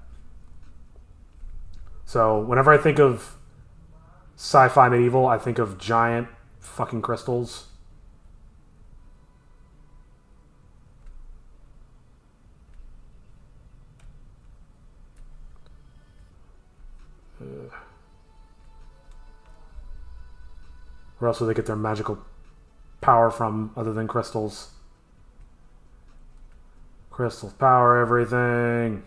So whenever I think of sci-fi medieval, I think of giant fucking crystals. Where else do they get their magical power from other than crystals? Crystals power everything.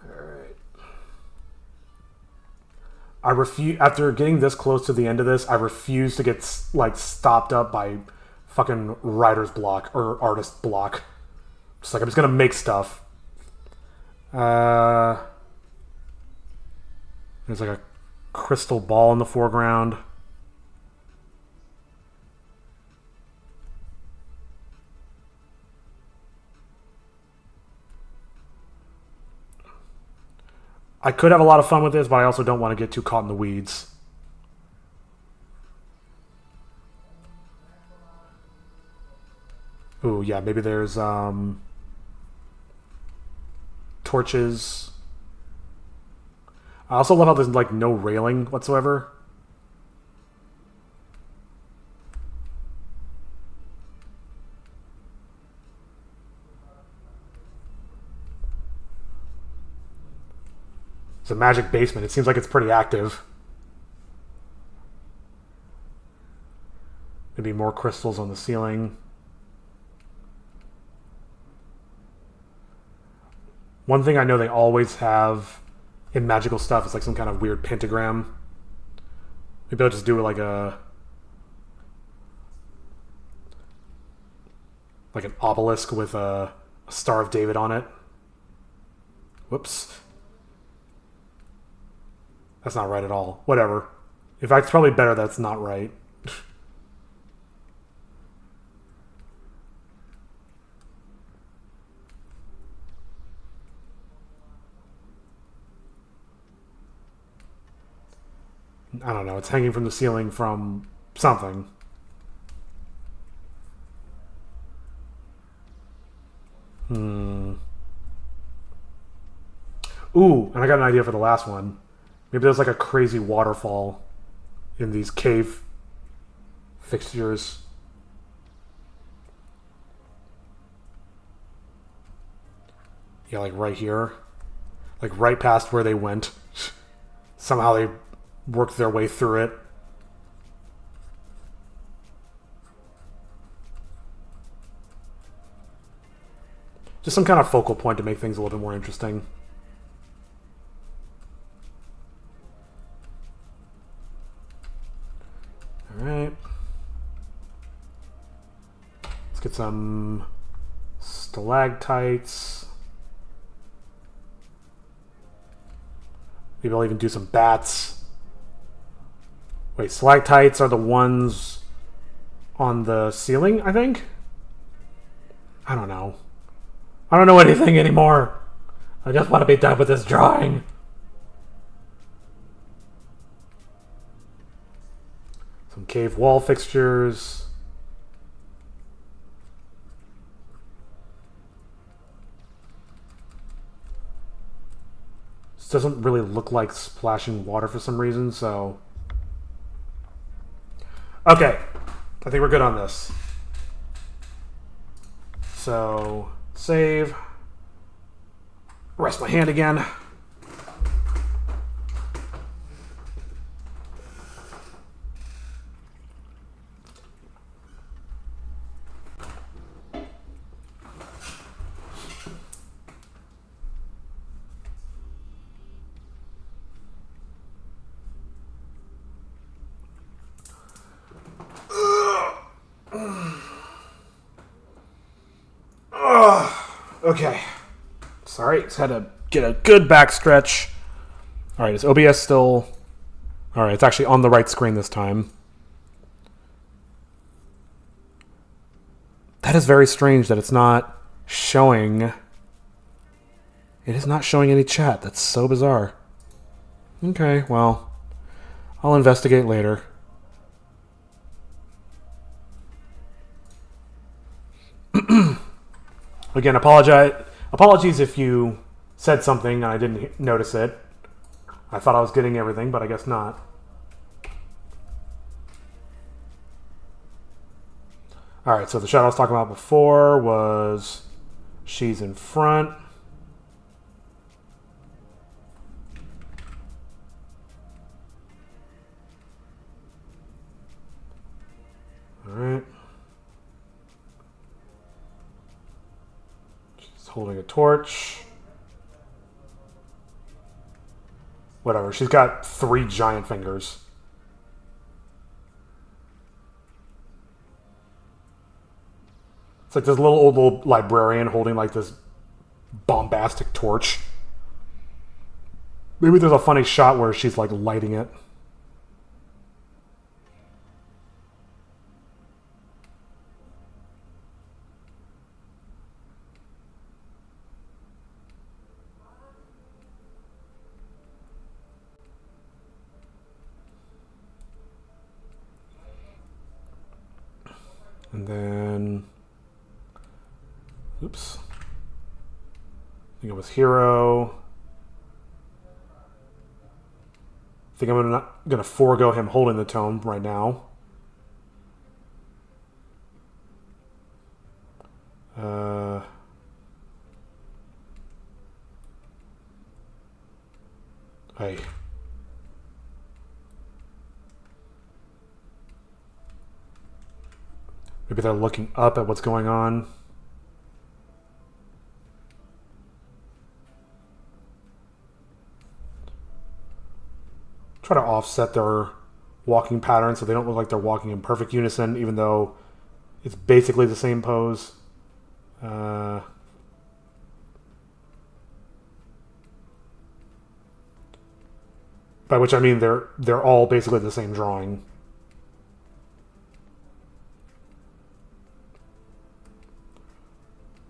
Alright. I refuse, after getting this close to the end of this, I refuse to get like stopped up by fucking writer's block or artist block. Just like, I'm just gonna make stuff. There's like a crystal ball in the foreground. I could have a lot of fun with this, but I also don't want to get too caught in the weeds. Ooh, yeah, maybe there's torches. I also love how there's like no railing whatsoever. It's a magic basement. It seems like it's pretty active. Maybe more crystals on the ceiling. One thing I know they always have in magical stuff is like some kind of weird pentagram. Maybe I'll just do it like an obelisk with a Star of David on it. Whoops. That's not right at all. Whatever. In fact, it's probably better that's not right. I don't know. It's hanging from the ceiling from something. Ooh, and I got an idea for the last one. Maybe there's like a crazy waterfall in these cave fixtures. Yeah, like right here. Like right past where they went. Somehow they worked their way through it. Just some kind of focal point to make things a little bit more interesting. Alright. Let's get some stalactites. Maybe I'll even do some bats. Wait, stalactites are the ones on the ceiling, I think? I don't know. I don't know anything anymore. I just want to be done with this drawing. Some cave wall fixtures. This doesn't really look like splashing water for some reason, so... Okay. I think we're good on this. So, save. Rest my hand again. Okay. Sorry, just had to get a good back stretch. Alright, is OBS still... Alright, it's actually on the right screen this time. That is very strange that it's not showing... It is not showing any chat. That's so bizarre. Okay, well... I'll investigate later. Again, apologies if you said something and I didn't notice it. I thought I was getting everything, but I guess not. Alright, so the shot I was talking about before was... She's in front. Alright. Holding a torch. Whatever. She's got 3 giant fingers. It's like this little librarian holding like this bombastic torch. Maybe there's a funny shot where she's like lighting it. And then, oops, I think it was Hero. I think I'm gonna forego him holding the tome right now. Hey. Maybe they're looking up at what's going on. Try to offset their walking pattern so they don't look like they're walking in perfect unison, even though it's basically the same pose. By which I mean they're all basically the same drawing.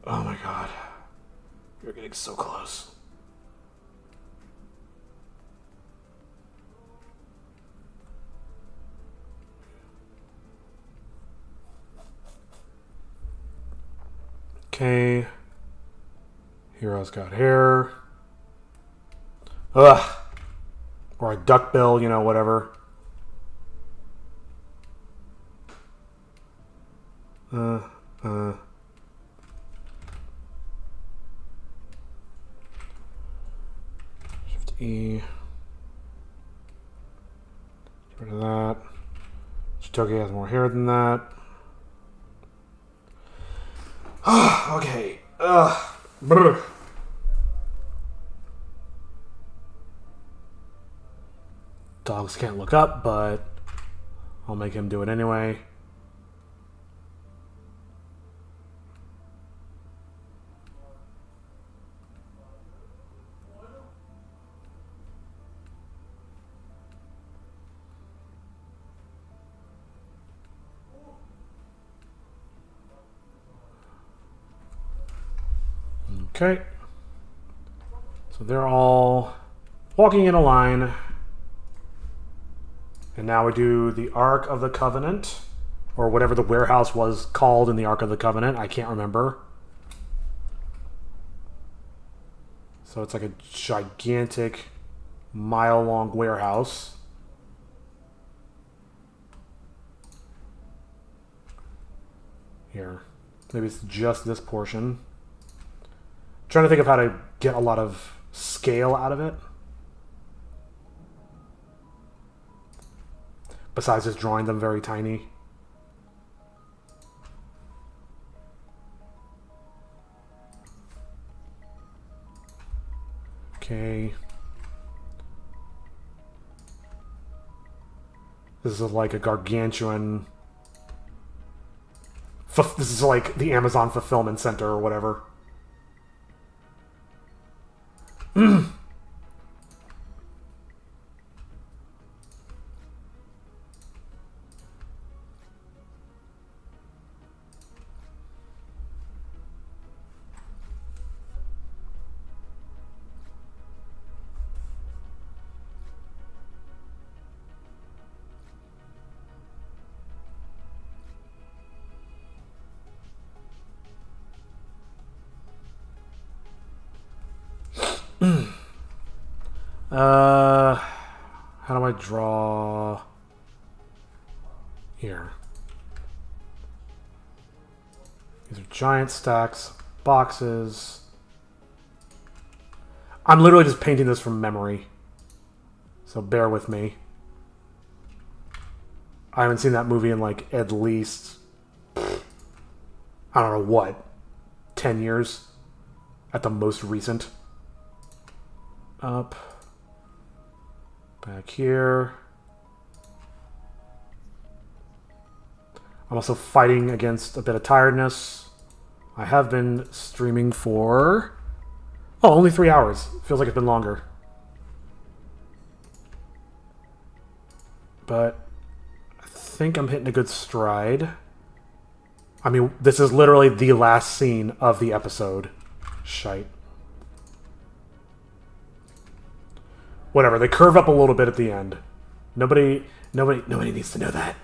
Oh my god. You're getting so close. Okay. Hero's got hair. Ugh. Or a duckbill, you know, whatever. 50E. Get rid of that. Chitoge has more hair than that. Okay. Brr. Dogs can't look up, but I'll make him do it anyway. Okay. So they're all walking in a line. And now we do the Ark of the Covenant, or whatever the warehouse was called in the Ark of the Covenant. I can't remember. So it's like a gigantic, mile-long warehouse. Here. Maybe it's just this portion. Trying to think of how to get a lot of scale out of it. Besides just drawing them very tiny. Okay. This is like a gargantuan... This is like the Amazon Fulfillment Center or whatever. How do I draw here? These are giant stacks, boxes. I'm literally just painting this from memory, so bear with me. I haven't seen that movie in like at least, I don't know what, 10 years at the most recent. Up. Back here. I'm also fighting against a bit of tiredness. I have been streaming for... Oh, only 3 hours. Feels like it's been longer. But I think I'm hitting a good stride. I mean, this is literally the last scene of the episode. Shite. Whatever, they curve up a little bit at the end. Nobody needs to know that.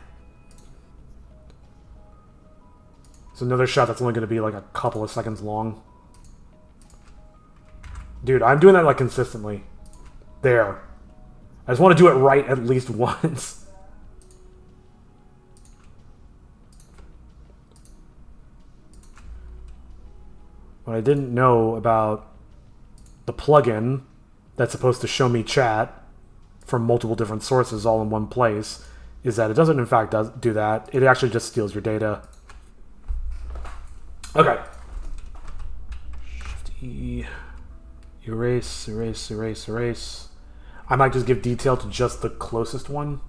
It's another shot that's only going to be like a couple of seconds long. Dude, I'm doing that like consistently. There. I just want to do it right at least once. What I didn't know about the plugin that's supposed to show me chat from multiple different sources all in one place is that it doesn't in fact do that. It actually just steals your data. Okay. Shift E. Erase, erase, erase, erase. I might just give detail to just the closest one.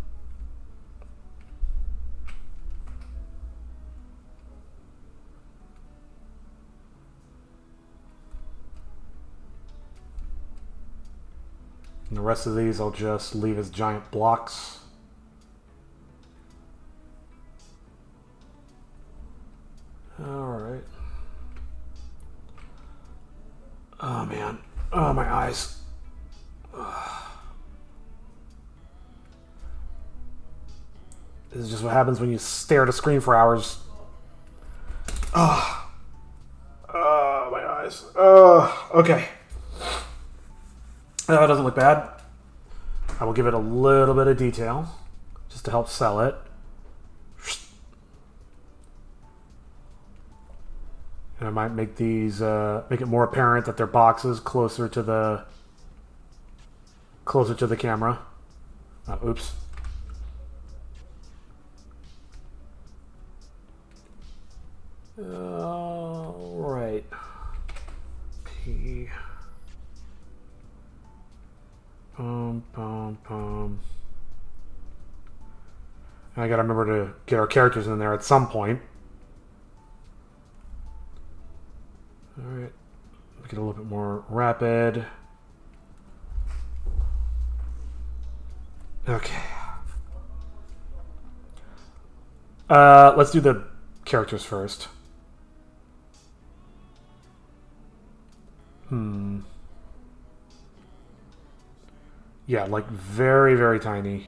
And the rest of these I'll just leave as giant blocks. Alright. Oh man. Oh, my eyes. This is just what happens when you stare at a screen for hours. Oh, my eyes. Okay. That doesn't look bad. I will give it a little bit of detail just to help sell it. And I might make these make it more apparent that they're boxes closer to the camera. Oops. Right. P. Pum. I gotta remember to get our characters in there at some point. Alright. Make it a little bit more rapid. Okay. Let's do the characters first. Yeah, like very, very tiny.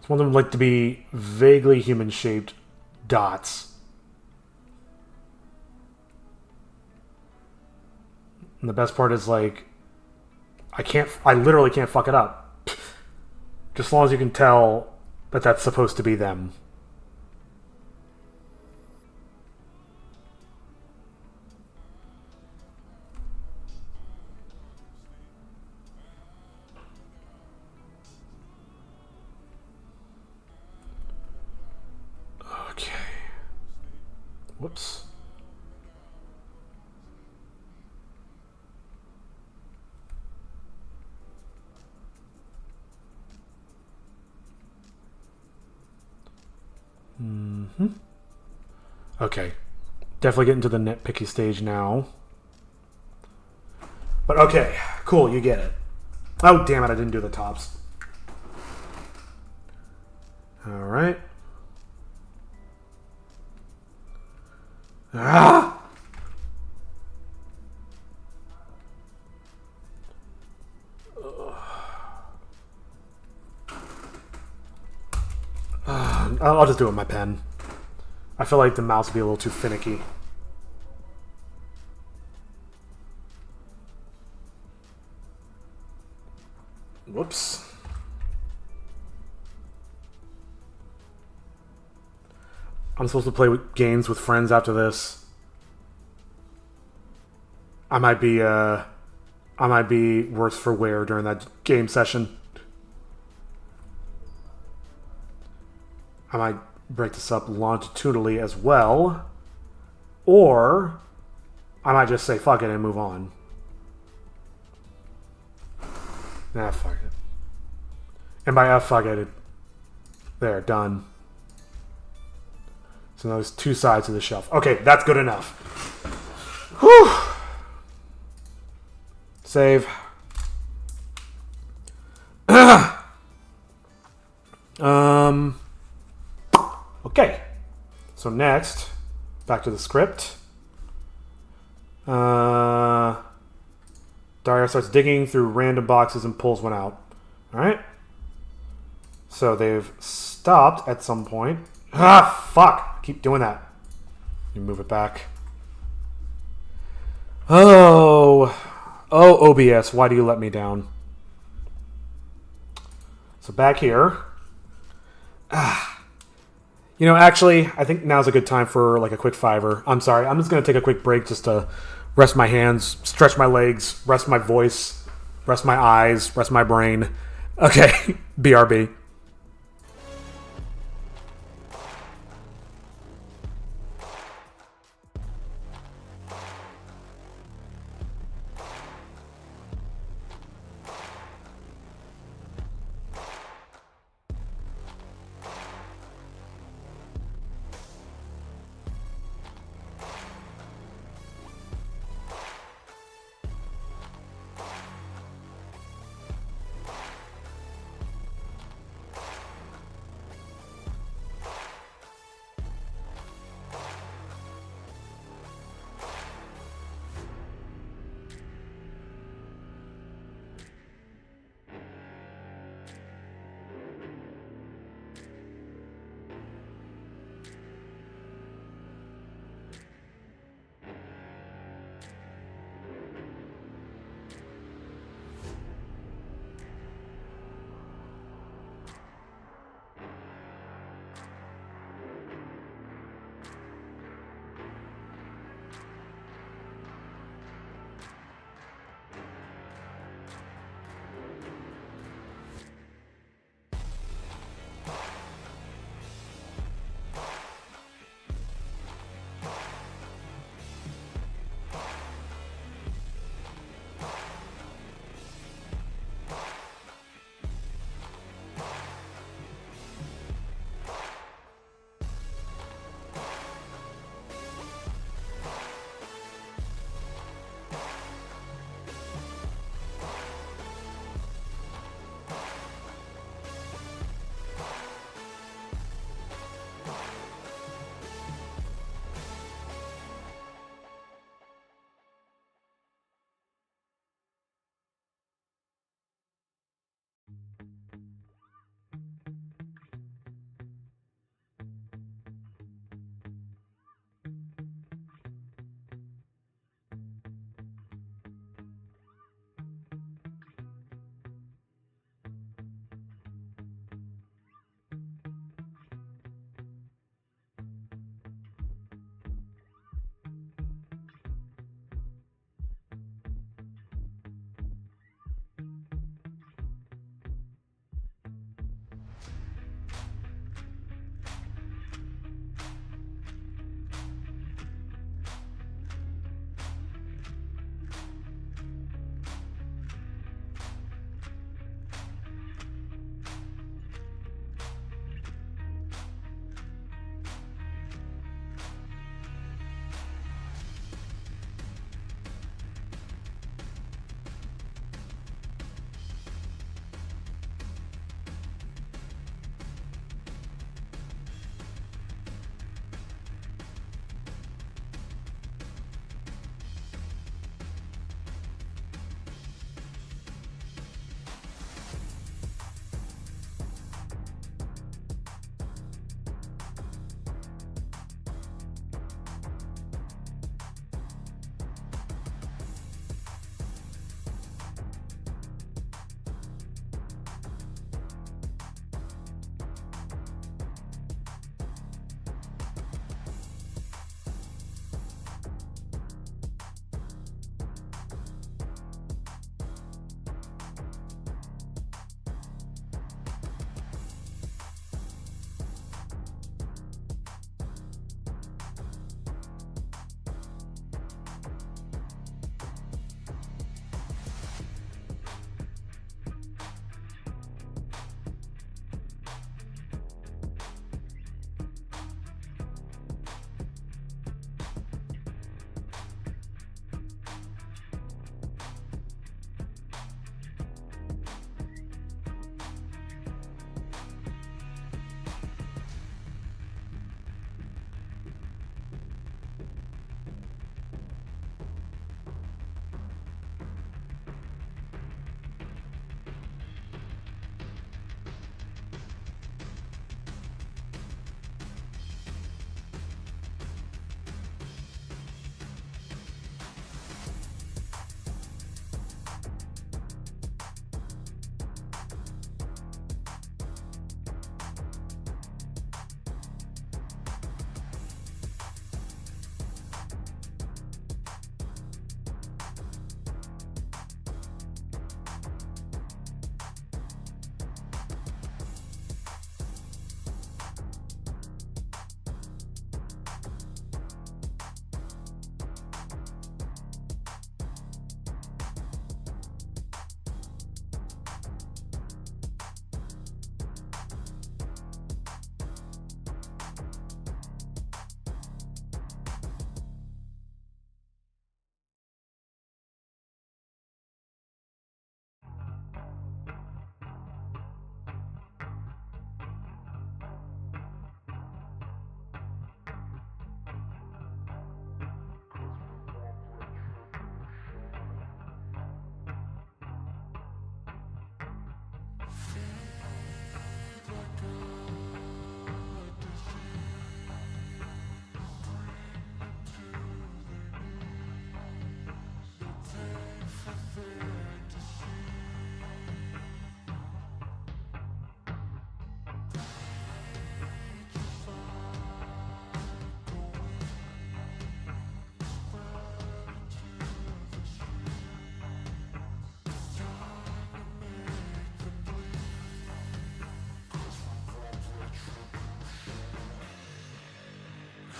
I want them like to be vaguely human-shaped dots. And the best part is like I literally can't fuck it up. Just as long as you can tell that that's supposed to be them. Okay. Whoops. Okay. Definitely getting to the nitpicky stage now. But okay, cool, you get it. Oh, damn it, I didn't do the tops. Alright. Ah! I'll just do it with my pen. I feel like the mouse would be a little too finicky. Whoops. I'm supposed to play games with friends after this. I might be worse for wear during that game session. I might break this up longitudinally as well. Or I might just say fuck it and move on. Nah, fuck it. And by fuck it, there, done. So those two sides of the shelf. Okay, that's good enough. Whew. Save. Okay. So next, back to the script. Dario starts digging through random boxes and pulls one out. Alright. So they've stopped at some point. Ah, fuck! Keep doing that. You move it back. Oh, OBS, why do you let me down? So back here. You know, actually, I think now's a good time for like a quick fiver. I'm sorry, I'm just going to take a quick break just to rest my hands, stretch my legs, rest my voice, rest my eyes, rest my brain. Okay, BRB.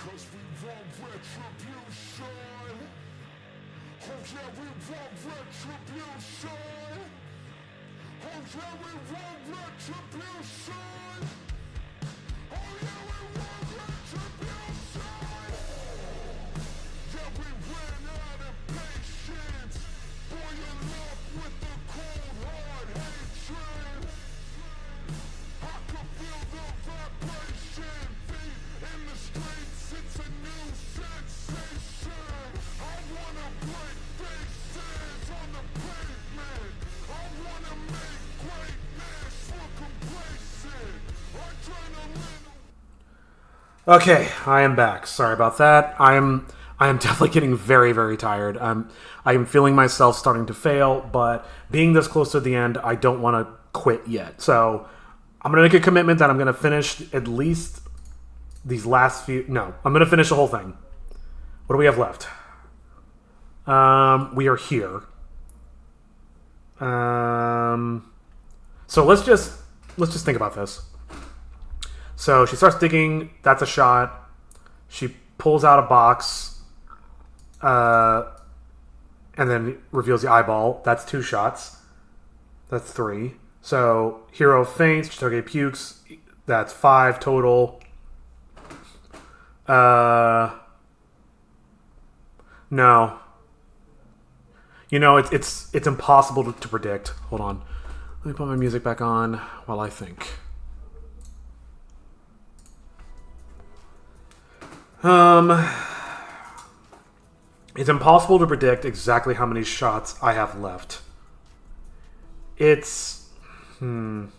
Cause we want retribution. Oh yeah, we want retribution. Oh yeah, we want retribution. Oh yeah, we want retribution. Yeah, we ran out of patience. Boil up with the cold hard hatred. I can feel the vibration. Feet in the streets, it's a new sensation. I wanna break faces on the pavement. I wanna make greatness look complacent. Adrenaline. Okay, I am back. Sorry about that. I am definitely getting very, very tired. I am feeling myself starting to fail, but being this close to the end, I don't want to quit yet. So I'm gonna make a commitment that I'm gonna finish at least these last few. No, I'm gonna finish the whole thing. What do we have left? We are here. So let's just think about this. So she starts digging. That's a shot. She pulls out a box, and then reveals the eyeball. That's 2 shots. That's 3. So hero faints. Chitoge pukes. That's 5 total. No. You know, it's impossible to predict. Hold on. Let me put my music back on while I think. It's impossible to predict exactly how many shots I have left. It's... I'm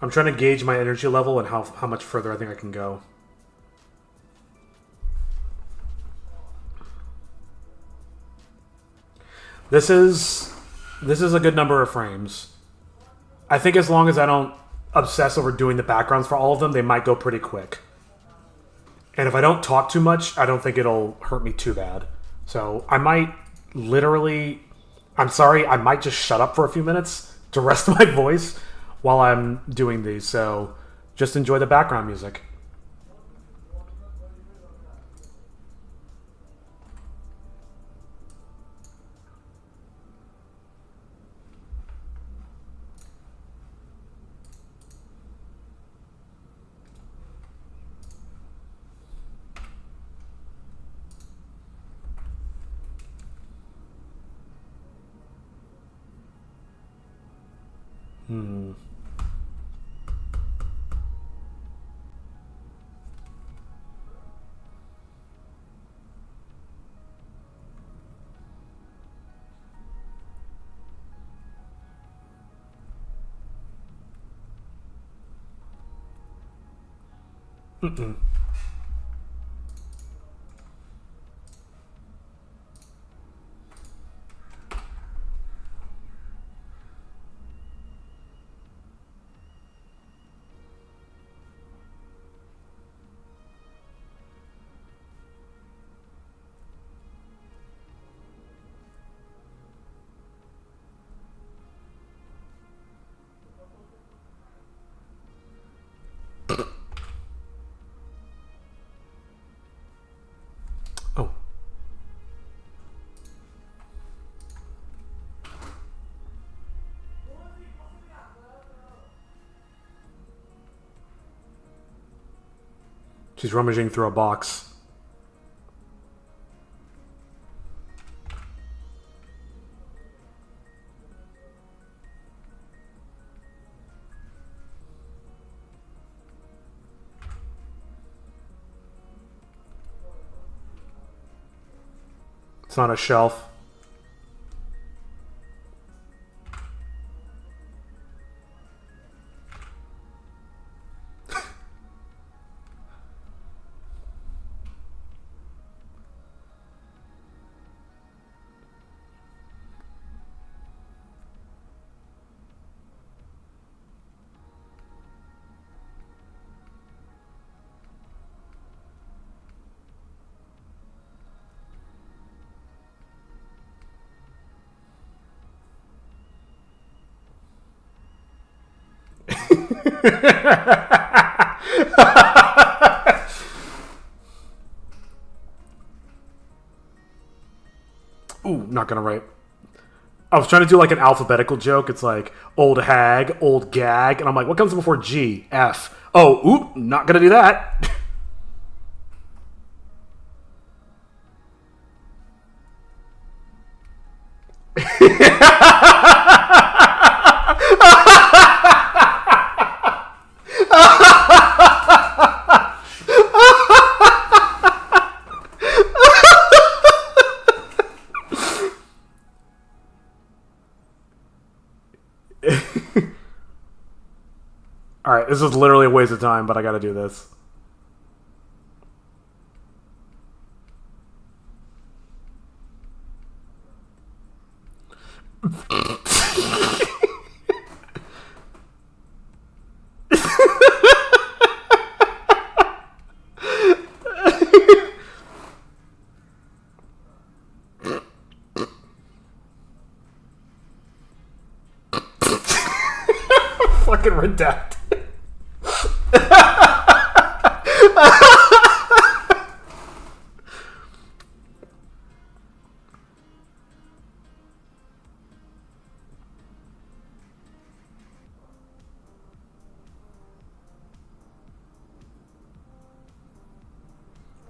trying to gauge my energy level and how much further I think I can go. This is a good number of frames. I think as long as I don't obsess over doing the backgrounds for all of them, they might go pretty quick. And if I don't talk too much, I don't think it'll hurt me too bad. So I might literally... I'm sorry, I might just shut up for a few minutes to rest my voice while I'm doing these. So just enjoy the background music. Oh. She's rummaging through a box. It's not a shelf. Ooh, not gonna write. I was trying to do like an alphabetical joke. It's like old hag, old gag, and I'm like, what comes before G? F. Oh, oop, not gonna do that. All right, this is literally a waste of time, but I gotta do this. Fucking redacted.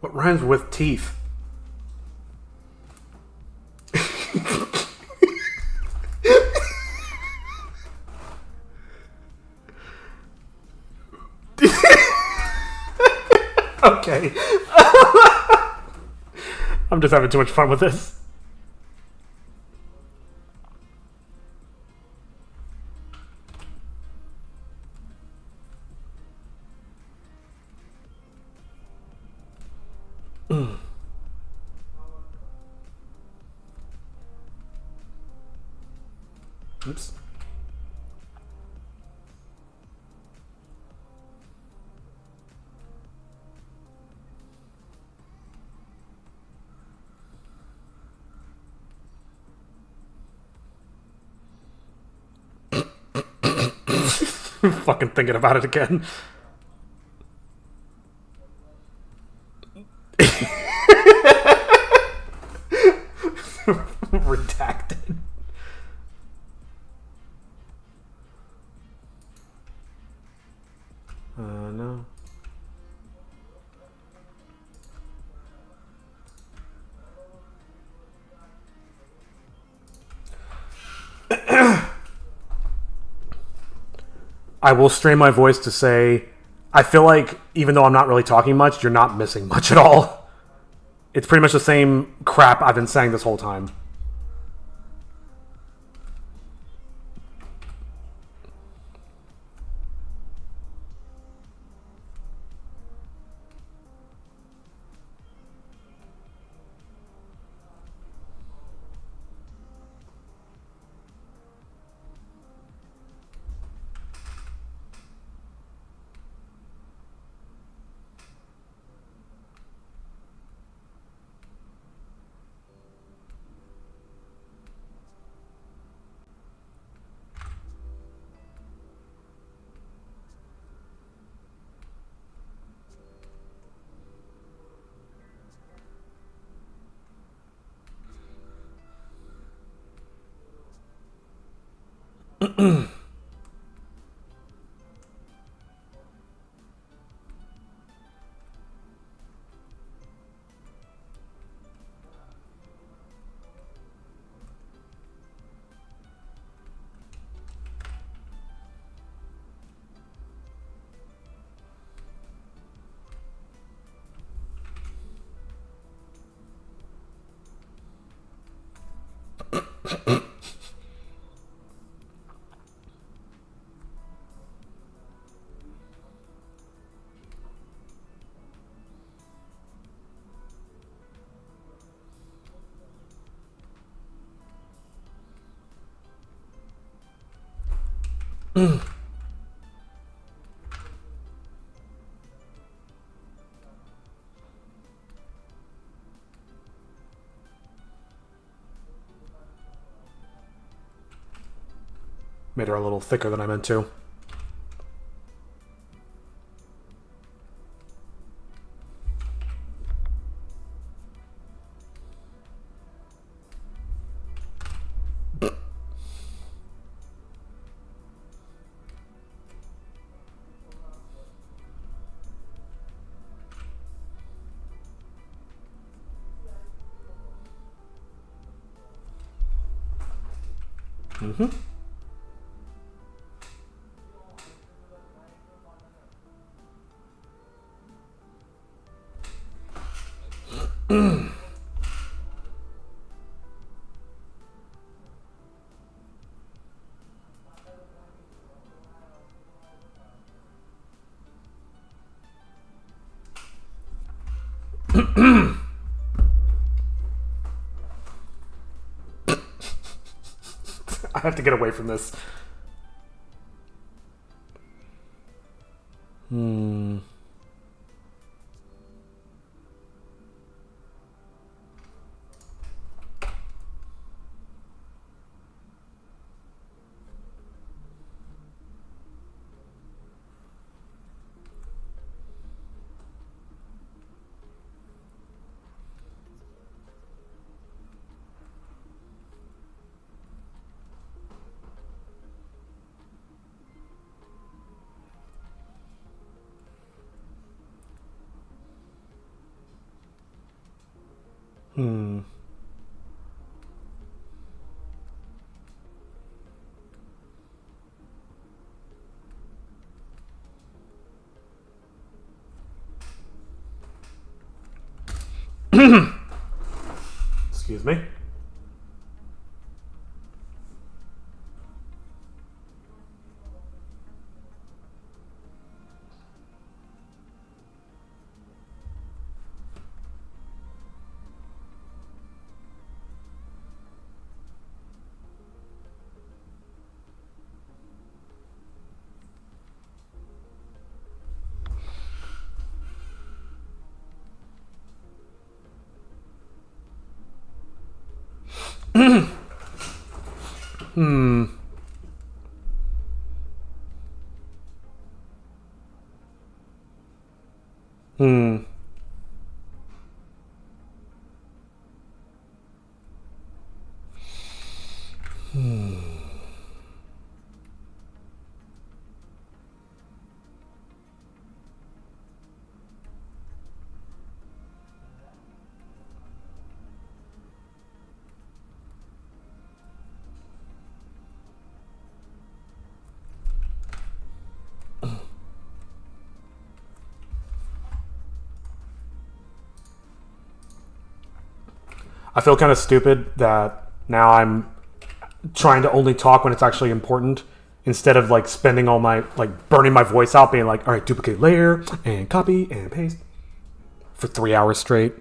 What rhymes with teeth? Okay. I'm just having too much fun with this. Oops. Fucking thinking about it again. Redacted. No. I will strain my voice to say, I feel like even though I'm not really talking much, you're not missing much at all. It's pretty much the same crap I've been saying this whole time. Made her a little thicker than I meant to. Mm-hmm. I have to get away from this. Excuse me. I feel kind of stupid that now I'm trying to only talk when it's actually important instead of like spending all my like burning my voice out being like, all right, duplicate layer and copy and paste for 3 hours straight.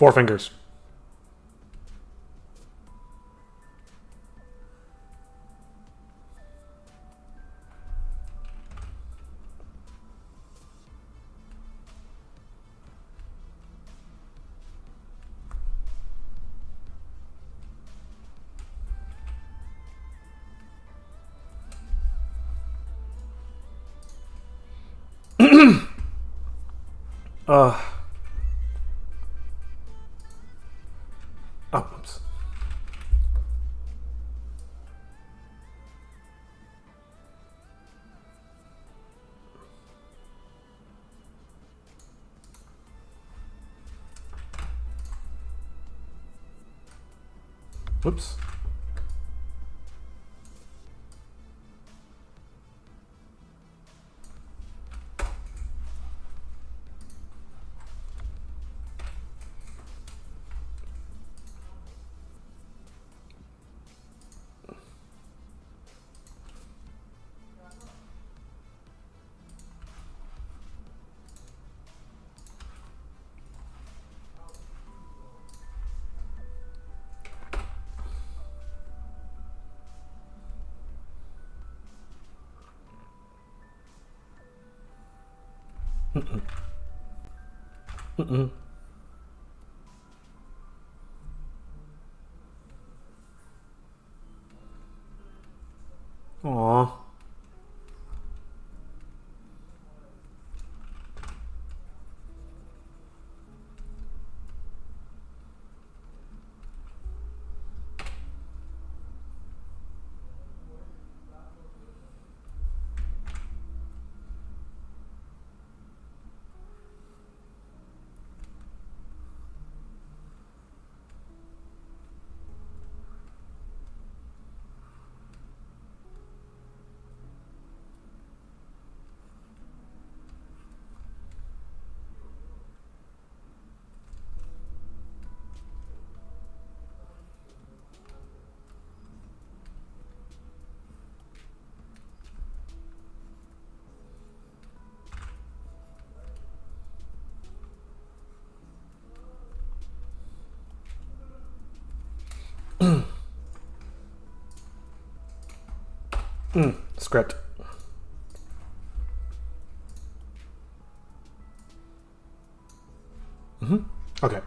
Four fingers. uh. Oh, oops. Whoops. Mm-mm. Mm-mm. Aw. Script. Okay.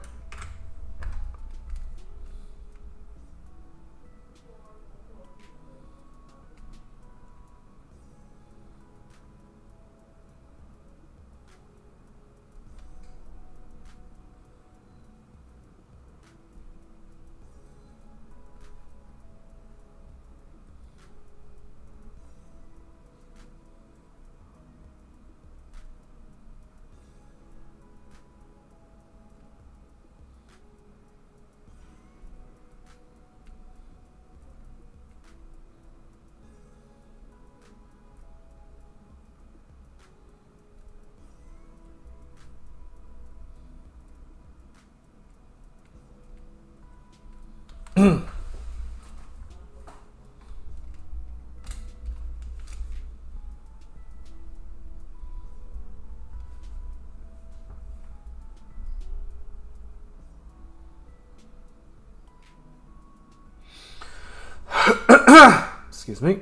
Excuse me.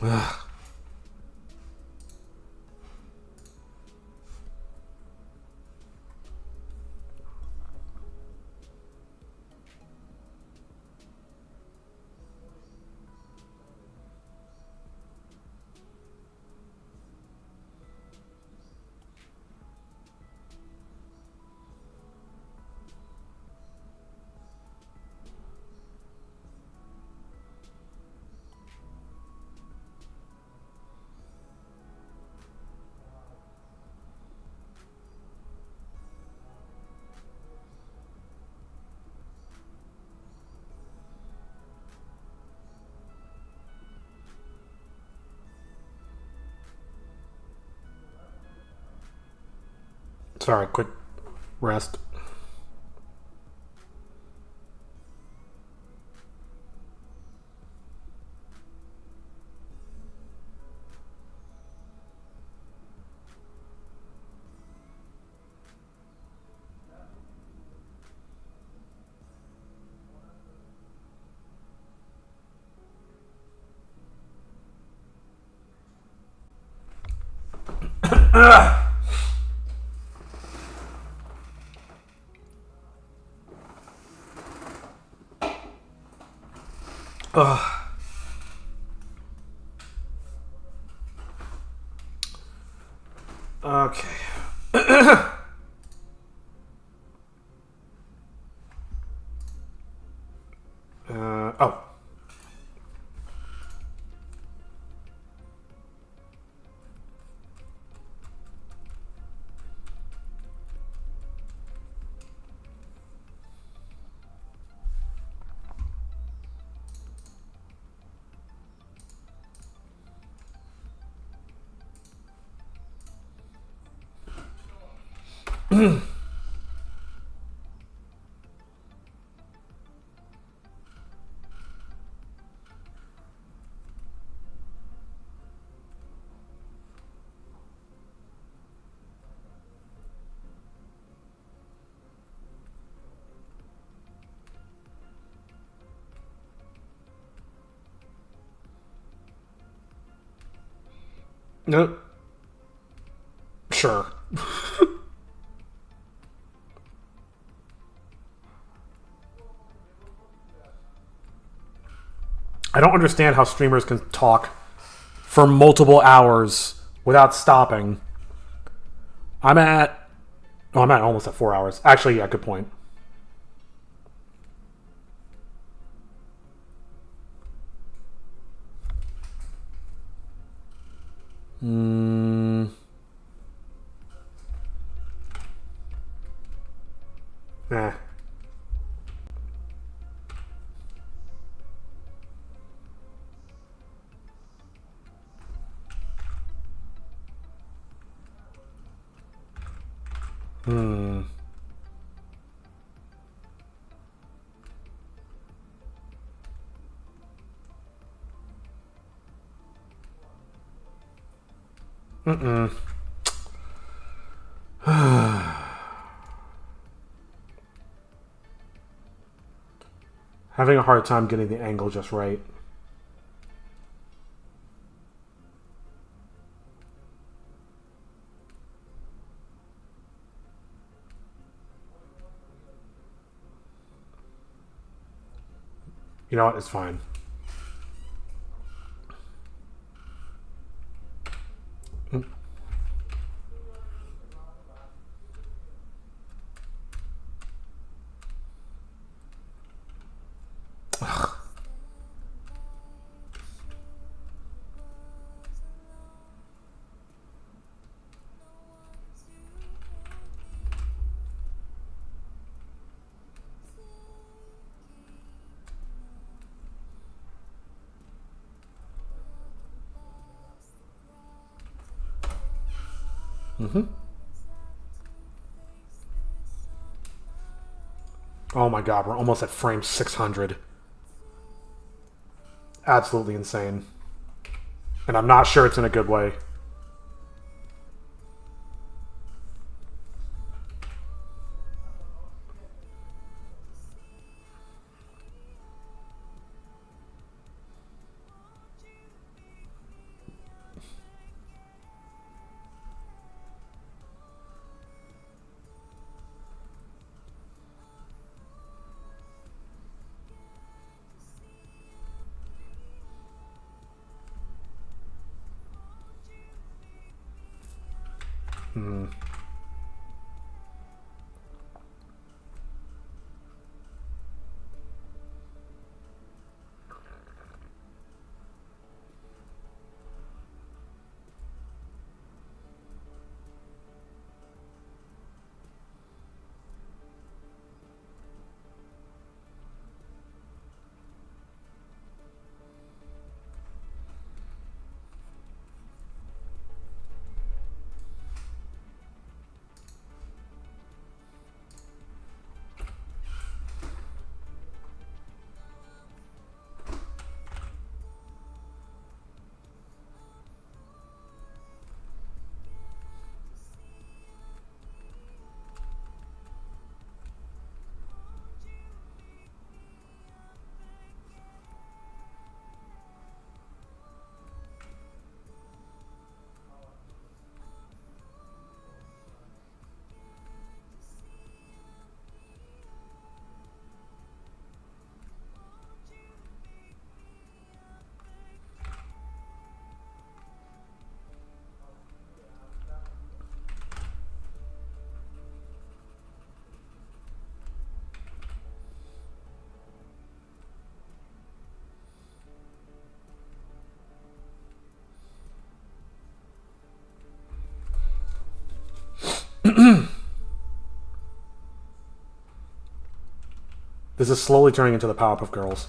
Ugh. Sorry, quick rest. Okay. Oh. No. Sure. I don't understand how streamers can talk for multiple hours without stopping. I'm at. Oh, I'm at almost at 4 hours. Actually, yeah, good point. Eh. Having a hard time getting the angle just right. You know what? It's fine. Oh my god, we're almost at frame 600. Absolutely insane. And I'm not sure it's in a good way. This is slowly turning into the Powerpuff Girls.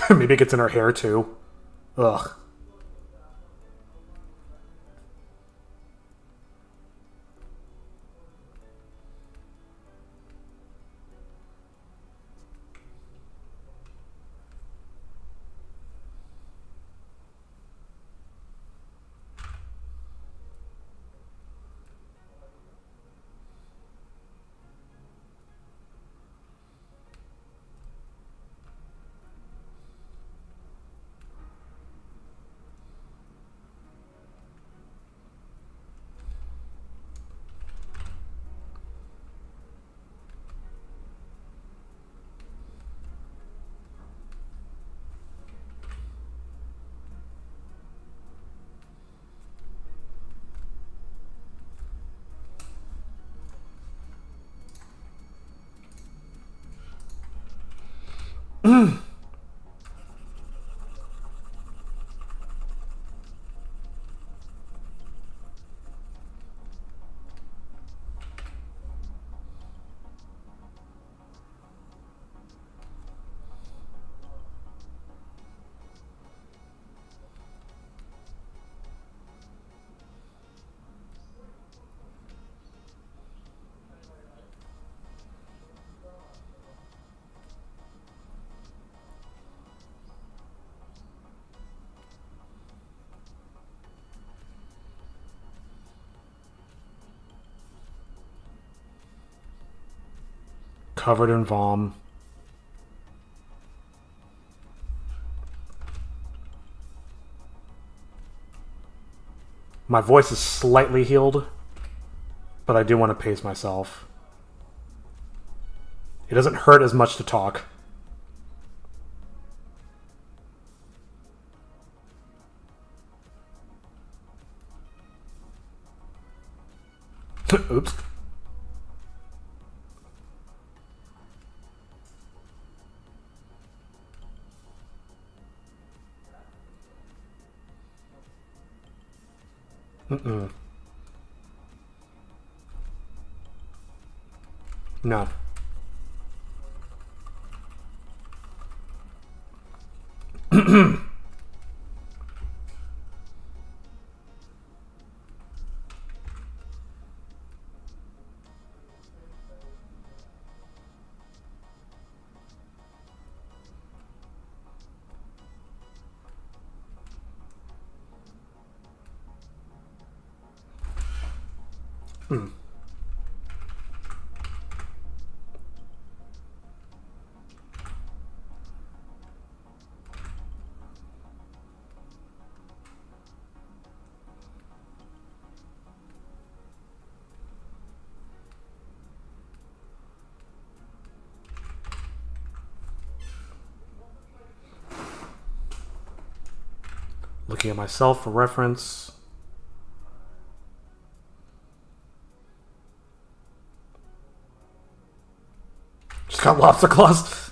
Maybe it gets in her hair too. Ugh. Covered in vom. My voice is slightly healed, but I do want to pace myself. It doesn't hurt as much to talk. Oops. Mm-mm. No. Looking at myself for reference. Just got lobster claws.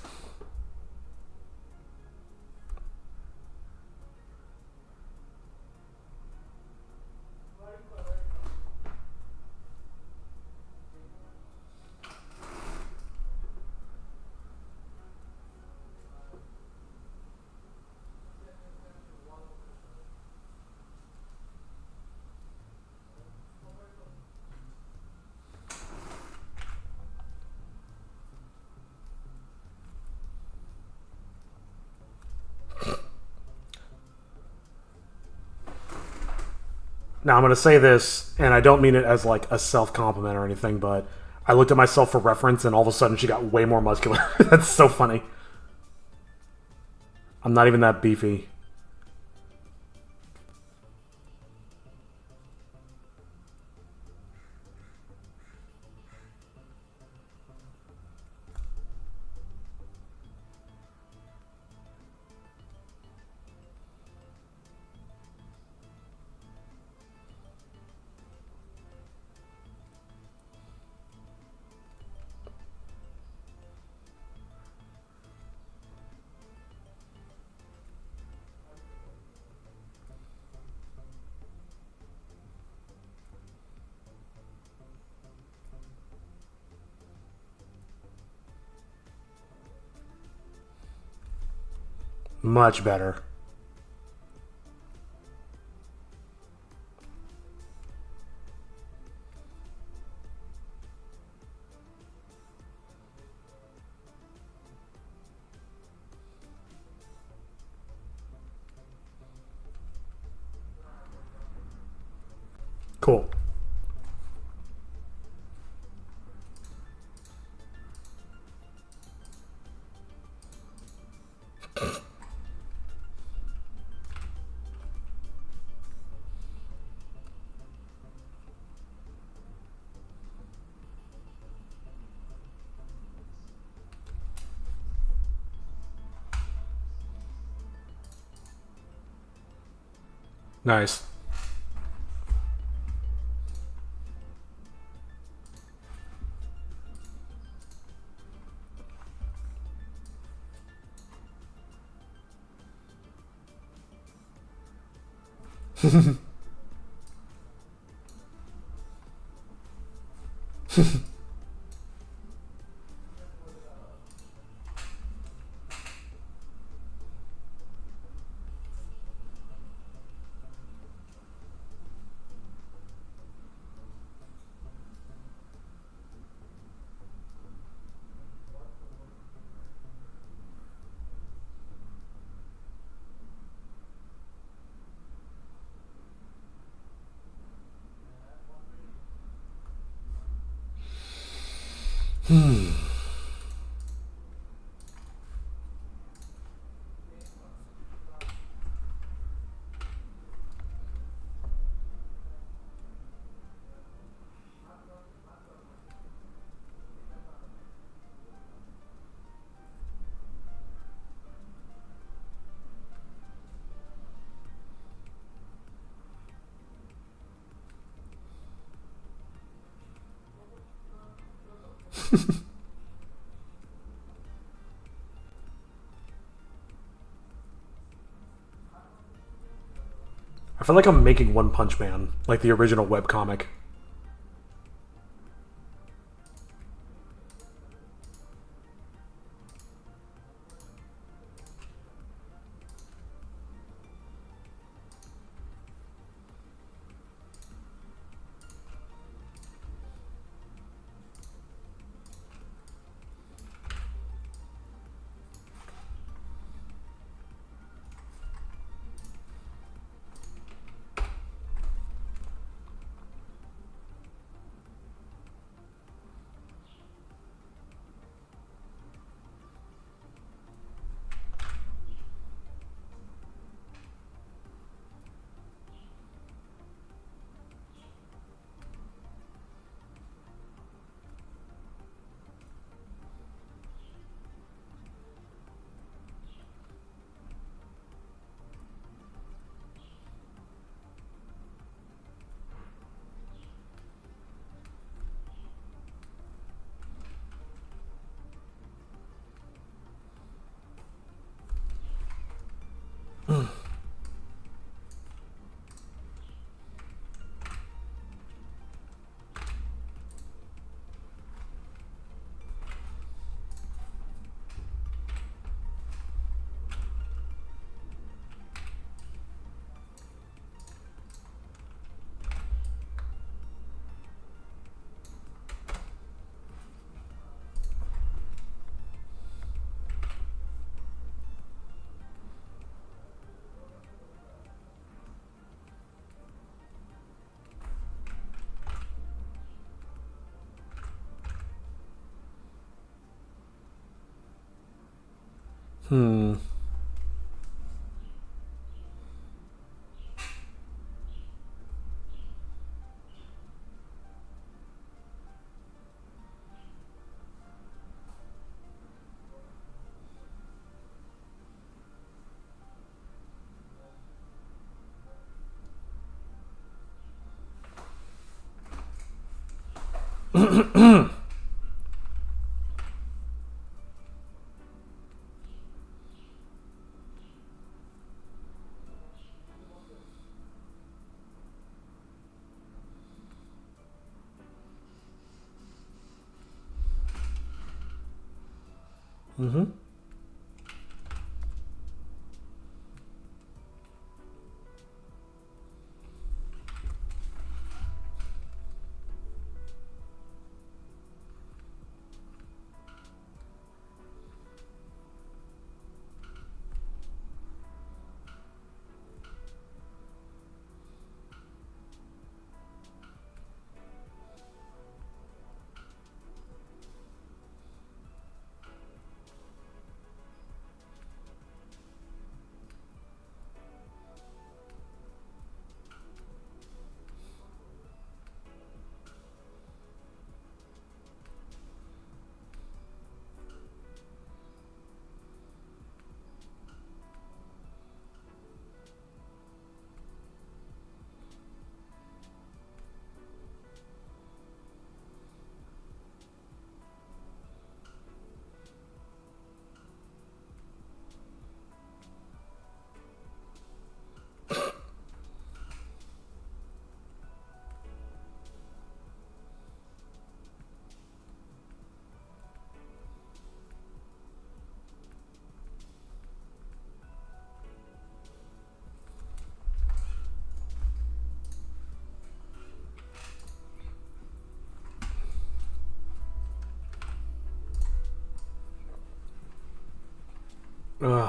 Now I'm going to say this, and I don't mean it as like a self-compliment or anything, but I looked at myself for reference, and all of a sudden she got way more muscular. That's so funny. I'm not even that beefy. Much better. Cool. Nice. I feel like I'm making One Punch Man, like the original webcomic.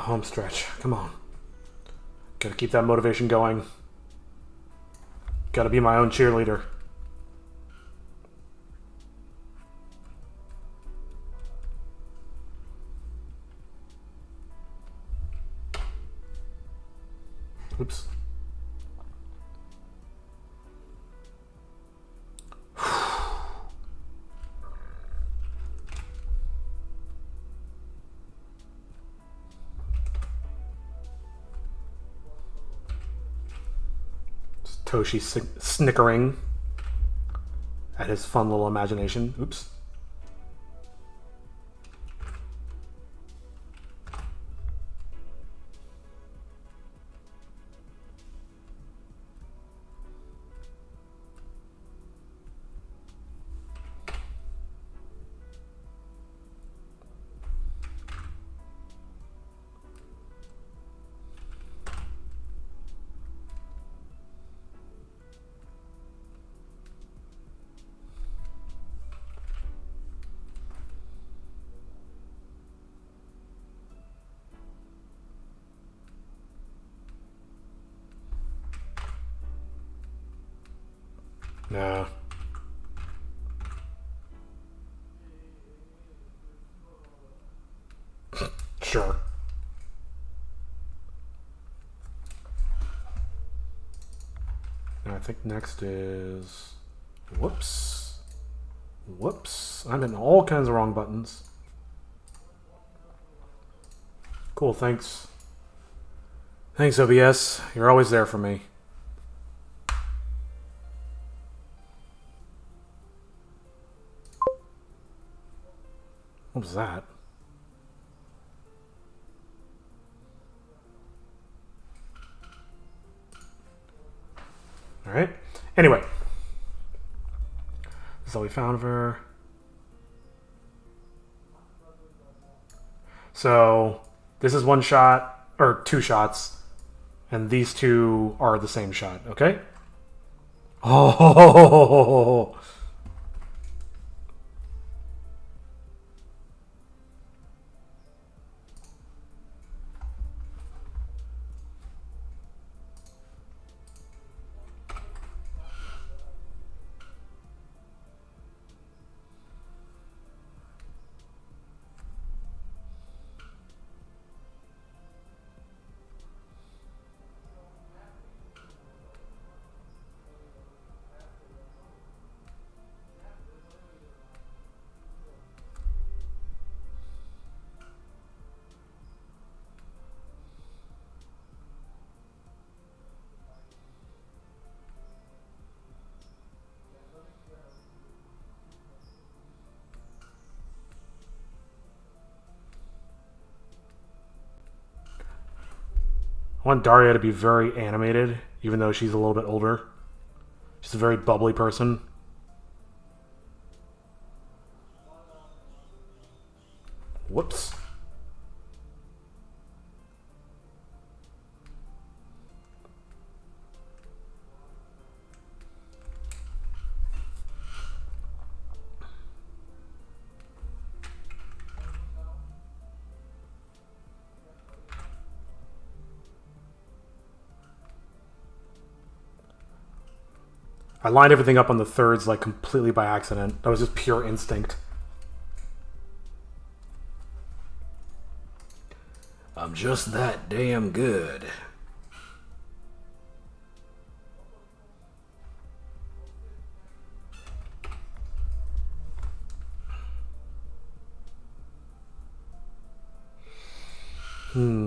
Home stretch. Come on. Gotta keep that motivation going. Gotta be my own cheerleader. Oops. Toshi snickering at his fun little imagination. Oops. Nah. Sure. And I think next is... Whoops. Whoops. I'm in all kinds of wrong buttons. Cool, thanks. Thanks, OBS. You're always there for me. What was that? All right. Anyway, this is all we found for. So this is one shot or two shots, and these two are the same shot. Okay. Oh. I want Daria to be very animated, even though she's a little bit older. She's a very bubbly person. Whoops. I lined everything up on the thirds like completely by accident. That was just pure instinct. I'm just that damn good. Ugh.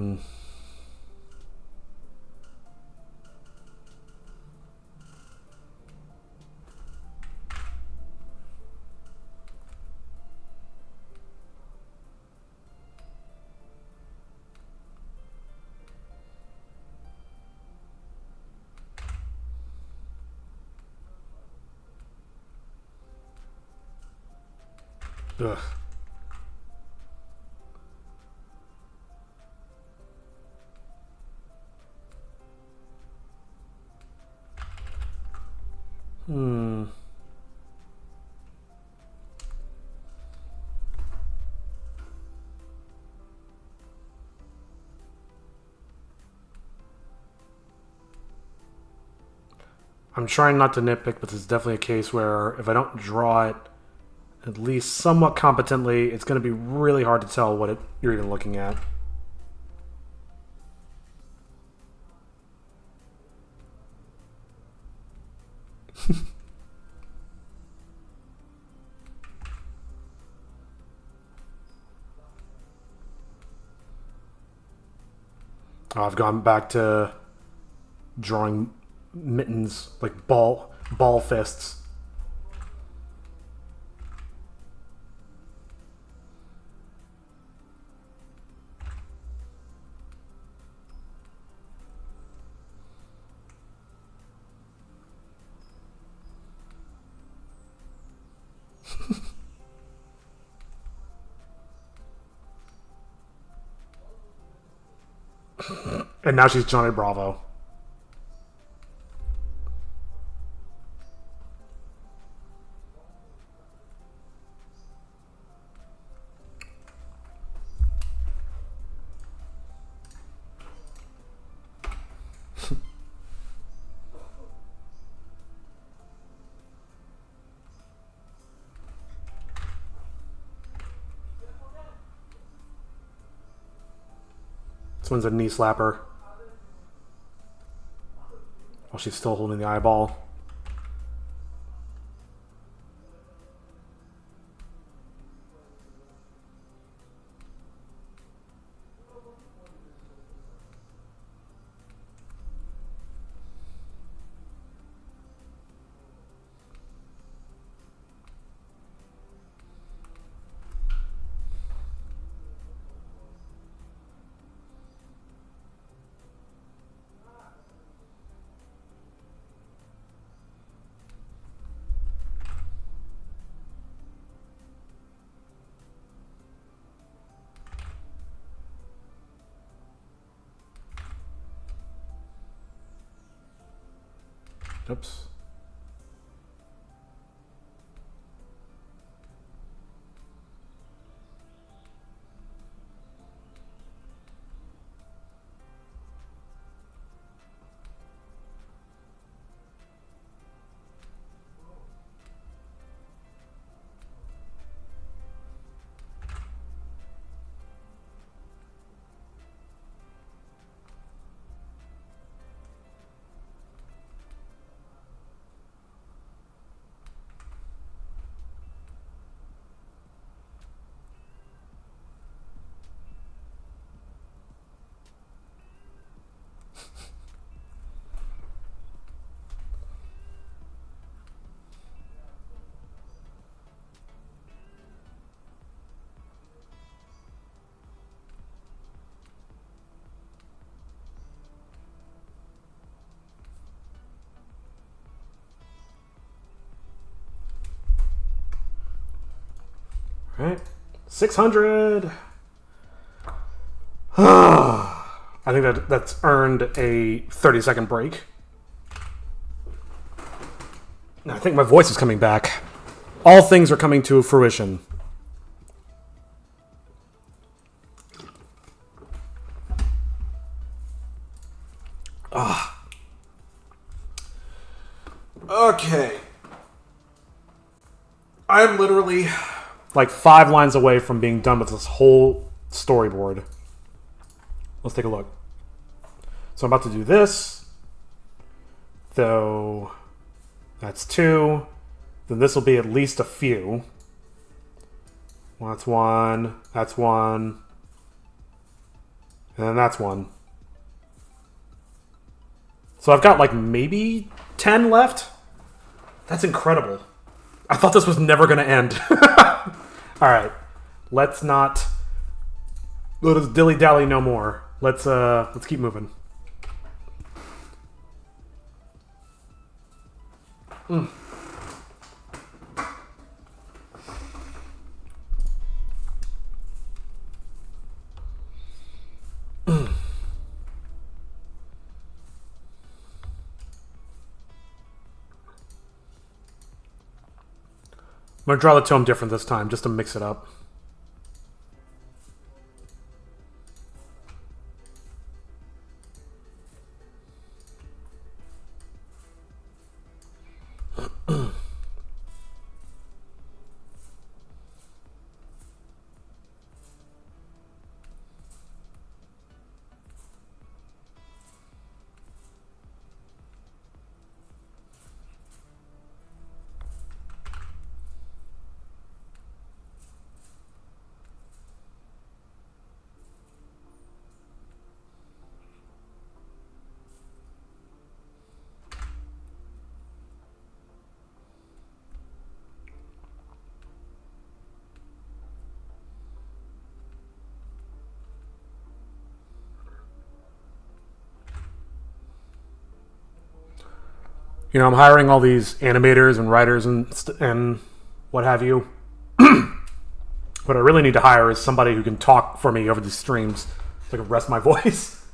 I'm trying not to nitpick, but it's definitely a case where if I don't draw it at least somewhat competently, it's going to be really hard to tell what you're even looking at. I've gone back to drawing mittens, like ball fists. And now she's Johnny Bravo. This one's a knee slapper. While she's still holding the eyeball. Oops. Alright. 600. I think that's earned a 30-second break. I think my voice is coming back. All things are coming to fruition. Okay. I'm literally like 5 lines away from being done with this whole storyboard. Let's take a look. So I'm about to do this. Though that's 2. Then this will be at least a few. Well, that's 1. That's 1. And then that's 1. So I've got like maybe 10 left. That's incredible. I thought this was never going to end. All right. Let us dilly-dally no more. Let's keep moving. I'm going to draw the tome different this time, just to mix it up. You know, I'm hiring all these animators and writers and what have you. What I really need to hire is somebody who can talk for me over these streams so I can rest my voice.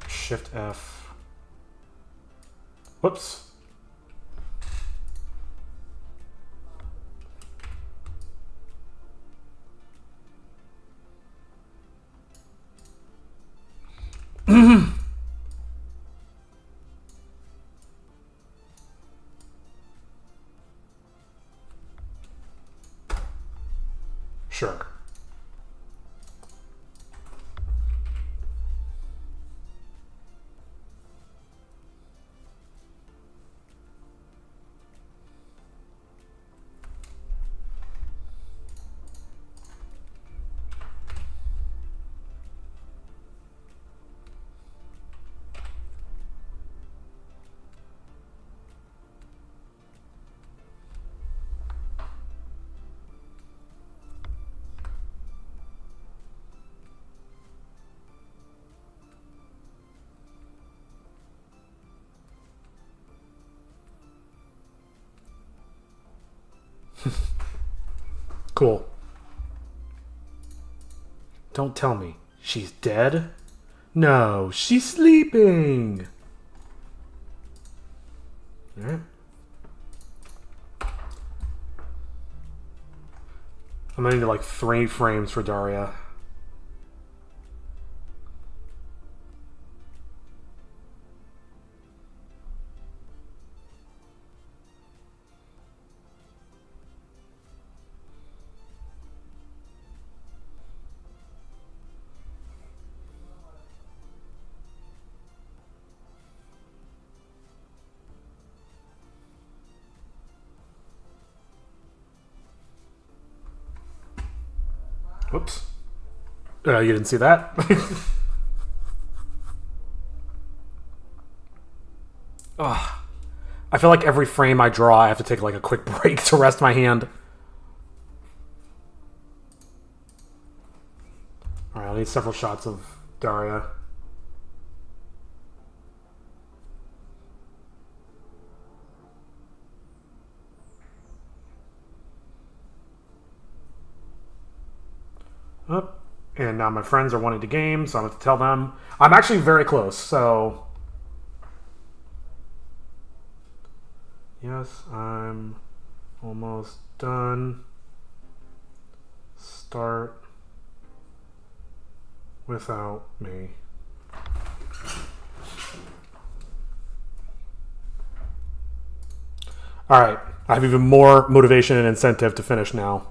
Shift F. Whoops. Sure. Cool. Don't tell me. She's dead? No, she's sleeping. Alright. I'm gonna need like 3 frames for Daria. Whoops. You didn't see that? Ugh. I feel like every frame I draw, I have to take like a quick break to rest my hand. definitely several shots of Daria. Oh, and now my friends are wanting to game, so I'm going to tell them. I'm actually very close, so... Yes, I'm almost done. Start without me. Alright, I have even more motivation and incentive to finish now.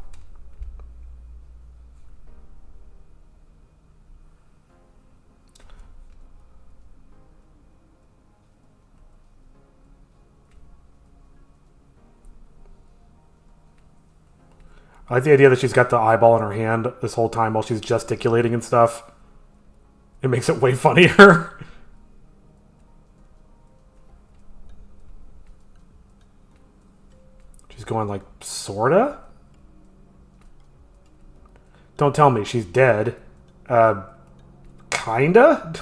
I like the idea that she's got the eyeball in her hand this whole time while she's gesticulating and stuff. It makes it way funnier. She's going like, sorta? Don't tell me she's dead. Kinda?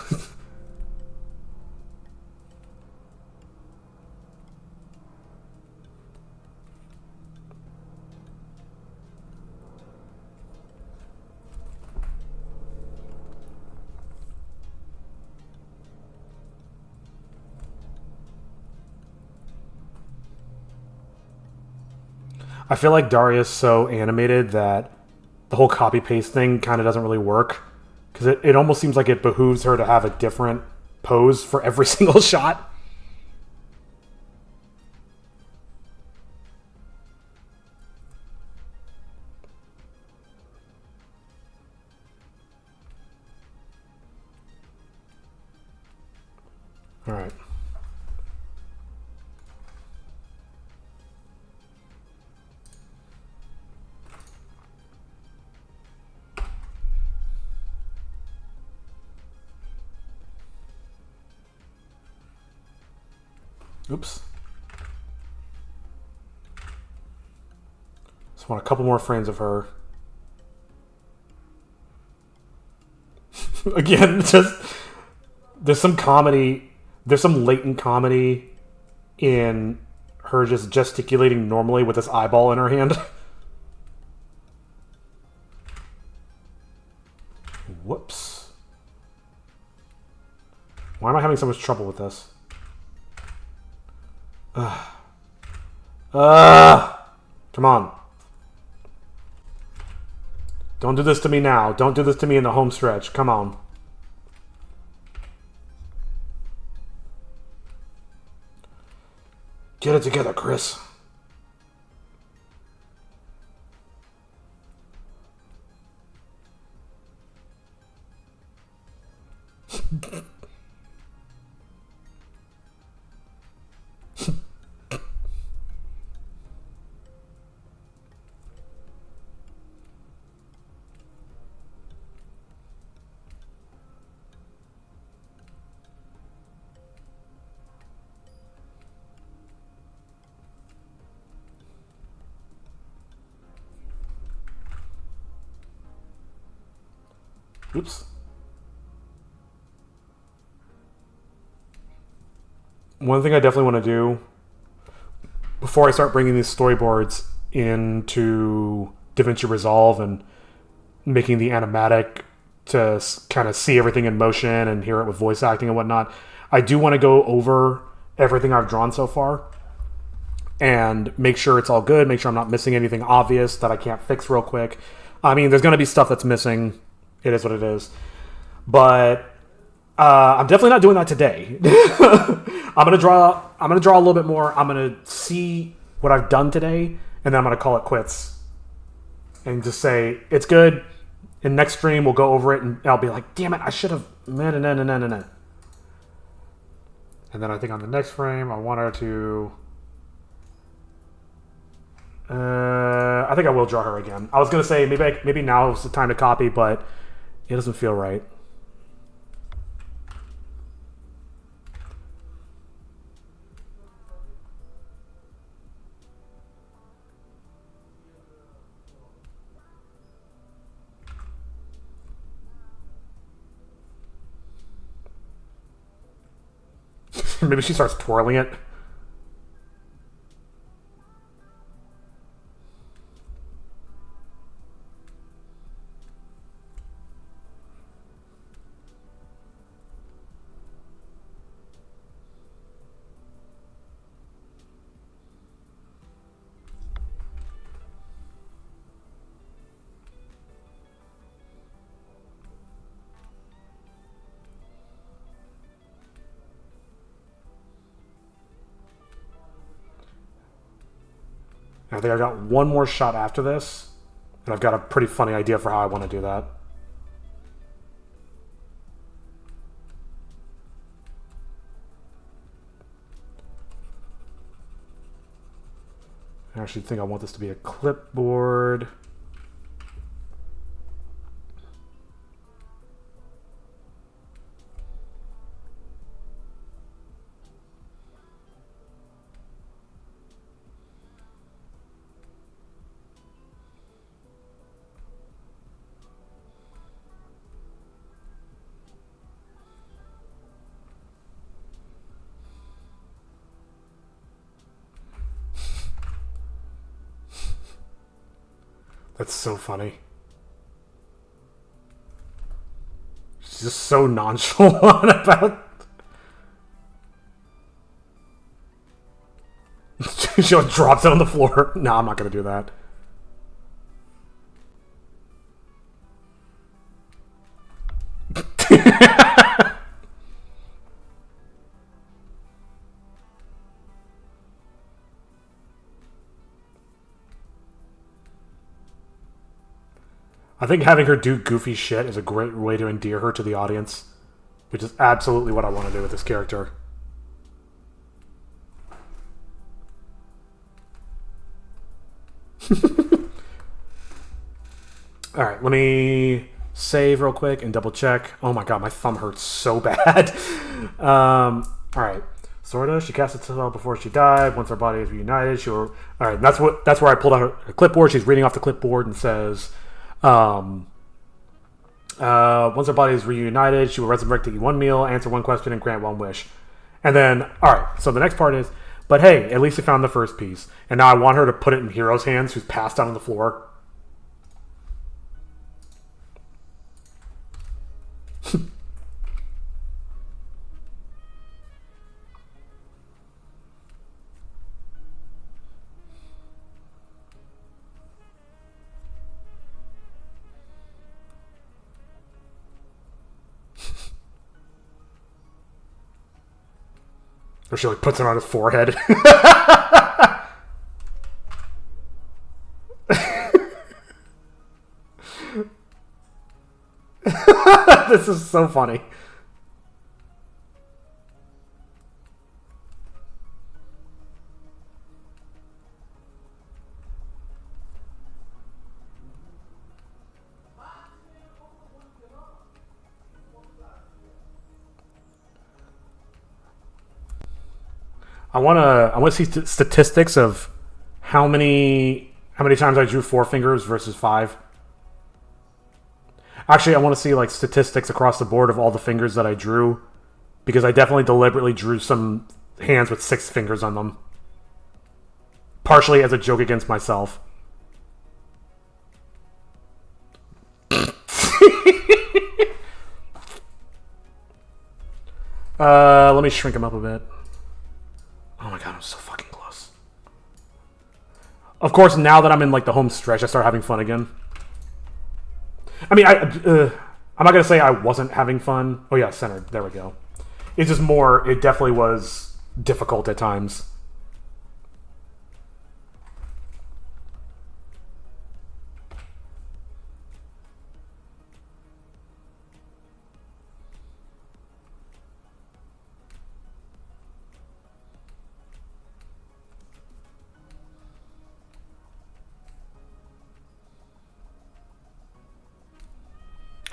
I feel like Daria's so animated that the whole copy paste thing kind of doesn't really work. Because it almost seems like it behooves her to have a different pose for every single shot. Alright. Oops. Just want a couple more frames of her. Again, just there's some comedy, there's some latent comedy in her just gesticulating normally with this eyeball in her hand. Whoops. Why am I having so much trouble with this? Come on. Don't do this to me now. Don't do this to me in the home stretch. Come on. Get it together, Chris. Oops. One thing I definitely want to do before I start bringing these storyboards into DaVinci Resolve and making the animatic to kind of see everything in motion and hear it with voice acting and whatnot, I do want to go over everything I've drawn so far and make sure it's all good, make sure I'm not missing anything obvious that I can't fix real quick. I mean, there's going to be stuff that's missing. It is what it is. But I'm definitely not doing that today. I'm gonna draw a little bit more. I'm gonna see what I've done today, and then I'm gonna call it quits. And just say, it's good. In next stream, we'll go over it, and I'll be like, damn it, I should have... No. And then I think on the next frame, I want her to... I think I will draw her again. I was going to say, maybe now is the time to copy, but it doesn't feel right. Maybe she starts twirling it. I think I got one more shot after this, and I've got a pretty funny idea for how I want to do that. I actually think I want this to be a clipboard. That's so funny. She's just so nonchalant about... She just drops it on the floor. No, I'm not going to do that. I think having her do goofy shit is a great way to endear her to the audience, which is absolutely what I want to do with this character. Alright, let me save real quick and double check. Oh my god, my thumb hurts so bad. Alright. Sorta. She cast a spell before she died. Once her body is reunited, she will... Alright, that's where I pulled out her clipboard. She's reading off the clipboard and says... once her body is reunited, she will resurrect to eat one meal, answer one question, and grant one wish. And then, alright, so the next part is, but hey, at least you found the first piece. And now I want her to put it in Hero's hands, who's passed out on the floor. Or she like puts it on his forehead. This is so funny. I want to see statistics of how many times I drew 4 fingers versus 5. Actually, I want to see like statistics across the board of all the fingers that I drew, because I definitely deliberately drew some hands with 6 fingers on them, partially as a joke against myself. Let me shrink him up a bit. Oh my god, I'm so fucking close. Of course, now that I'm in like the home stretch, I start having fun again. I mean, I'm not gonna say I wasn't having fun. Oh yeah, centered. There we go. It's just more. It definitely was difficult at times.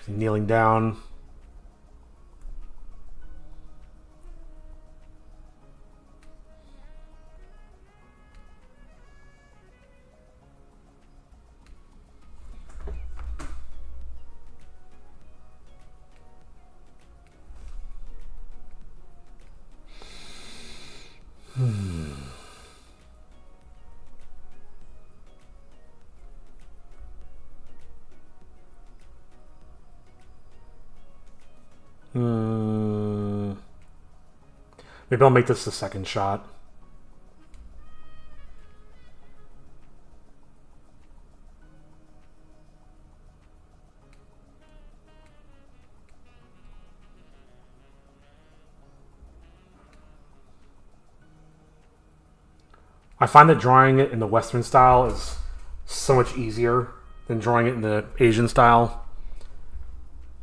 Kneeling down. Maybe I'll make this the second shot. I find that drawing it in the Western style is so much easier than drawing it in the Asian style.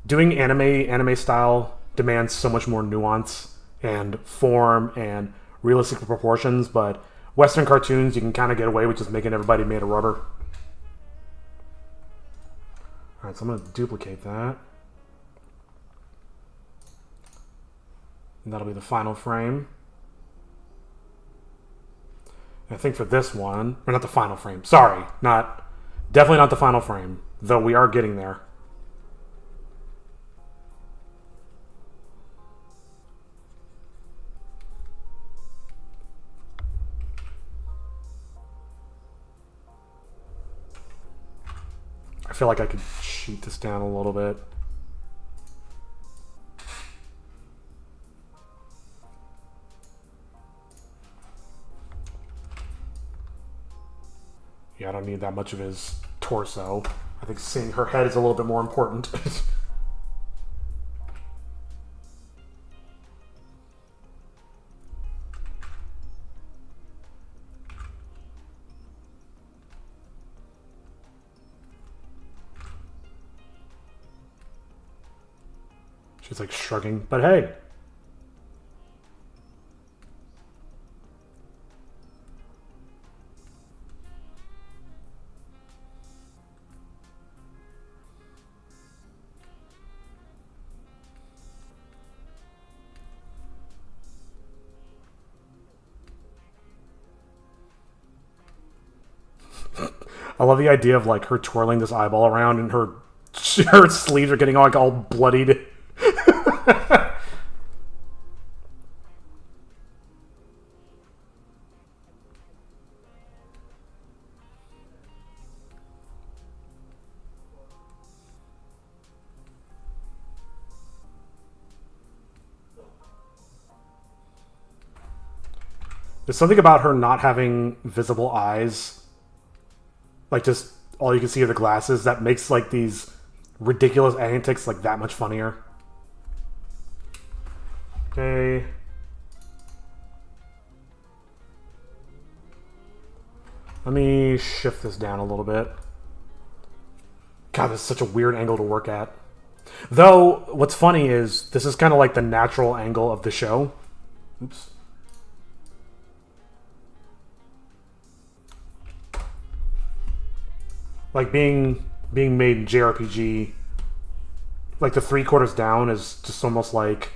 Doing anime style demands so much more nuance and form and realistic proportions, but Western cartoons, you can kind of get away with just making everybody made of rubber. Alright, so I'm going to duplicate that. And that'll be the final frame. I think for this one, or not the final frame, sorry, definitely not the final frame, though we are getting there. I feel like I could cheat this down a little bit. Yeah, I don't need that much of his torso. I think seeing her head is a little bit more important. She's like shrugging, but hey. I love the idea of like her twirling this eyeball around and her sleeves are getting like all bloodied. There's something about her not having visible eyes, like just all you can see are the glasses, that makes like these ridiculous antics like that much funnier. Okay. Let me shift this down a little bit. God, this is such a weird angle to work at. Though, what's funny is this is kind of like the natural angle of the show. Oops. Like being made in JRPG, like the 3/4 down is just almost like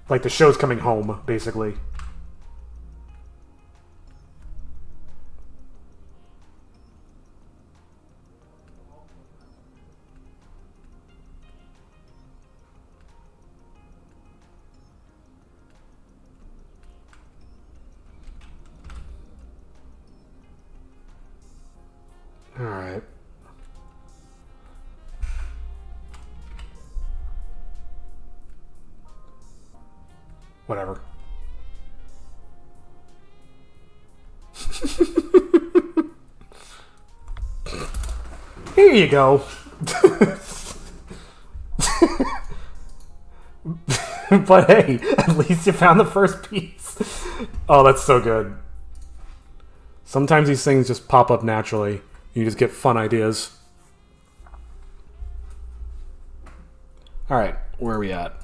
the show's coming home, basically. All right. Whatever. Here you go. But hey, at least you found the first piece. Oh, that's so good. Sometimes these things just pop up naturally. You just get fun ideas. Alright, where are we at?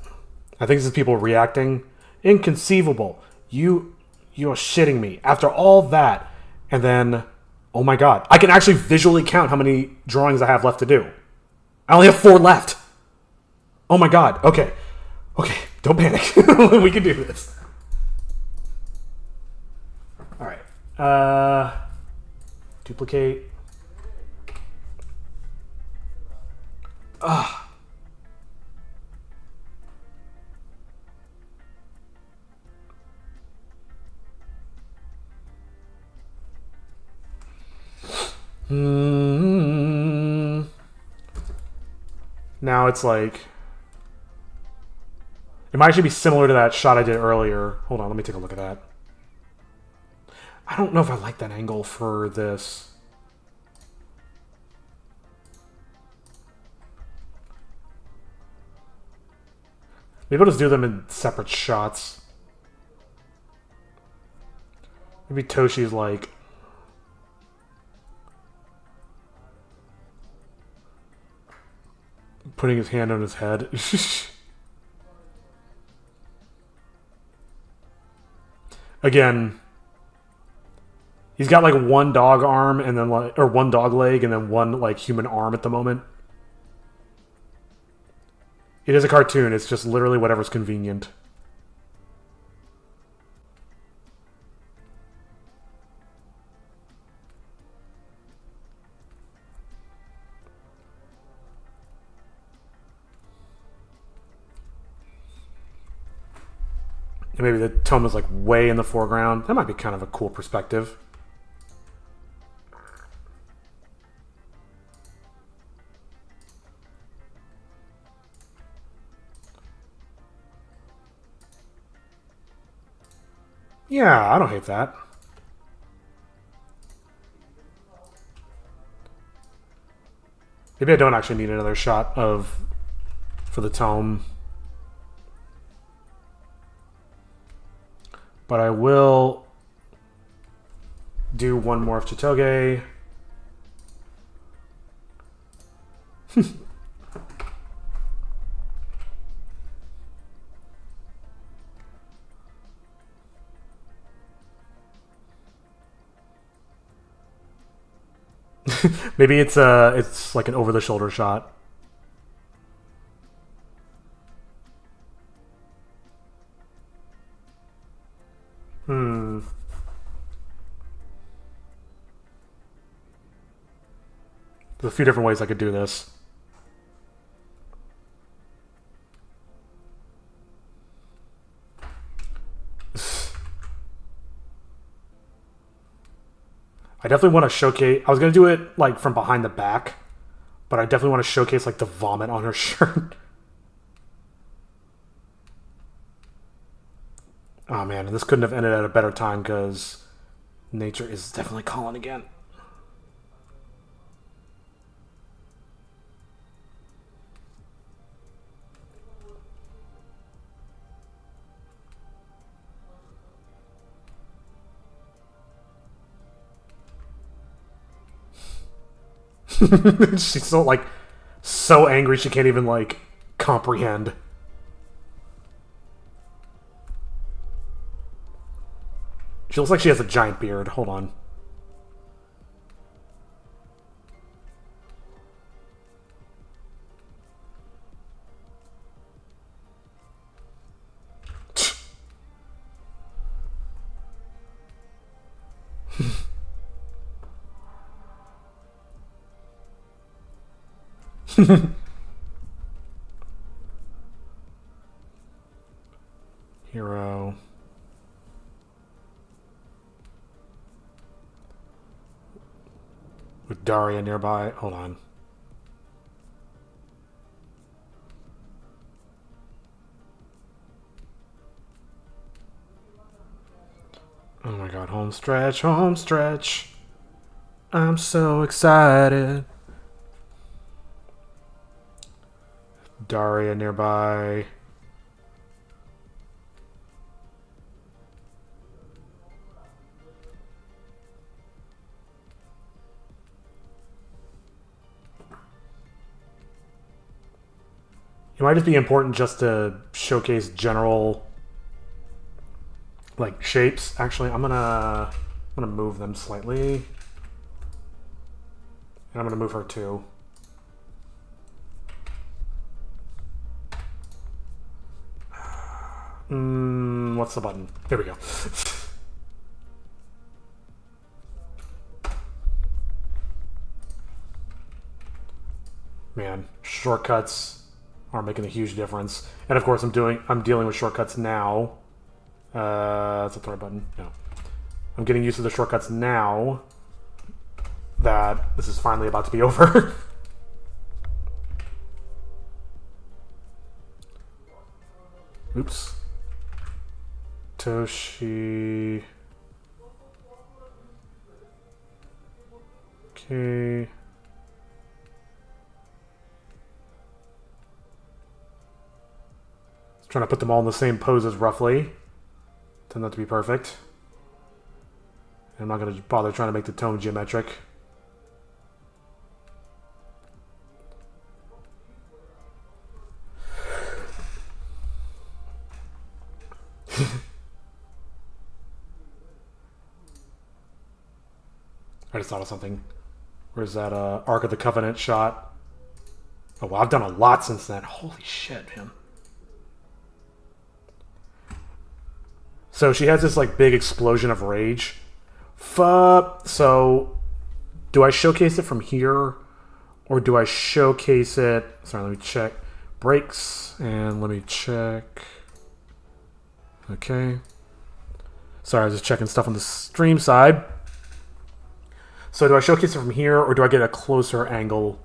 I think this is people reacting. Inconceivable. You're shitting me. After all that, and then, oh my god. I can actually visually count how many drawings I have left to do. I only have 4 left. Oh my god. Okay. Okay, don't panic. We can do this. Alright. Duplicate. Hmm. Now it's like... It might actually be similar to that shot I did earlier. Hold on, let me take a look at that. I don't know if I like that angle for this. Maybe I'll just do them in separate shots. Maybe Toshi's like... putting his hand on his head. Again, he's got like one dog arm and then like, or one dog leg and then one like human arm at the moment. It is a cartoon. It's just literally whatever's convenient. And maybe the tome is like way in the foreground. That might be kind of a cool perspective. Yeah, I don't hate that. Maybe I don't actually need another shot of for the tome. But I will do one more of Chitoge. Maybe it's like an over-the-shoulder shot. There's a few different ways I could do this. I definitely want to showcase... I was going to do it, like, from behind the back. But I definitely want to showcase, like, the vomit on her shirt. Oh, man. And this couldn't have ended at a better time, because nature is definitely calling again. She's so like so angry she can't even like comprehend. She looks like she has a giant beard. Hold on. Hero. With Daria nearby. Hold on. Oh my god, home stretch, home stretch. I'm so excited. Daria nearby. It might just be important just to showcase general like shapes. Actually, I'm gonna move them slightly. And I'm gonna move her too. What's the button? There we go. Man, shortcuts are making a huge difference. And of course, I'm dealing with shortcuts now. That's a third button. No, I'm getting used to the shortcuts now. that this is finally about to be over. Oops. Toshi. Okay. Trying to put them all in the same poses roughly. Tend not to be perfect. I'm not going to bother trying to make the tone geometric. I just thought of something. Where's that Ark of the Covenant shot? Oh, well, I've done a lot since then. Holy shit, man. So she has this like big explosion of rage. So do I showcase it from here? Or do I showcase it... Sorry, let me check. Breaks. And let me check. Okay. Sorry, I was just checking stuff on the stream side. So do I showcase it from here, or do I get a closer angle?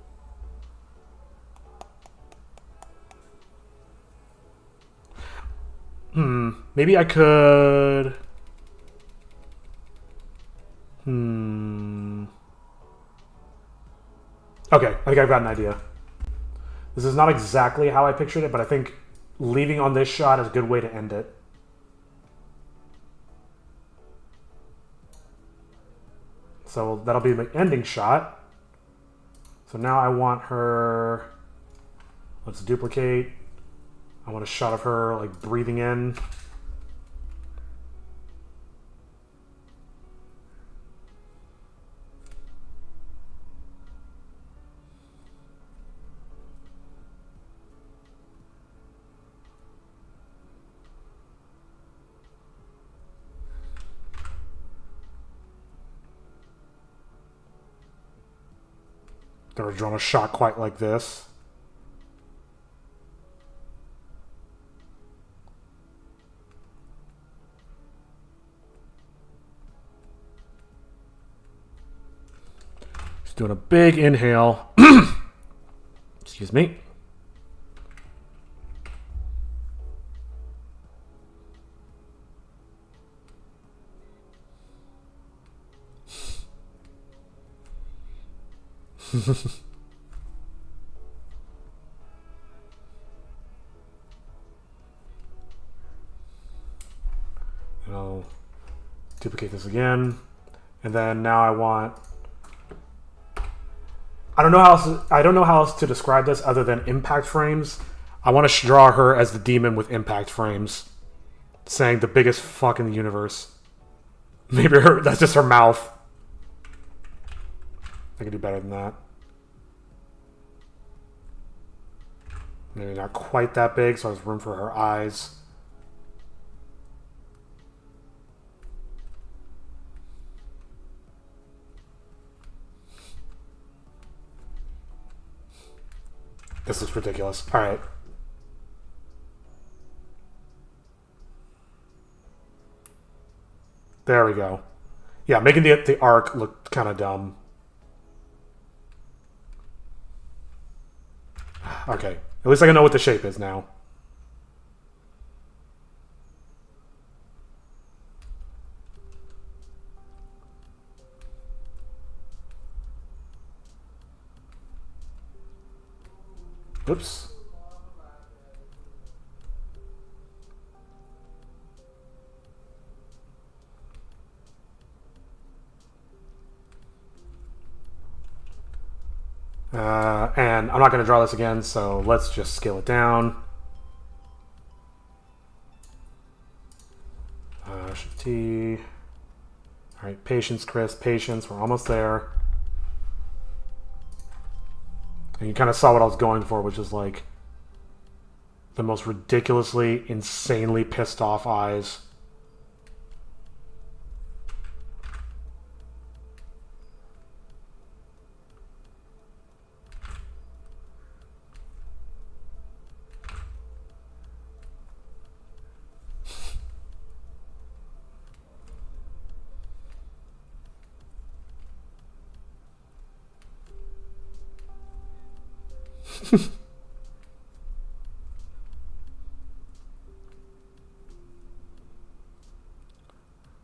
Maybe I could... Okay, I think I've got an idea. This is not exactly how I pictured it, but I think leaving on this shot is a good way to end it. So that'll be the ending shot. So now I want her... Let's duplicate. I want a shot of her like breathing in. Never drawn a shot quite like this. Just doing a big inhale. Excuse me. And I'll duplicate this again. And then now I want... I don't know how else to describe this other than impact frames. I want to draw her as the demon with impact frames, saying the biggest fuck in the universe. Maybe that's just her mouth. I can do better than that. Maybe not quite that big, so there's room for her eyes. This looks ridiculous. All right. There we go. Yeah, making the arc look kind of dumb. Okay. At least I can know what the shape is now. Oops. And I'm not going to draw this again, so let's just scale it down. Shift T. All right, patience, Chris, patience. We're almost there. And you kind of saw what I was going for, which is like the most ridiculously, insanely pissed off eyes.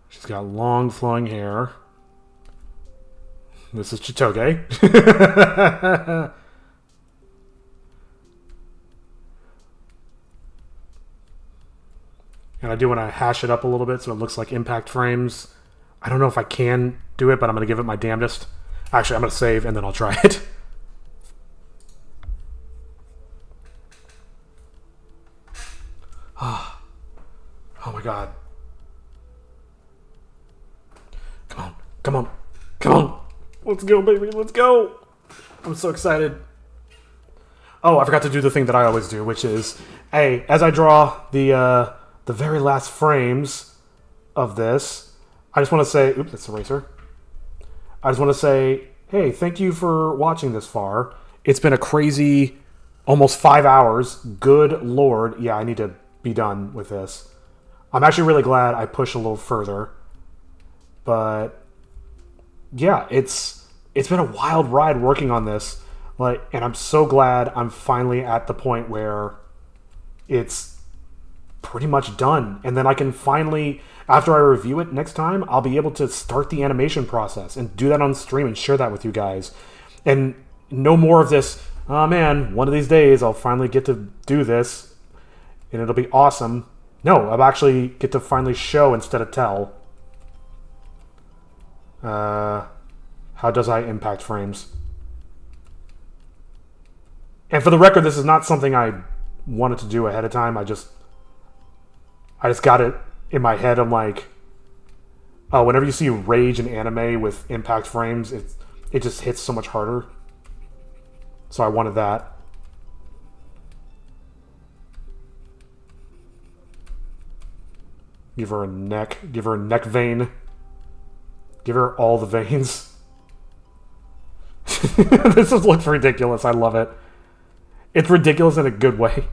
She's got long flowing hair. This is Chitoge. And I do want to hash it up a little bit so it looks like impact frames. I don't know if I can do it, but I'm going to give it my damnedest. Actually, I'm going to save and then I'll try it. Oh my god. Come on. Come on. Come on. Let's go, baby. Let's go. I'm so excited. Oh, I forgot to do the thing that I always do, which is, hey, as I draw the very last frames of this, I just want to say, oops, that's eraser. I just want to say, hey, thank you for watching this far. It's been a crazy almost 5 hours. Good Lord. Yeah, I need to be done with this. I'm actually really glad I pushed a little further. But yeah, it's been a wild ride working on this. And I'm so glad I'm finally at the point where it's pretty much done. And then I can finally, after I review it next time, I'll be able to start the animation process and do that on stream and share that with you guys. And no more of this, oh man, one of these days I'll finally get to do this and it'll be awesome. No, I'll actually get to finally show instead of tell. How does I impact frames? And for the record, this is not something I wanted to do ahead of time. I just got it in my head. I'm like, oh, whenever you see rage in anime with impact frames, it just hits so much harder. So I wanted that. Give her a neck. Give her a neck vein. Give her all the veins. This just looks ridiculous. I love it. It's ridiculous in a good way.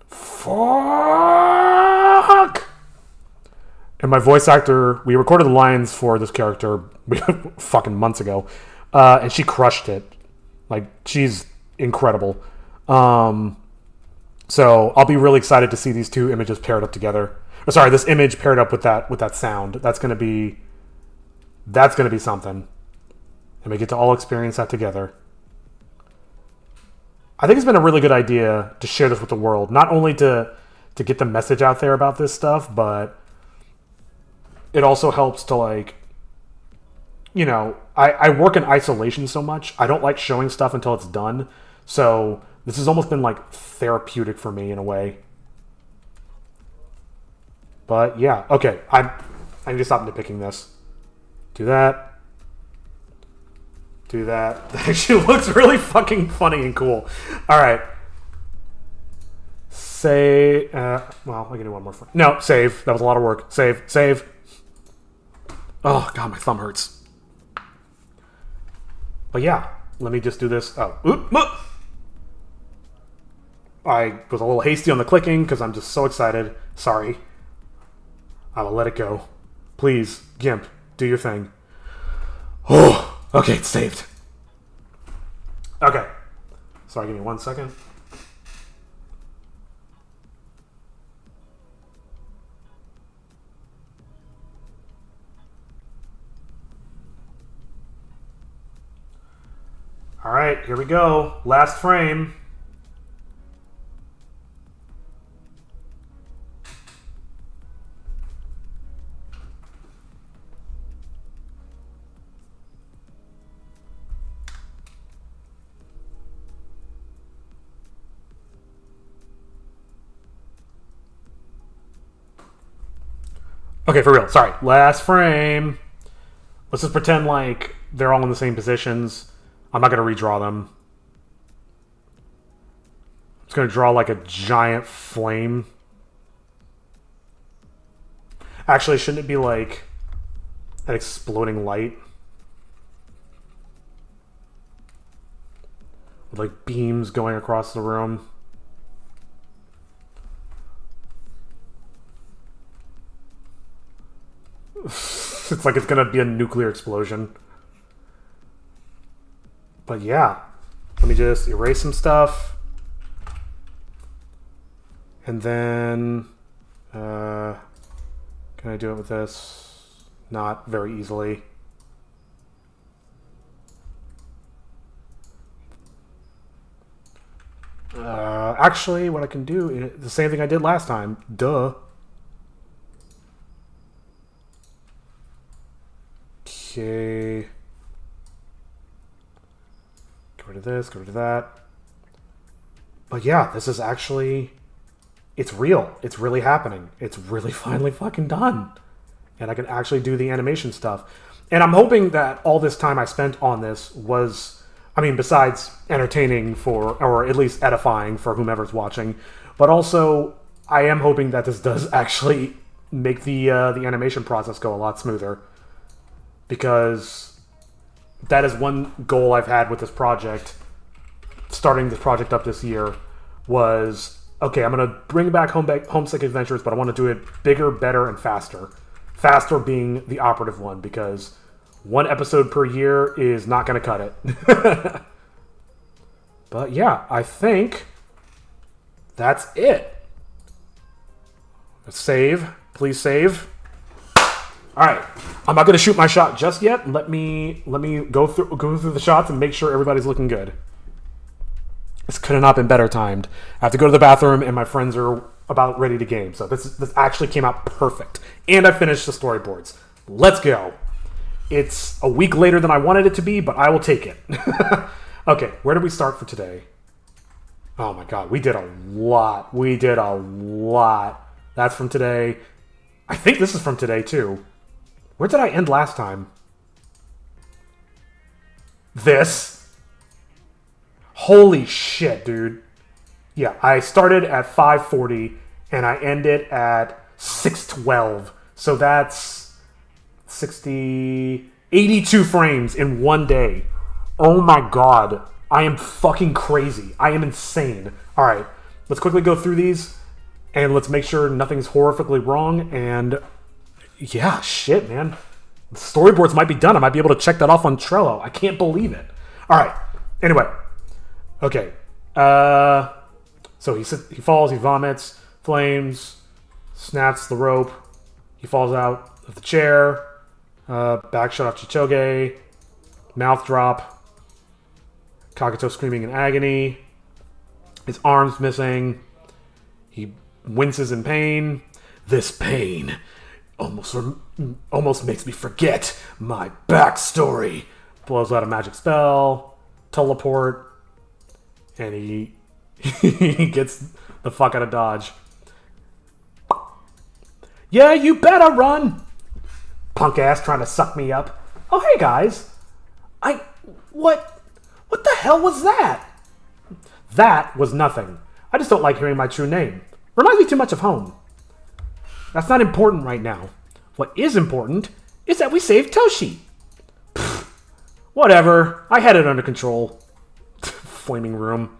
Fuck! And my voice actor, we recorded the lines for this character fucking months ago, and she crushed it. Like, she's incredible. So I'll be really excited to see these two images paired up together. Or sorry, this image paired up with that sound. That's gonna be something. And we get to all experience that together. I think it's been a really good idea to share this with the world. Not only to get the message out there about this stuff, but it also helps to, like, you know, I work in isolation so much. I don't like showing stuff until it's done. So this has almost been like therapeutic for me in a way. But yeah, okay. I need to stop nitpicking this. Do that. Do that. That actually looks really fucking funny and cool. Alright. Say, well, I can do one more. No, save. That was a lot of work. Save. Save. Oh, God, my thumb hurts. But yeah, let me just do this. Oh, oop. I was a little hasty on the clicking because I'm just so excited. Sorry. I will let it go. Please, GIMP, do your thing. Oh, okay, it's saved. Okay. Sorry, give me 1 second. All right, here we go. Last frame. Okay, for real. Sorry. Last frame. Let's just pretend like they're all in the same positions. I'm not going to redraw them. I'm just going to draw like a giant flame. Actually, shouldn't it be like an exploding light? With like beams going across the room. It's like it's gonna be a nuclear explosion. But yeah, let me just erase some stuff. And then, can I do it with this? Not very easily. Actually, what I can do is the same thing I did last time. Duh. Okay. Get rid of this, get rid of that. But yeah, this is actually... It's real. It's really happening. It's really finally fucking done. And I can actually do the animation stuff. And I'm hoping that all this time I spent on this was... I mean, besides entertaining for... Or at least edifying for whomever's watching. But also, I am hoping that this does actually make the animation process go a lot smoother. Because that is one goal I've had with this project. Starting this project up this year was... Okay, I'm going to bring back Homesick Adventures, but I want to do it bigger, better, and faster. Faster being the operative one, because one episode per year is not going to cut it. But yeah, I think that's it. Let's save. Please save. All right, I'm not going to shoot my shot just yet. Let me go through the shots and make sure everybody's looking good. This could have not been better timed. I have to go to the bathroom, and my friends are about ready to game. So this actually came out perfect. And I finished the storyboards. Let's go. It's a week later than I wanted it to be, but I will take it. Okay, where did we start for today? Oh my god, we did a lot. We did a lot. That's from today. I think this is from today, too. Where did I end last time? This. Holy shit, dude. Yeah, I started at 5:40 and I ended at 6:12. So that's 82 frames in one day. Oh my god. I am fucking crazy. I am insane. All right, let's quickly go through these and let's make sure nothing's horrifically wrong. And yeah, shit, man. The storyboards might be done. I might be able to check that off on Trello. I can't believe it. All right. Anyway. Okay, so he falls, he vomits, flames, snaps the rope, he falls out of the chair, back shot off Chichoge, mouth drop, Kagato screaming in agony, his arm's missing, he winces in pain. This pain almost makes me forget my backstory. Blows out a magic spell, teleport, and he gets the fuck out of Dodge. Yeah, you better run! Punk ass trying to suck me up. Oh, hey guys. What the hell was that? That was nothing. I just don't like hearing my true name. Reminds me too much of home. That's not important right now. What is important is that we saved Toshi. Pfft, whatever. I had it under control. Flaming room.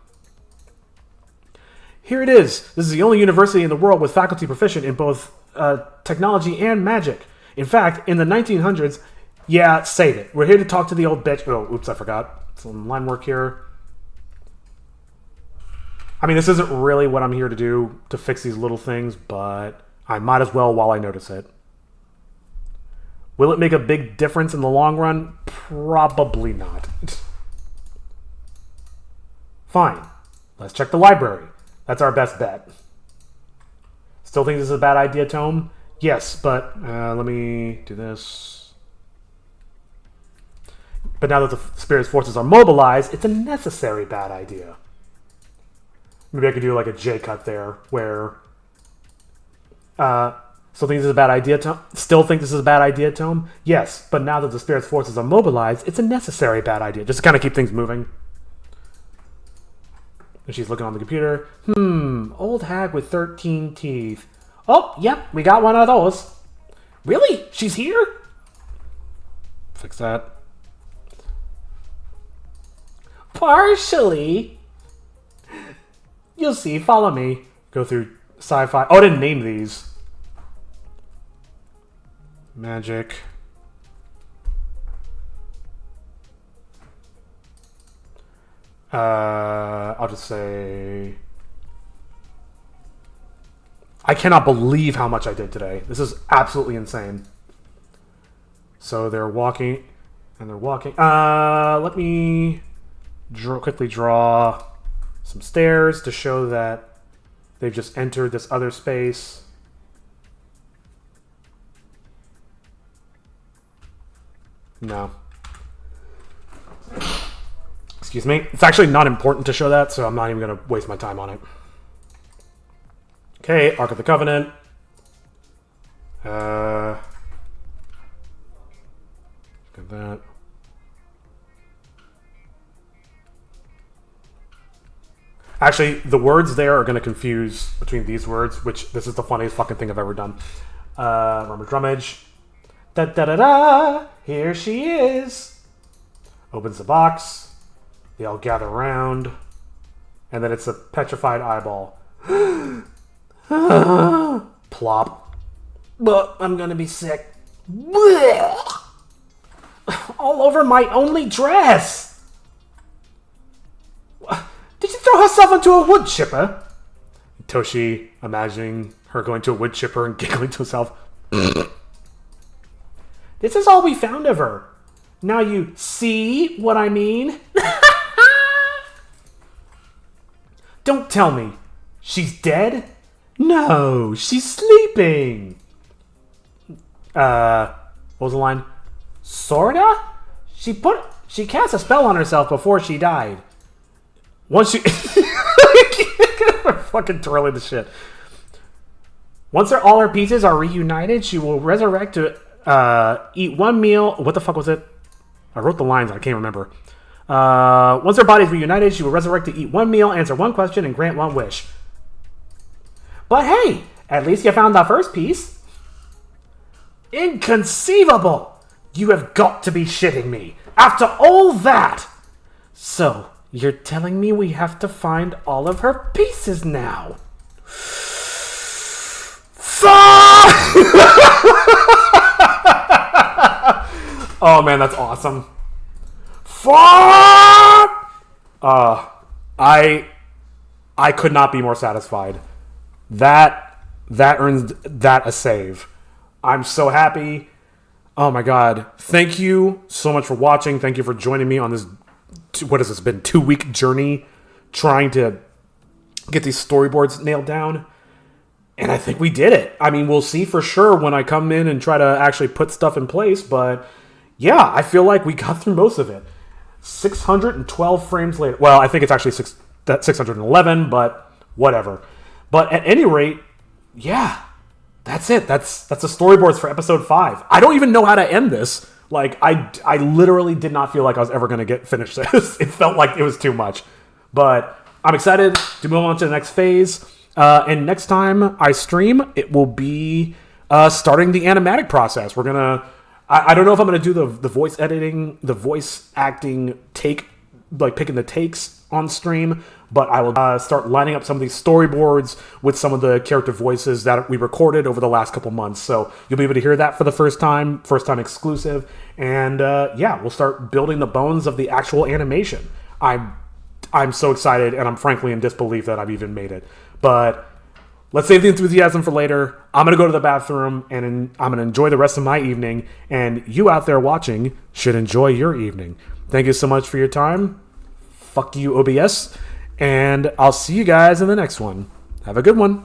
Here it is. This is the only university in the world with faculty proficient in both technology and magic. In fact, in the 1900s, yeah, save it. We're here to talk to the old bitch. Oh, oops, I forgot. Some line work here. I mean, this isn't really what I'm here to do, to fix these little things, but I might as well while I notice it. Will it make a big difference in the long run? Probably not. Fine. Let's check the library. That's our best bet. Still think this is a bad idea, Tome? Yes, but let me do this. But now that the spirit's forces are mobilized, it's a necessary bad idea. Maybe I could do like a J cut there, where still think this is a bad idea, Tome? Still think this is a bad idea, Tome? Yes, but now that the spirit's forces are mobilized, it's a necessary bad idea. Just to kind of keep things moving. And she's looking on the computer. Old hag with 13 teeth. Oh, yep, we got one of those. Really? She's here? Fix that. Partially. You'll see, follow me. Go through sci-fi. Oh, I didn't name these. Magic. I'll just say... I cannot believe how much I did today. This is absolutely insane. So they're walking, and they're walking. Let me quickly draw some stairs to show that they've just entered this other space. No. Excuse me. It's actually not important to show that, so I'm not even going to waste my time on it. Okay, Ark of the Covenant. Look at that. Actually, the words there are going to confuse between these words, which this is the funniest fucking thing I've ever done. Rummage, rummage. Da da da da! Here she is! Opens the box. They all gather around. And then it's a petrified eyeball. Plop. But I'm gonna be sick. All over my only dress! Did she throw herself into a wood chipper? Toshi, imagining her going to a wood chipper and giggling to herself. This is all we found of her. Now you see what I mean? Don't tell me. She's dead? No, she's sleeping. What was the line? Sorta? She cast a spell on herself before she died. Once she... fucking twirling the shit. Once all her pieces are reunited, she will resurrect to eat one meal. What the fuck was it? I wrote the lines. I can't remember. Once her body is reunited, she will resurrect to eat one meal, answer one question, and grant one wish. But hey, at least you found that first piece. Inconceivable! You have got to be shitting me. After all that! So, you're telling me we have to find all of her pieces now? Fuck! Oh man, that's awesome. Fuck! I could not be more satisfied. That earns that a save. I'm so happy. Oh my god. Thank you so much for watching. Thank you for joining me on this, what has this been, 2-week journey trying to get these storyboards nailed down. And I think we did it. I mean, we'll see for sure when I come in and try to actually put stuff in place, but yeah, I feel like we got through most of it. 612 frames later. Well, I think it's actually 611, but whatever. But at any rate, yeah, that's it. That's the storyboards for episode 5. I don't even know how to end this. Like, I literally did not feel like I was ever going to finish this. It felt like it was too much. But I'm excited to move on to the next phase. And next time I stream, it will be starting the animatic process. We're going to... I don't know if I'm going to do the voice editing, the voice acting take, like picking the takes on stream, but I will start lining up some of these storyboards with some of the character voices that we recorded over the last couple months. So you'll be able to hear that for the first time exclusive. And yeah, we'll start building the bones of the actual animation. I'm so excited, and I'm frankly in disbelief that I've even made it. But let's save the enthusiasm for later. I'm going to go to the bathroom, and I'm going to enjoy the rest of my evening. And you out there watching should enjoy your evening. Thank you so much for your time. Fuck you, OBS. And I'll see you guys in the next one. Have a good one.